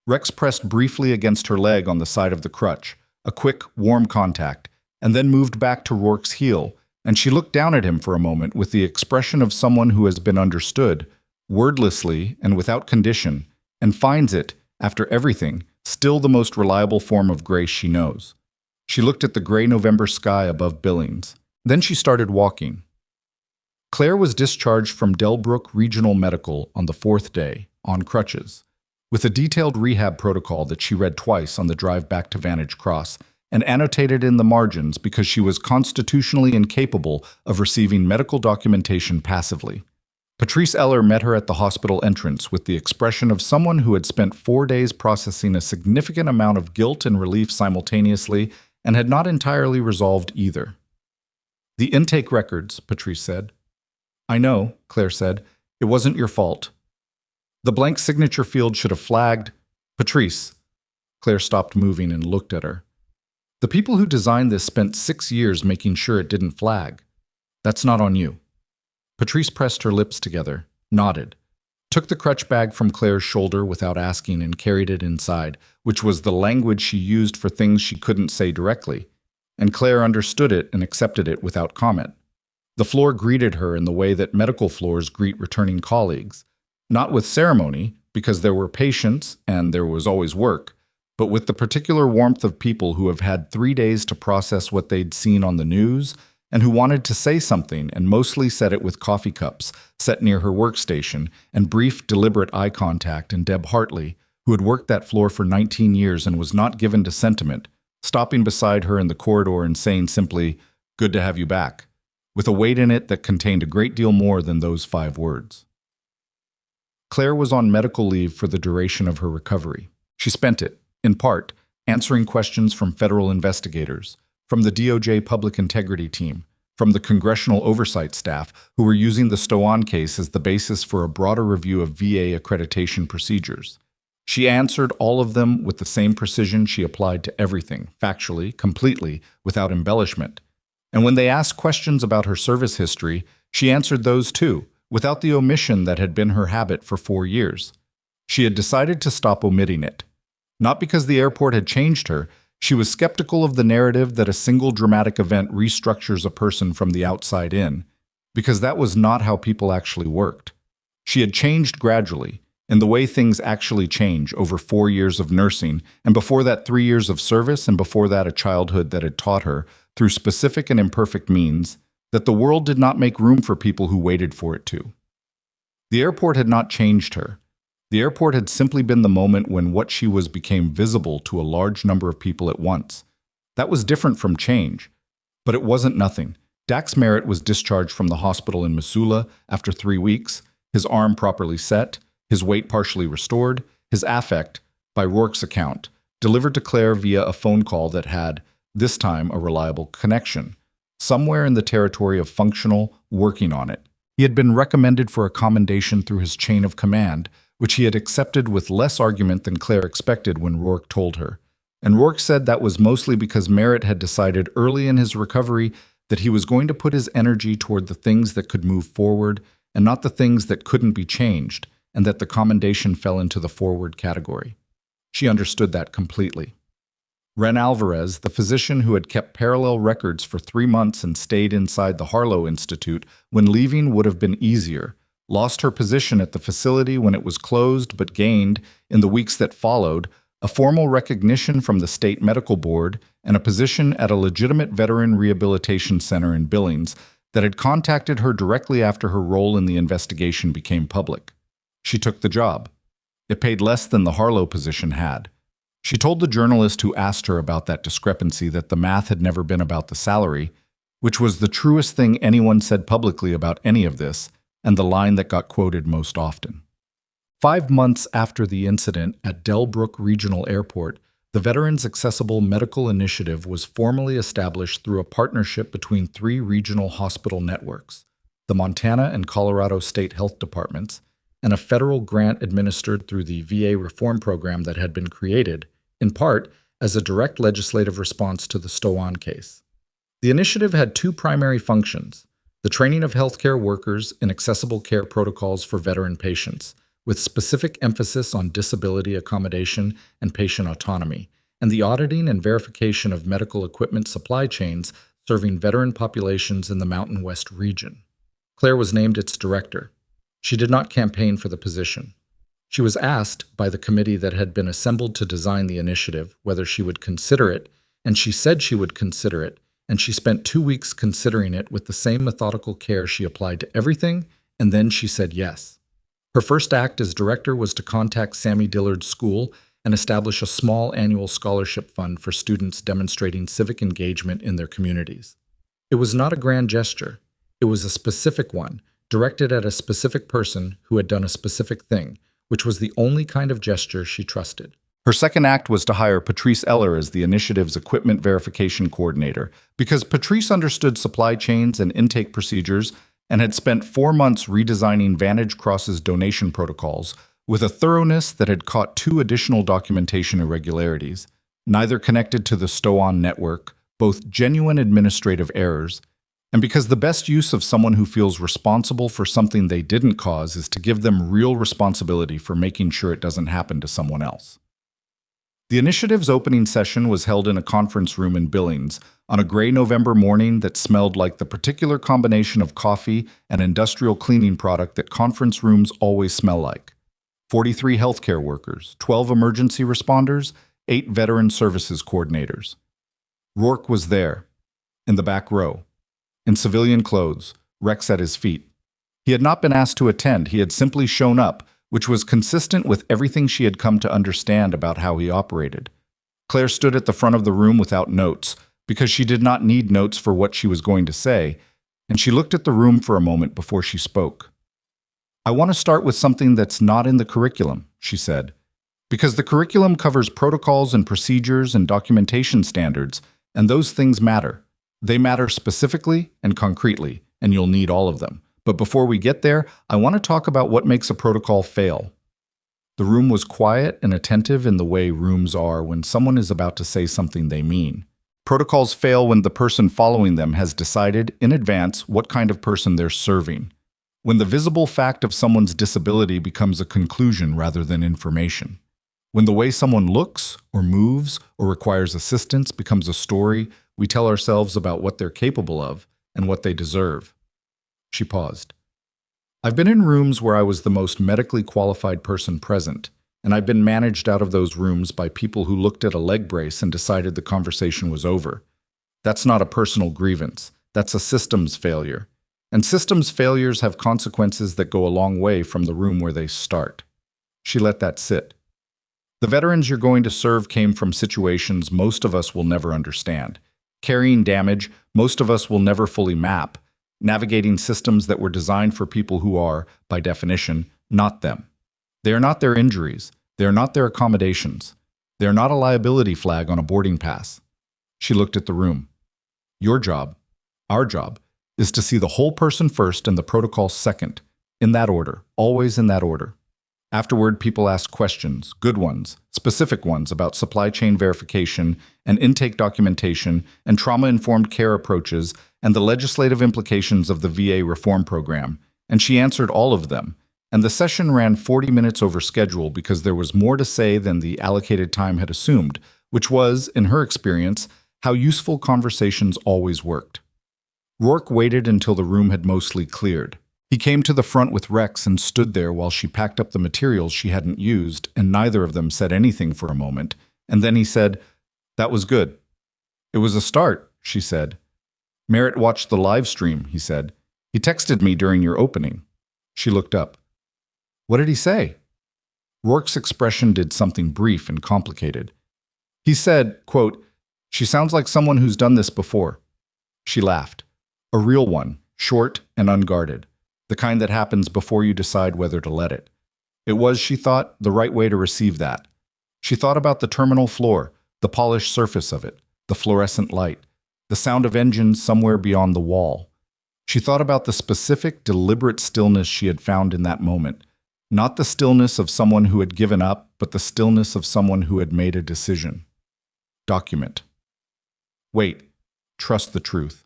Rex pressed briefly against her leg on the side of the crutch, a quick, warm contact, and then moved back to Rourke's heel, and she looked down at him for a moment with the expression of someone who has been understood, wordlessly and without condition, and finds it, after everything, still the most reliable form of grace she knows. She looked at the gray November sky above Billings. Then she started walking. Claire was discharged from Delbrook Regional Medical on the 4th day, on crutches, with a detailed rehab protocol that she read twice on the drive back to Vantage Cross, and annotated in the margins because she was constitutionally incapable of receiving medical documentation passively. Patrice Eller met her at the hospital entrance with the expression of someone who had spent 4 days processing a significant amount of guilt and relief simultaneously and had not entirely resolved either. "The intake records," Patrice said. "I know," Claire said. "It wasn't your fault. The blank signature field should have flagged." "Patrice." Claire stopped moving and looked at her. "The people who designed this spent 6 years making sure it didn't flag. That's not on you." Patrice pressed her lips together, nodded, took the crutch bag from Claire's shoulder without asking and carried it inside, which was the language she used for things she couldn't say directly, and Claire understood it and accepted it without comment. The floor greeted her in the way that medical floors greet returning colleagues, Not with ceremony, because there were patients and there was always work, but with the particular warmth of people who have had 3 days to process what they'd seen on the news and who wanted to say something and mostly said it with coffee cups set near her workstation and brief, deliberate eye contact. And Deb Hartley, who had worked that floor for 19 years and was not given to sentiment, stopping beside her in the corridor and saying simply, "Good to have you back," with a weight in it that contained a great deal more than those 5 words. Claire was on medical leave for the duration of her recovery. She spent it, in part, answering questions from federal investigators, from the DOJ Public Integrity Team, from the Congressional Oversight staff, who were using the Stowan case as the basis for a broader review of VA accreditation procedures. She answered all of them with the same precision she applied to everything, factually, completely, without embellishment. And when they asked questions about her service history, she answered those too, without the omission that had been her habit for 4 years. She had decided to stop omitting it. Not because the airport had changed her, she was skeptical of the narrative that a single dramatic event restructures a person from the outside in, because that was not how people actually worked. She had changed gradually, in the way things actually change over 4 years of nursing, and before that 3 years of service, and before that a childhood that had taught her, through specific and imperfect means, that the world did not make room for people who waited for it to. The airport had not changed her. The airport had simply been the moment when what she was became visible to a large number of people at once. That was different from change. But it wasn't nothing. Dax Merritt was discharged from the hospital in Missoula after 3 weeks, his arm properly set, his weight partially restored, his affect, by Rourke's account, delivered to Claire via a phone call that had, this time, a reliable connection. Somewhere in the territory of functional, working on it. He had been recommended for a commendation through his chain of command, which he had accepted with less argument than Claire expected when Rourke told her. And Rourke said that was mostly because Merritt had decided early in his recovery that he was going to put his energy toward the things that could move forward and not the things that couldn't be changed, and that the commendation fell into the forward category. She understood that completely. Ren Alvarez, the physician who had kept parallel records for 3 months and stayed inside the Harlow Institute when leaving would have been easier, lost her position at the facility when it was closed but gained, in the weeks that followed, a formal recognition from the state medical board and a position at a legitimate veteran rehabilitation center in Billings that had contacted her directly after her role in the investigation became public. She took the job. It paid less than the Harlow position had. She told the journalist who asked her about that discrepancy that the math had never been about the salary, which was the truest thing anyone said publicly about any of this, and the line that got quoted most often. 5 months after the incident at Delbrook Regional Airport, the Veterans Accessible Medical Initiative was formally established through a partnership between 3 regional hospital networks, the Montana and Colorado State Health Departments, and a federal grant administered through the VA reform program that had been created, in part, as a direct legislative response to the Stowan case. The initiative had 2 primary functions: the training of healthcare workers in accessible care protocols for veteran patients, with specific emphasis on disability accommodation and patient autonomy, and the auditing and verification of medical equipment supply chains serving veteran populations in the Mountain West region. Claire was named its director. She did not campaign for the position. She was asked by the committee that had been assembled to design the initiative whether she would consider it, and she said she would consider it, and she spent 2 weeks considering it with the same methodical care she applied to everything, and then she said yes. Her first act as director was to contact Sammy Dillard's school and establish a small annual scholarship fund for students demonstrating civic engagement in their communities. It was not a grand gesture. It was a specific one, directed at a specific person who had done a specific thing, which was the only kind of gesture she trusted. Her second act was to hire Patrice Eller as the initiative's equipment verification coordinator, because Patrice understood supply chains and intake procedures and had spent 4 months redesigning Vantage Cross's donation protocols with a thoroughness that had caught 2 additional documentation irregularities, neither connected to the Stowan network, both genuine administrative errors, and because the best use of someone who feels responsible for something they didn't cause is to give them real responsibility for making sure it doesn't happen to someone else. The initiative's opening session was held in a conference room in Billings on a gray November morning that smelled like the particular combination of coffee and industrial cleaning product that conference rooms always smell like. 43 healthcare workers, 12 emergency responders, 8 veteran services coordinators. Rourke was there, in the back row, in civilian clothes, Rex at his feet. He had not been asked to attend, he had simply shown up, which was consistent with everything she had come to understand about how he operated. Claire stood at the front of the room without notes, because she did not need notes for what she was going to say, and she looked at the room for a moment before she spoke. "I want to start with something that's not in the curriculum," she said, "because the curriculum covers protocols and procedures and documentation standards, and those things matter. They matter specifically and concretely, and you'll need all of them. But before we get there, I want to talk about what makes a protocol fail." The room was quiet and attentive in the way rooms are when someone is about to say something they mean. Protocols fail when the person following them has decided in advance what kind of person they're serving. When the visible fact of someone's disability becomes a conclusion rather than information. When the way someone looks or moves or requires assistance becomes a story we tell ourselves about what they're capable of and what they deserve. She paused. "I've been in rooms where I was the most medically qualified person present, and I've been managed out of those rooms by people who looked at a leg brace and decided the conversation was over. That's not a personal grievance. That's a systems failure. And systems failures have consequences that go a long way from the room where they start." She let that sit. "The veterans you're going to serve came from situations most of us will never understand. Carrying damage most of us will never fully map. Navigating systems that were designed for people who are, by definition, not them. They are not their injuries. They are not their accommodations. They are not a liability flag on a boarding pass." She looked at the room. "Your job, our job, is to see the whole person first and the protocol second. In that order, always in that order. Afterward, people ask questions, good ones, specific ones about supply chain verification and intake documentation and trauma-informed care approaches and the legislative implications of the VA reform program, and she answered all of them. And the session ran 40 minutes over schedule because there was more to say than the allocated time had assumed, which was, in her experience, how useful conversations always worked. Rourke waited until the room had mostly cleared. He came to the front with Rex and stood there while she packed up the materials she hadn't used, and neither of them said anything for a moment. And then he said, "That was good." "It was a start," she said. "Merritt watched the live stream," he said. "He texted me during your opening." She looked up. "What did he say?" Rourke's expression did something brief and complicated. He said, quote, "She sounds like someone who's done this before." She laughed. A real one, short and unguarded. The kind that happens before you decide whether to let it. It was, she thought, the right way to receive that. She thought about the terminal floor, the polished surface of it, the fluorescent light, the sound of engines somewhere beyond the wall. She thought about the specific, deliberate stillness she had found in that moment. Not the stillness of someone who had given up, but the stillness of someone who had made a decision. Document. Wait. Trust the truth.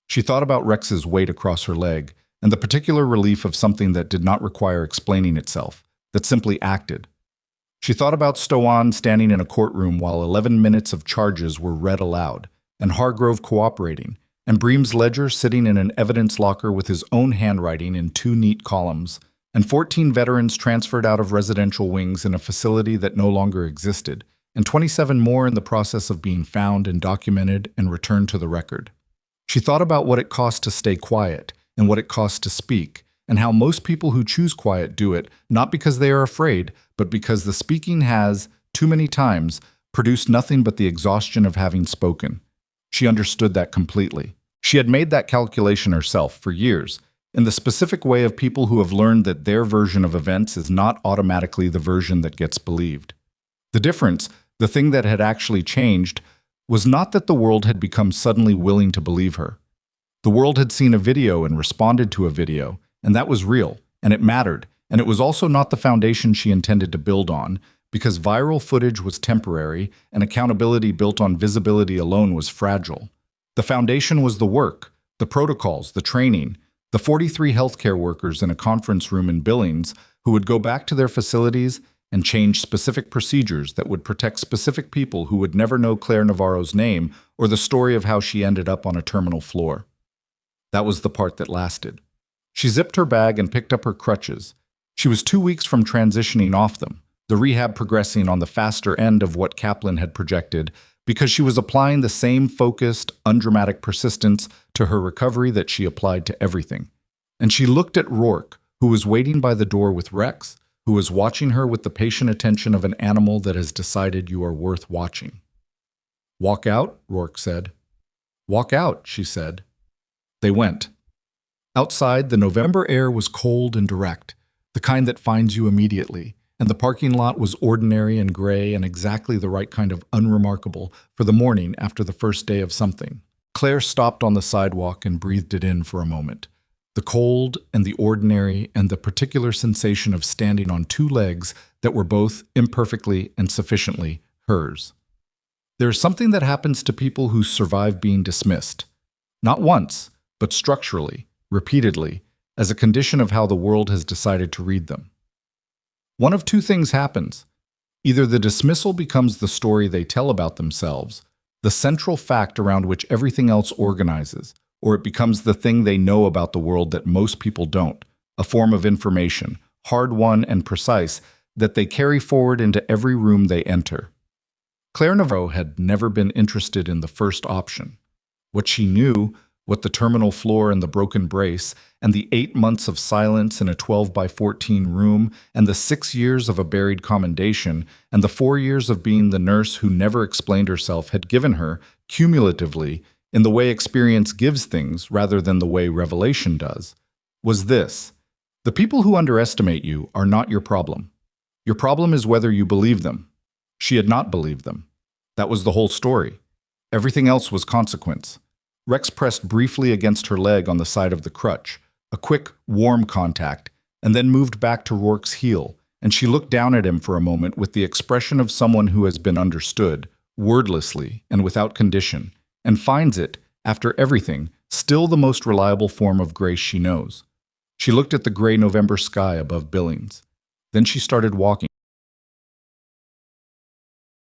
She thought about Rex's weight across her leg, and the particular relief of something that did not require explaining itself, that simply acted. She thought about Stowan standing in a courtroom while 11 minutes of charges were read aloud, and Hargrove cooperating, and Bream's ledger sitting in an evidence locker with his own handwriting in 2 neat columns, and 14 veterans transferred out of residential wings in a facility that no longer existed, and 27 more in the process of being found and documented and returned to the record. She thought about what it cost to stay quiet, and what it costs to speak, and how most people who choose quiet do it not because they are afraid, but because the speaking has, too many times, produced nothing but the exhaustion of having spoken. She understood that completely. She had made that calculation herself for years, in the specific way of people who have learned that their version of events is not automatically the version that gets believed. The difference, the thing that had actually changed, was not that the world had become suddenly willing to believe her. The world had seen a video and responded to a video, and that was real, and it mattered, and it was also not the foundation she intended to build on, because viral footage was temporary and accountability built on visibility alone was fragile. The foundation was the work, the protocols, the training, the 43 healthcare workers in a conference room in Billings who would go back to their facilities and change specific procedures that would protect specific people who would never know Claire Navarro's name or the story of how she ended up on a terminal floor. That was the part that lasted. She zipped her bag and picked up her crutches. She was 2 weeks from transitioning off them, the rehab progressing on the faster end of what Kaplan had projected, because she was applying the same focused, undramatic persistence to her recovery that she applied to everything. And she looked at Rourke, who was waiting by the door with Rex, who was watching her with the patient attention of an animal that has decided you are worth watching. "Walk out," Rourke said. "Walk out," she said. They went. Outside, the November air was cold and direct, the kind that finds you immediately, and the parking lot was ordinary and gray and exactly the right kind of unremarkable for the morning after the first day of something. Claire stopped on the sidewalk and breathed it in for a moment. The cold and the ordinary and the particular sensation of standing on two legs that were both imperfectly and sufficiently hers. There is something that happens to people who survive being dismissed. Not once, but structurally, repeatedly, as a condition of how the world has decided to read them. One of two things happens. Either the dismissal becomes the story they tell about themselves, the central fact around which everything else organizes, or it becomes the thing they know about the world that most people don't, a form of information, hard-won and precise, that they carry forward into every room they enter. Claire Navarro had never been interested in the first option. What she knew, what the terminal floor and the broken brace, and the 8 months of silence in a 12-by-14 room, and the 6 years of a buried commendation, and the 4 years of being the nurse who never explained herself had given her, cumulatively, in the way experience gives things rather than the way revelation does, was this: the people who underestimate you are not your problem. Your problem is whether you believe them. She had not believed them. That was the whole story. Everything else was consequence. Rex pressed briefly against her leg on the side of the crutch, a quick, warm contact, and then moved back to Rourke's heel, and she looked down at him for a moment with the expression of someone who has been understood, wordlessly and without condition, and finds it, after everything, still the most reliable form of grace she knows. She looked at the gray November sky above Billings. Then she started walking.